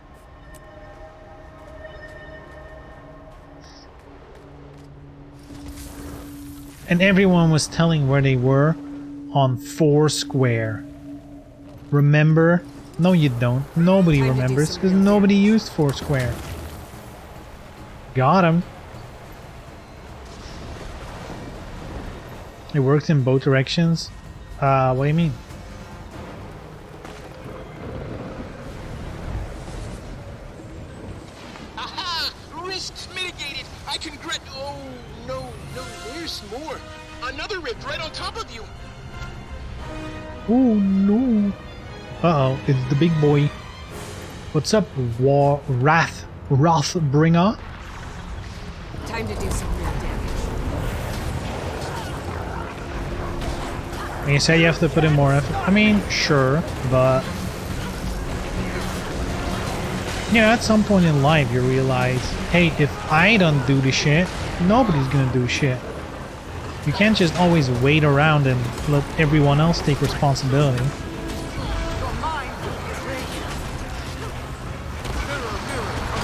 And everyone was telling where they were on Foursquare. Remember? No, you don't. Nobody remembers because nobody used Foursquare. Got him. It works in both directions. What do you mean? Aha! Risks mitigated. I congrat. Oh no, there's more. Another rift right on top of you. Oh no! Uh oh, it's the big boy. What's up, Wrathbringer? Time to do some real damage. You say you have to put in more effort. I mean, sure, but you know, at some point in life you realize, hey, if I don't do the shit, nobody's gonna do shit. You can't just always wait around and let everyone else take responsibility.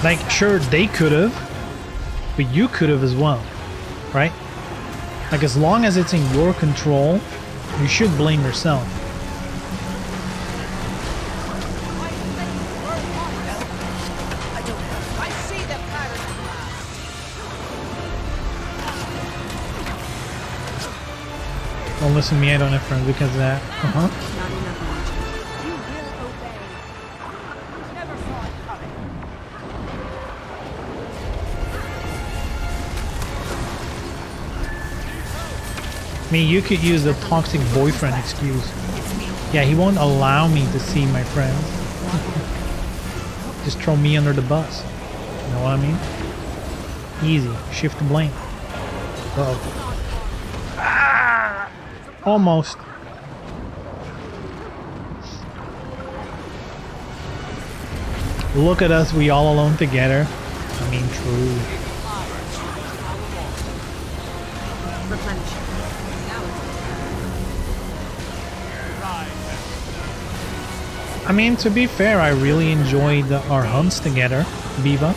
Like, sure, they could have, but you could have as well, right? Like, as long as it's in your control, you should blame yourself. I see the pirate. Don't listen to me, I don't have friends because of that. You will obey. Never saw it coming. I mean, you could use the toxic boyfriend excuse. Yeah, he won't allow me to see my friends. Just throw me under the bus. You know what I mean? Easy. Shift to blame. Uh-oh. Ah! Almost. Look at us, we all alone together. I mean, true. I mean, to be fair, I really enjoyed our hunts together, Viva.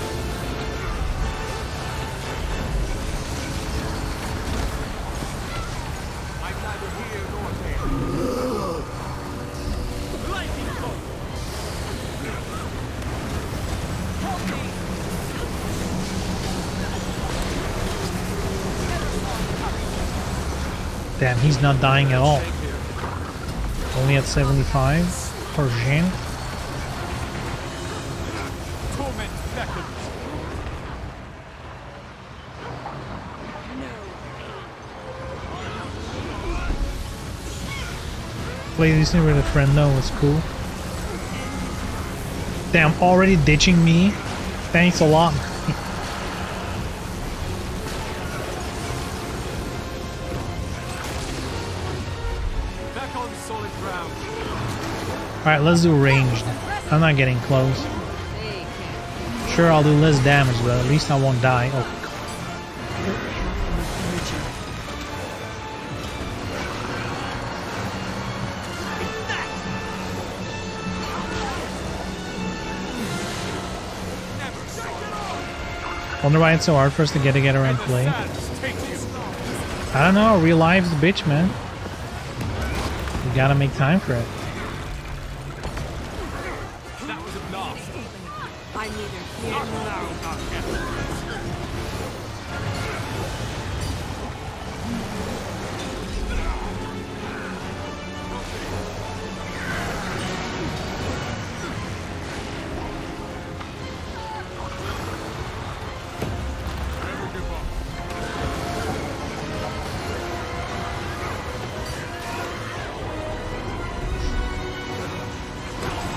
Damn, he's not dying at all. Only at 75%. Play this with a friend though was cool. Damn, already ditching me? Thanks a lot. Alright, let's do ranged. I'm not getting close. Sure, I'll do less damage, but at least I won't die. Oh, wonder why it's so hard for us to get together and play. I don't know, real life's a bitch, man. You gotta make time for it.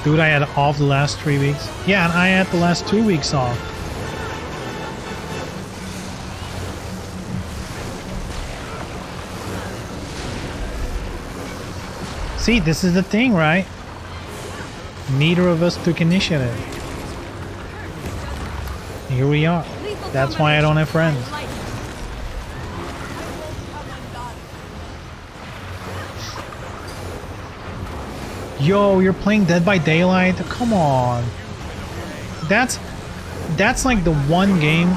Dude, I had off the last 3 weeks. Yeah, and I had the last 2 weeks off. See, this is the thing, right? Neither of us took initiative. Here we are. That's why I don't have friends. Yo, you're playing Dead by Daylight? Come on. That's like the one game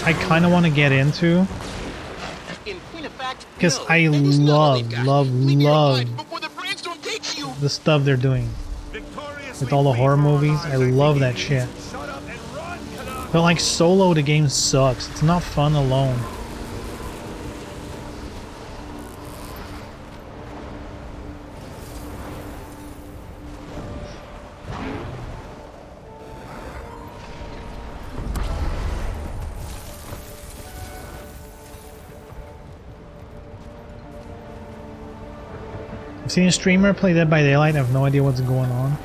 I kind of want to get into. Because I love the stuff they're doing. With all the horror movies, I love that shit. But like solo, the game sucks. It's not fun alone. I've seen a streamer play Dead by Daylight. I have no idea what's going on.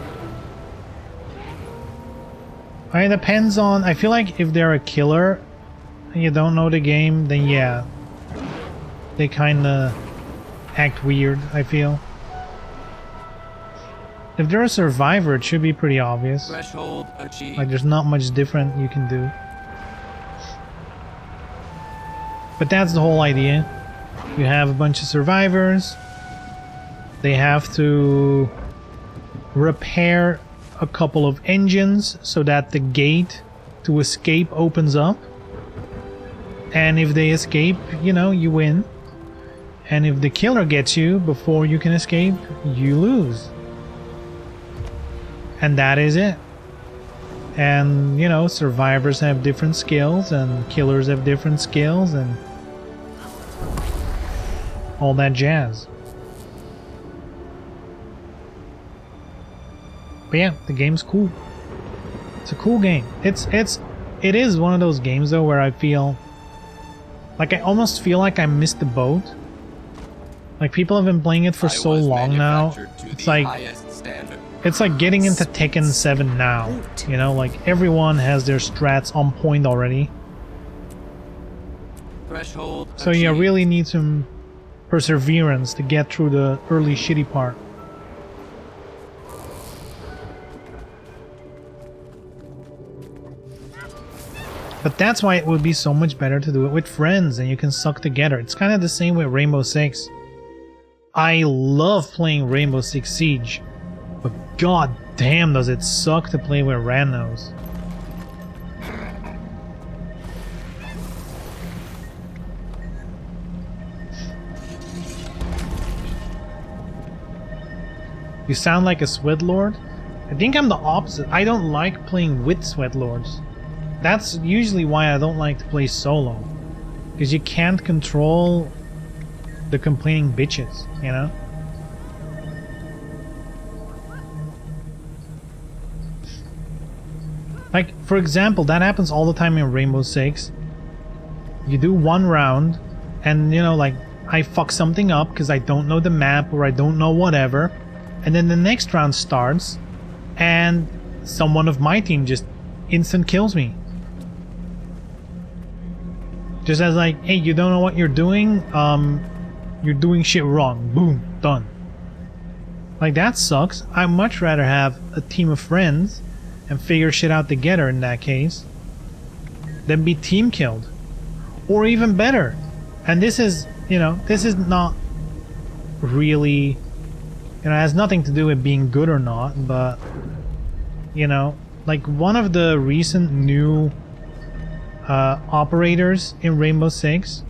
It depends on... I feel like if they're a killer and you don't know the game, then yeah. They kinda act weird, I feel. If they're a survivor, it should be pretty obvious. Threshold achieved. Like there's not much different you can do. But that's the whole idea. You have a bunch of survivors. They have to repair a couple of engines so that the gate to escape opens up. And if they escape, you know, you win. And if the killer gets you before you can escape, you lose. And that is it. And, you know, survivors have different skills and killers have different skills and all that jazz. But yeah, the game's cool. It's a cool game. It is one of those games though where I feel like I almost feel like I missed the boat Like, people have been playing it for so long now. It's like getting into Tekken 7 now. You know, like everyone has their strats on point already. So you really need some perseverance to get through the early shitty part. But that's why it would be so much better to do it with friends and you can suck together. It's kind of the same with Rainbow Six. I love playing Rainbow Six Siege, but god damn does it suck to play with randos. You sound like a Sweatlord? I think I'm the opposite. I don't like playing with Sweatlords. That's usually why I don't like to play solo. Because you can't control the complaining bitches, you know? Like, for example, that happens all the time in Rainbow Six. You do one round, and, you know, like, I fuck something up because I don't know the map or I don't know whatever. And then the next round starts, and someone of my team just instant kills me. Just as like, hey, you don't know what you're doing, you're doing shit wrong. Boom, done. Like, that sucks. I'd much rather have a team of friends and figure shit out together in that case than be team killed. Or even better. And this is, you know, this is not really, you know, it has nothing to do with being good or not, but, you know, like one of the recent new operators in Rainbow Six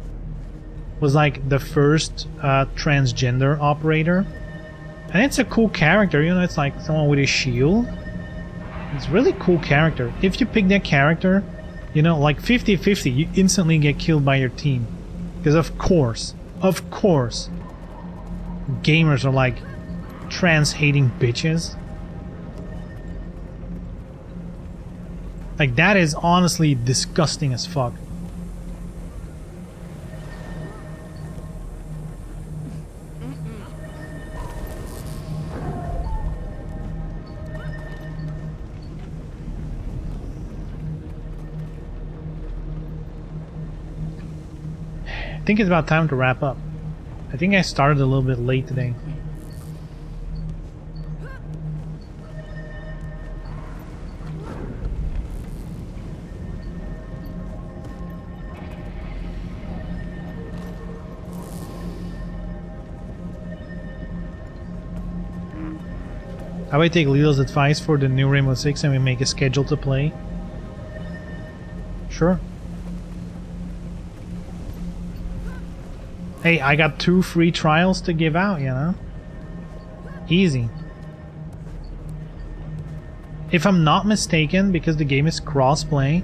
was like the first transgender operator. And it's a cool character, you know, it's like someone with a shield. It's a really cool character. If you pick that character, you know, like 50-50, you instantly get killed by your team. Because of course, gamers are like trans-hating bitches. Like, that is honestly disgusting as fuck. I think it's about time to wrap up. I think I started a little bit late today. I would take Lilo's advice for the new Rainbow Six and we make a schedule to play. Sure. Hey, I got 2 free trials to give out, you know? Easy. If I'm not mistaken, because the game is cross-play,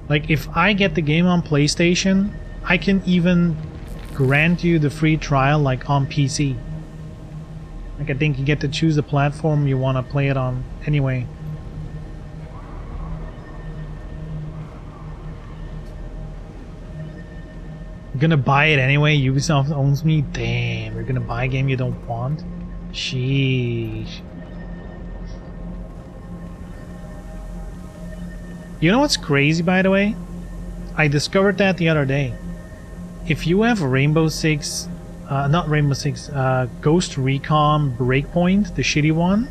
like if I get the game on PlayStation, I can even grant you the free trial like on PC. Like, I think you get to choose the platform you want to play it on anyway. You're gonna buy it anyway? Ubisoft owns me? Damn, you're gonna buy a game you don't want? Sheesh. You know what's crazy, by the way? I discovered that the other day. If you have Rainbow Six... not Rainbow Six, Ghost Recon Breakpoint, the shitty one,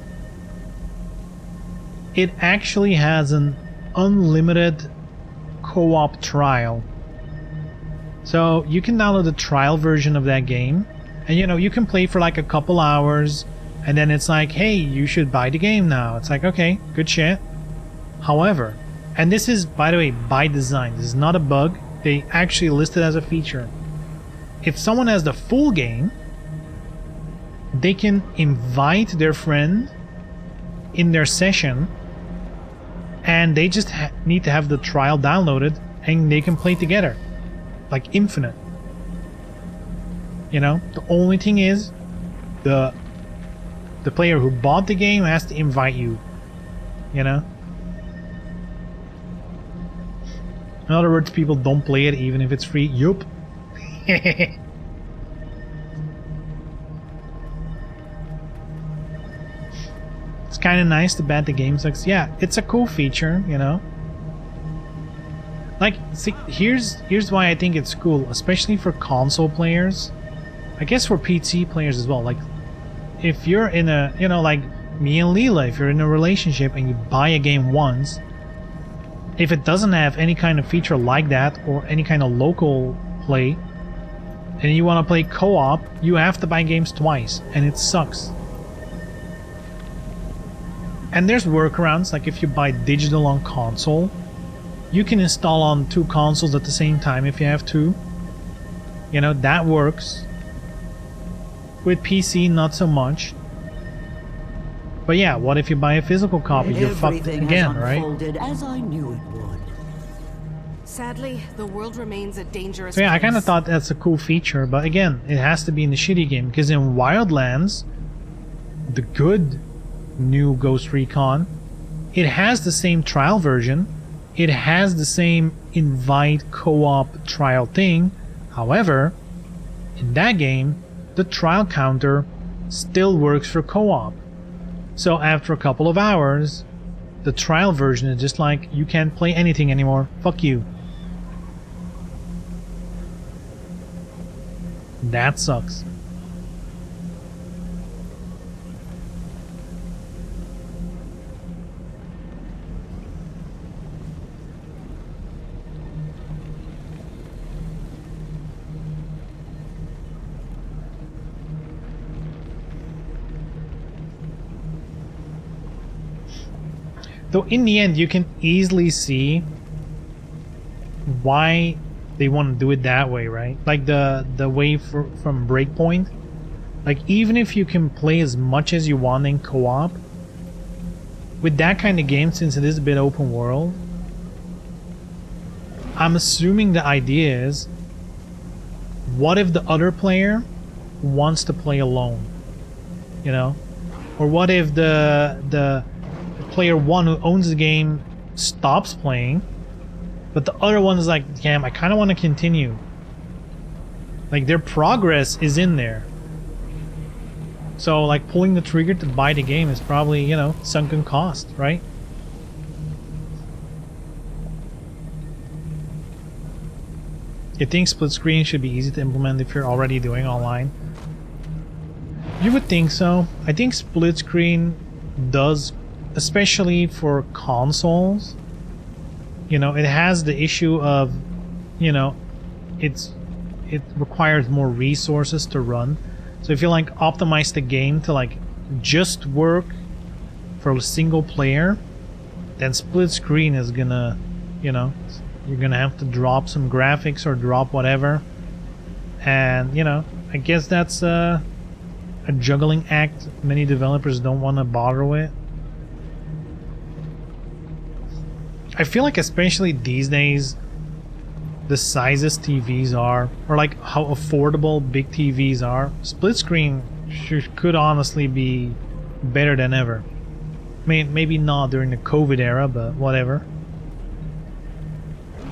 it actually has an unlimited co-op trial. So you can download the trial version of that game, and you know, you can play for like a couple hours, and then it's like, hey, you should buy the game now. It's like, okay, good shit. However, and this is, by the way, by design, this is not a bug, they actually list it as a feature. If someone has the full game, they can invite their friend in their session and they just need to have the trial downloaded and they can play together. Like infinite. You know? The only thing is the player who bought the game has to invite you. You know? In other words, people don't play it even if it's free. Yup. kind of nice, too bad the game sucks. Yeah, it's a cool feature, you know. Like, see, here's why I think it's cool, especially for console players. I guess for PC players as well. Like, if you're in a, you know, like me and Leela, if you're in a relationship and you buy a game once, if it doesn't have any kind of feature like that or any kind of local play, and you want to play co-op, you have to buy games twice, and it sucks. And there's workarounds, like if you buy digital on console, you can install on 2 consoles at the same time if you have to. You know, that works. With PC, not so much. But yeah, what if you buy a physical copy? You're fucked again, right? As I knew it would. Sadly, the world remains a dangerous So yeah, I place. kind of thought that's a cool feature, but again, it has to be in the shitty game, because in Wildlands, the good new Ghost Recon, it has the same trial version, it has the same invite co-op trial thing. However, in that game, the trial counter still works for co-op. So after a couple of hours, the trial version is just like, you can't play anything anymore, fuck you. That sucks. Though in the end, you can easily see why they want to do it that way, right? Like the way from Breakpoint. Like, even if you can play as much as you want in co-op, with that kind of game, since it is a bit open world, I'm assuming the idea is, what if the other player wants to play alone? You know? Or what if the player 1 who owns the game stops playing, but the other one is like, damn, I kind of want to continue. Like, their progress is in there. So, like, pulling the trigger to buy the game is probably, you know, sunken cost, right? You think split screen should be easy to implement if you're already doing online? You would think so. I think split screen does, especially for consoles. You know, it has the issue of, you know, it requires more resources to run. So if you like optimize the game to like just work for a single player, then split screen is gonna, you know, you're gonna have to drop some graphics or drop whatever. And, you know, I guess that's a juggling act many developers don't want to bother with. I feel like especially these days, the sizes TVs are, or like how affordable big TVs are, split screen could honestly be better than ever. I mean, maybe not during the COVID era, but whatever.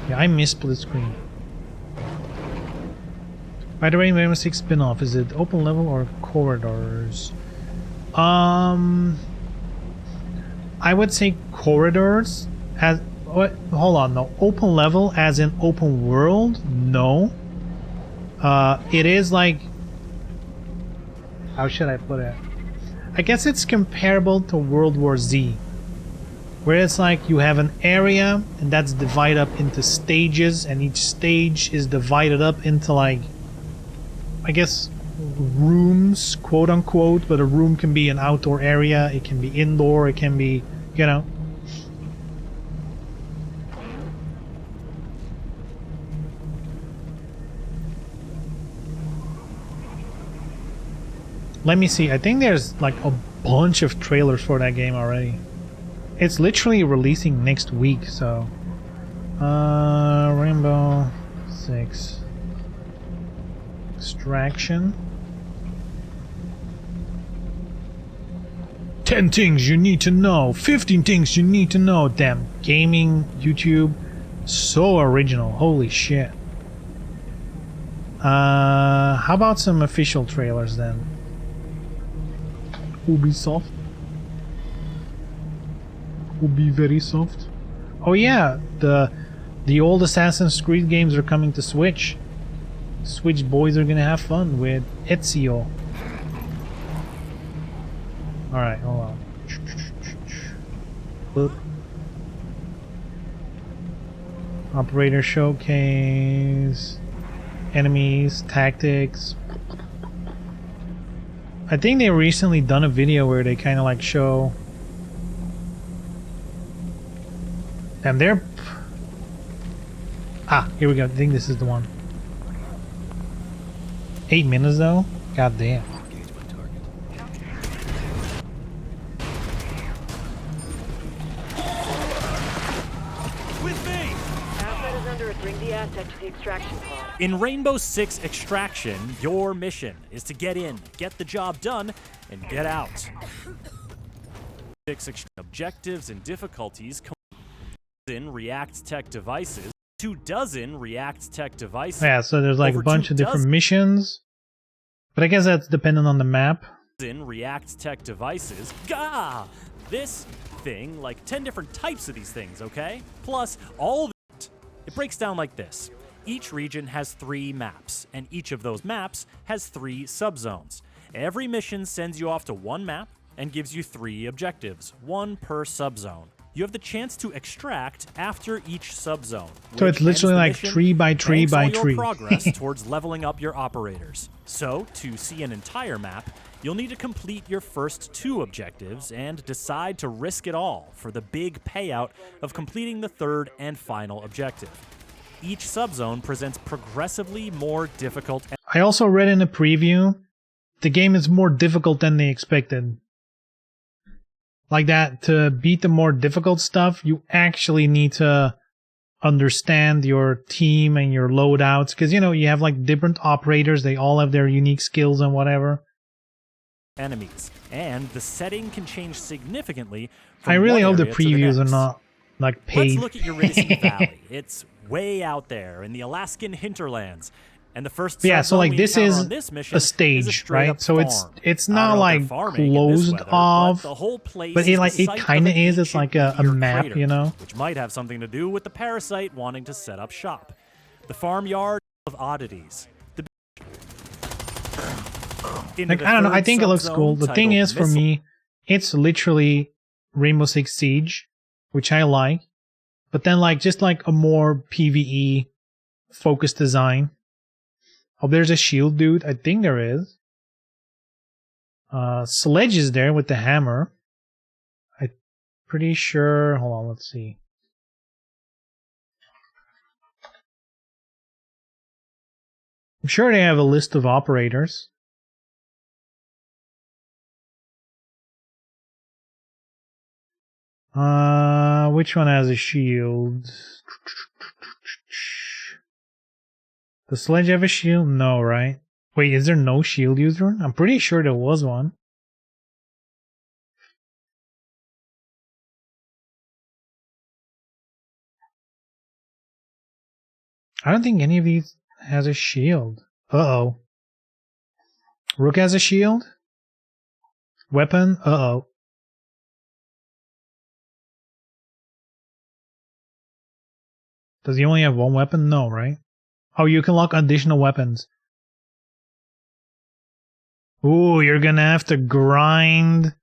Yeah, I miss split screen. By the way, Rainbow Six spin-off, is it open level or corridors? I would say corridors. As what? Hold on, no. Open level as in open world? No. It is like, how should I put it? I guess it's comparable to World War Z, where it's like you have an area and that's divided up into stages, and each stage is divided up into, like, I guess, rooms, quote unquote, but a room can be an outdoor area, it can be indoor, it can be, you know. Let me see, I think there's like a bunch of trailers for that game already. It's literally releasing next week, so... Rainbow Six Extraction. 10 things you need to know, 15 things you need to know. Damn, gaming, YouTube, so original, holy shit. How about some official trailers then? Ubisoft. will be very soft. Oh yeah, the old Assassin's Creed games are coming to Switch. Switch boys are gonna have fun with Ezio. Alright, hold on. Boop. Operator showcase. Enemies, tactics. I think they recently done a video where they kind of like show. And they're. Ah, here we go. I think this is the one. 8 minutes though? God damn. In Rainbow Six Extraction, your mission is to get in, get the job done, and get out. Six objectives and difficulties in React Tech devices. 24 React Tech devices. Yeah, so there's like a bunch of different missions. But I guess that's dependent on the map. In React Tech devices. Gah! This thing, like 10 different types of these things, okay? Plus, all of it. It breaks down like this. Each region has 3 maps, and each of those maps has 3 subzones. Every mission sends you off to one map and gives you 3 objectives, 1 per subzone. You have the chance to extract after each subzone. So it's literally like 3 by 3 by 3. Progress towards leveling up your operators. So, to see an entire map, you'll need to complete your first 2 objectives and decide to risk it all for the big payout of completing the 3rd and final objective. Each subzone presents progressively more difficult. I also read in a preview, the game is more difficult than they expected. Like that, to beat the more difficult stuff, you actually need to understand your team and your loadouts. Because, you know, you have like different operators, they all have their unique skills and whatever. Enemies. And the setting can change significantly. I really hope the previews are not like paid. Let's look at Eurydice Valley. It's way out there in the Alaskan hinterlands. And the first so like this is a stage, right? So it's not like closed off, but it kind of is. It's like a map, you know, which might have something to do with the parasite wanting to set up shop. The farmyard of oddities. Like I don't know. I think it looks cool. The thing is, for me, it's literally Rainbow Six Siege, which I like, but then like just like a more PvE focused design. Oh, there's a shield dude. I think there is. Sledge is there with the hammer. I'm pretty sure. Hold on, let's see. I'm sure they have a list of operators. Which one has a shield? Does Sledge have a shield? No, right? Wait, is there no shield user? I'm pretty sure there was one. I don't think any of these has a shield. Uh-oh. Rook has a shield? Weapon? Uh-oh. Does he only have one weapon? No, right? Oh, you can lock additional weapons. Ooh, you're gonna have to grind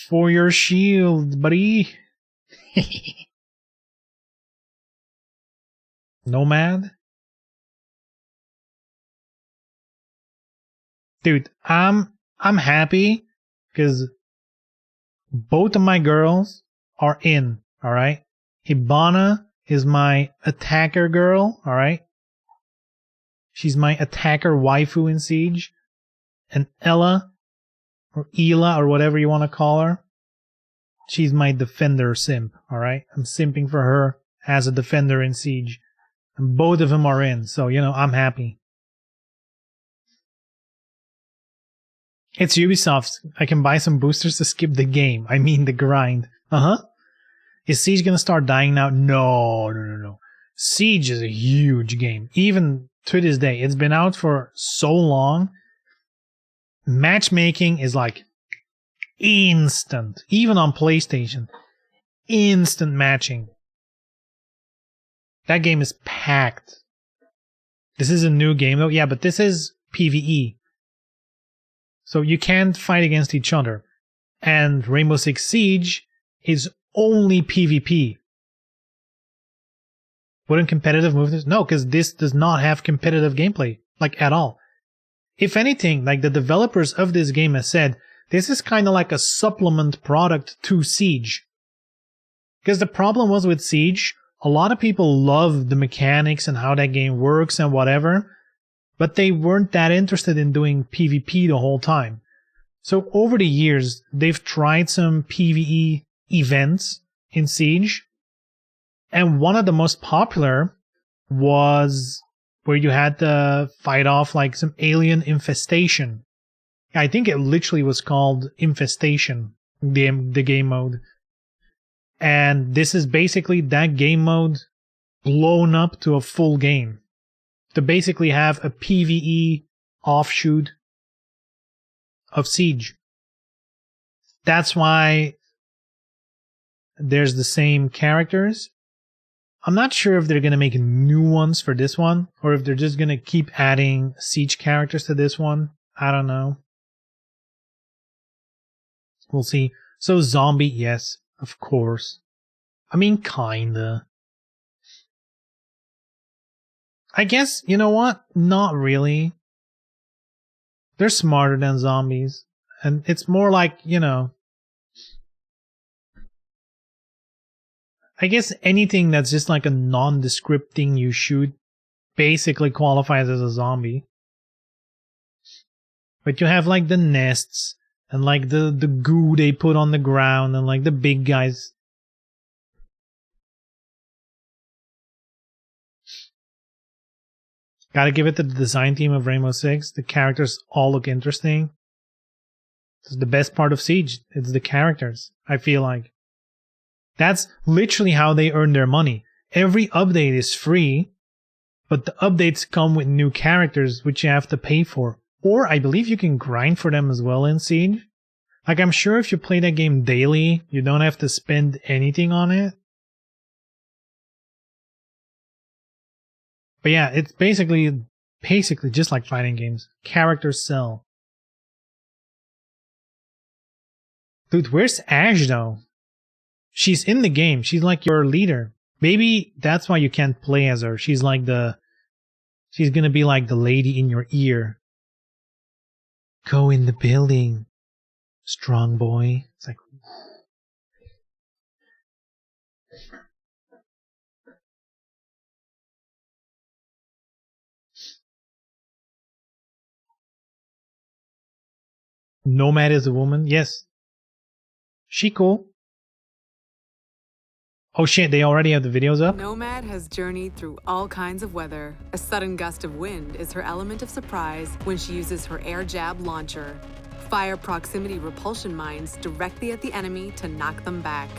for your shield, buddy. Nomad? Dude, I'm happy because both of my girls are in, alright? Hibana is my attacker girl, alright? She's my attacker waifu in Siege. And Ella, or Ela, or whatever you want to call her, she's my defender simp, alright? I'm simping for her as a defender in Siege. And both of them are in, so, you know, I'm happy. It's Ubisoft. I can buy some boosters to skip the game. I mean the grind. Uh-huh. Is Siege gonna start dying now? No. Siege is a huge game. Even to this day. It's been out for so long. Matchmaking is like Instant. Even on PlayStation. Instant matching. That game is packed. This is a new game though. Yeah, but this is PvE. So you can't fight against each other. And Rainbow Six Siege is only PvP. Wouldn't competitive move this? No, because this does not have competitive gameplay, like at all. If anything, like the developers of this game have said, this is kind of like a supplement product to Siege. Because the problem was with Siege, a lot of people love the mechanics and how that game works and whatever, but they weren't that interested in doing PvP the whole time. So over the years, they've tried some PvE events in Siege, and one of the most popular was where you had to fight off like some alien infestation. I think it literally was called Infestation, the game mode. And this is basically that game mode blown up to a full game. To basically have a PvE offshoot of Siege. That's why there's the same characters. I'm not sure if they're going to make new ones for this one, or if they're just going to keep adding Siege characters to this one. I don't know. We'll see. So zombie, yes, of course. I mean, kinda. I guess, you know what? Not really. They're smarter than zombies. And it's more like, you know, I guess anything that's just like a nondescript thing you shoot basically qualifies as a zombie. But you have like the nests and like the goo they put on the ground and like the big guys. Gotta give it to the design team of Rainbow Six. The characters all look interesting. It's the best part of Siege. It's the characters, I feel like. That's literally how they earn their money. Every update is free, but the updates come with new characters, which you have to pay for. Or I believe you can grind for them as well in Siege. Like, I'm sure if you play that game daily, you don't have to spend anything on it. But yeah, it's basically just like fighting games. Characters sell. Dude, where's Ash though? She's in the game. She's like your leader. Maybe that's why you can't play as her. She's gonna be like the lady in your ear. Go in the building, strong boy. It's like, Nomad is a woman. Yes. She cool. Oh shit, they already have the videos up? Nomad has journeyed through all kinds of weather. A sudden gust of wind is her element of surprise when she uses her air jab launcher. Fire proximity repulsion mines directly at the enemy to knock them back.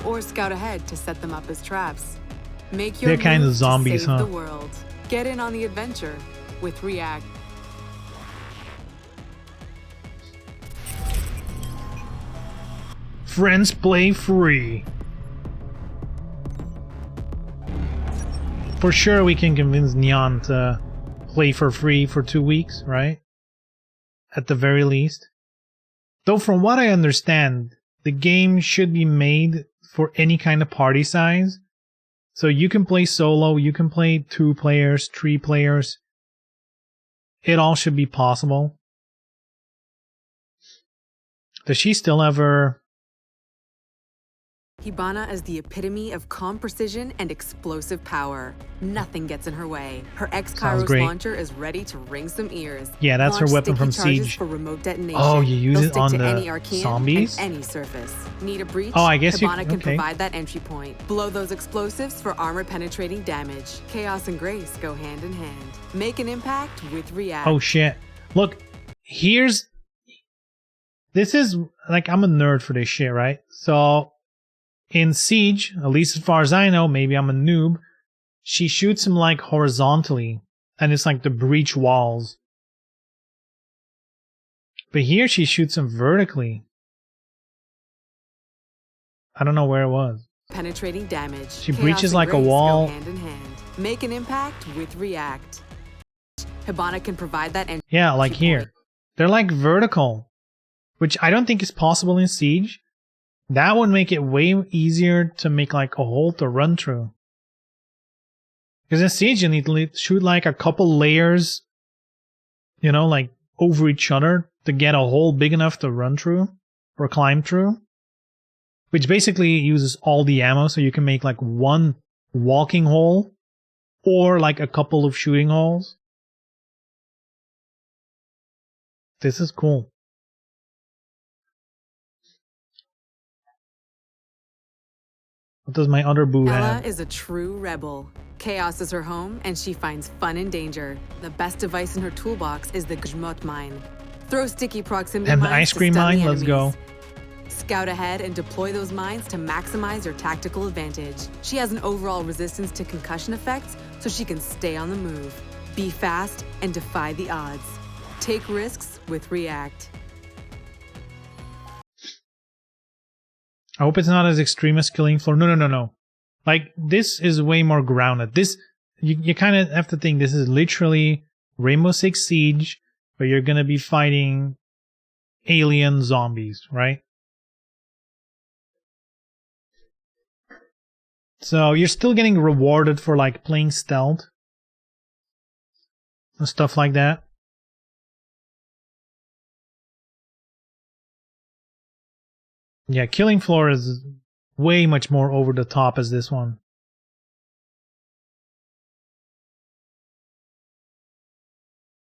Or scout ahead to set them up as traps. Make your They're kind of move zombies, to save huh? the world. Get in on the adventure with React. Friends play free. For sure we can convince Neon to play for free for 2 weeks, right? At the very least. Though from what I understand, the game should be made for any kind of party size. So you can play solo, you can play 2 players, 3 players. It all should be possible. Does she still have her... Hibana is the epitome of calm precision and explosive power. Nothing gets in her way. Her X-Kairos launcher is ready to ring some ears. Yeah, that's her weapon from Siege. For remote detonation. Oh, you use They'll it stick on to the any arcane zombies? and any surface. Need a breach? Oh, I guess Hibana can okay. provide that entry point. Blow those explosives for armor-penetrating damage. Chaos and grace go hand in hand. Make an impact with React. Oh shit. Look, here's... This is... Like, I'm a nerd for this shit, right? So... In Siege, at least as far as I know, maybe I'm a noob, she shoots him like horizontally, and it's like the breach walls. But here she shoots him vertically. I don't know where it was. Penetrating damage. She Chaos breaches and like a grace wall. Go hand in hand. Make an impact with React. Hibana can provide that. Yeah, like here. They're like vertical, which I don't think is possible in Siege. That would make it way easier to make like a hole to run through. Because in Siege you need to shoot like a couple layers, you know, like over each other to get a hole big enough to run through or climb through. Which basically uses all the ammo, so you can make like one walking hole or like a couple of shooting holes. This is cool. What does my other boo Ella have? is a true rebel. Chaos is her home, and she finds fun in danger. The best device in her toolbox is the Gzmot mine. Throw sticky proximity And the mines ice to cream stun mine, the let's go. enemies. Scout ahead and deploy those mines to maximize your tactical advantage. She has an overall resistance to concussion effects, so she can stay on the move. Be fast and defy the odds. Take risks with React. I hope it's not as extreme as Killing Floor. No. Like, this is way more grounded. This, you kind of have to think this is literally Rainbow Six Siege, but you're gonna be fighting alien zombies, right? So you're still getting rewarded for like playing stealth and stuff like that. Yeah, Killing Floor is way much more over the top as this one.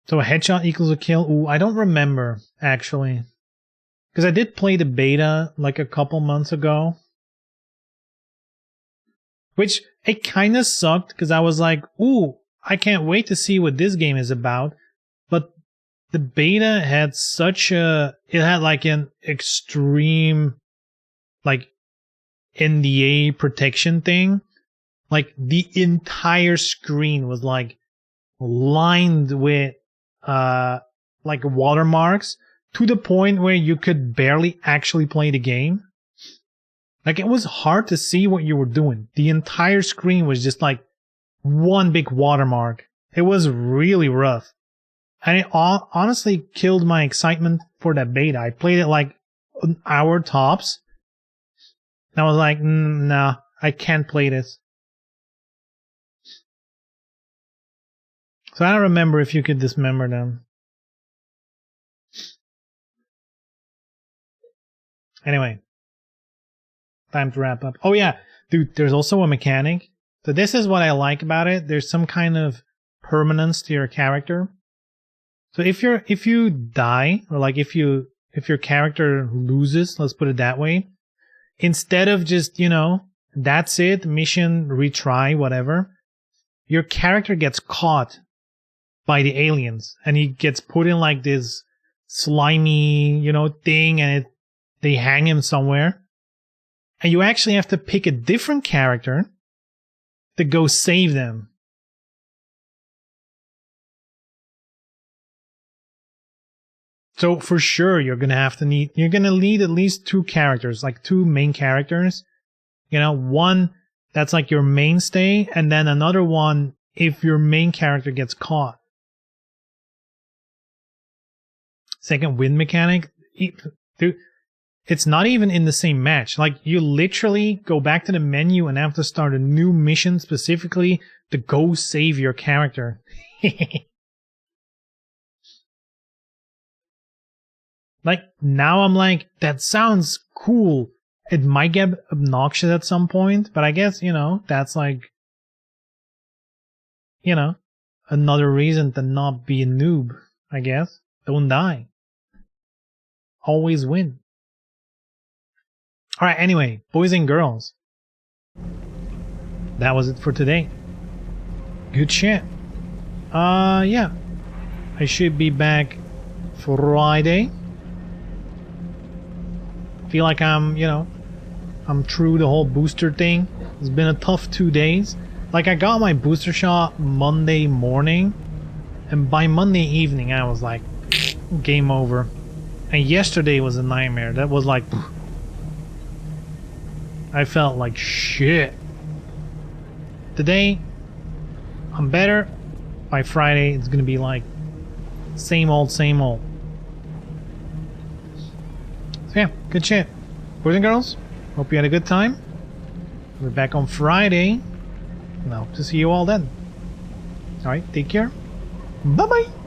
So a headshot equals a kill? Ooh, I don't remember, actually. Because I did play the beta like a couple months ago. Which, it kind of sucked, because I was like, ooh, I can't wait to see what this game is about. But the beta had such a... It had like an extreme... like NDA protection thing. Like the entire screen was like lined with like watermarks to the point where you could barely actually play the game. Like it was hard to see what you were doing. The entire screen was just like one big watermark. It was really rough. And it honestly killed my excitement for that beta. I played it like an hour tops. And I was like, nah, I can't play this. So I don't remember if you could dismember them. Anyway. Time to wrap up. Oh yeah, dude, there's also a mechanic. So this is what I like about it. There's some kind of permanence to your character. So if you die, or like if your character loses, let's put it that way, instead of just, you know, that's it, mission, retry, whatever, your character gets caught by the aliens and he gets put in like this slimy, you know, thing, and they hang him somewhere. And you actually have to pick a different character to go save them. So for sure you're gonna need at least two characters, like two main characters. You know, one that's like your mainstay, and then another one if your main character gets caught. Second wind mechanic, dude, it's not even in the same match. Like you literally go back to the menu and have to start a new mission specifically to go save your character. Like, now I'm like, that sounds cool. It might get obnoxious at some point, but I guess, you know, that's like, you know, another reason to not be a noob, I guess. Don't die. Always win. Alright, anyway, boys and girls. That was it for today. Good shit. Yeah. I should be back Friday. Feel like I'm through the whole booster thing. It's been a tough 2 days. Like, I got my booster shot Monday morning, and by Monday evening I was like, game over. And yesterday was a nightmare. That was like... I felt like shit. Today, I'm better. By Friday, it's gonna be like same old, same old. So yeah, good shit. Boys and girls, hope you had a good time. We're back on Friday. And I hope to see you all then. Alright, take care. Bye-bye.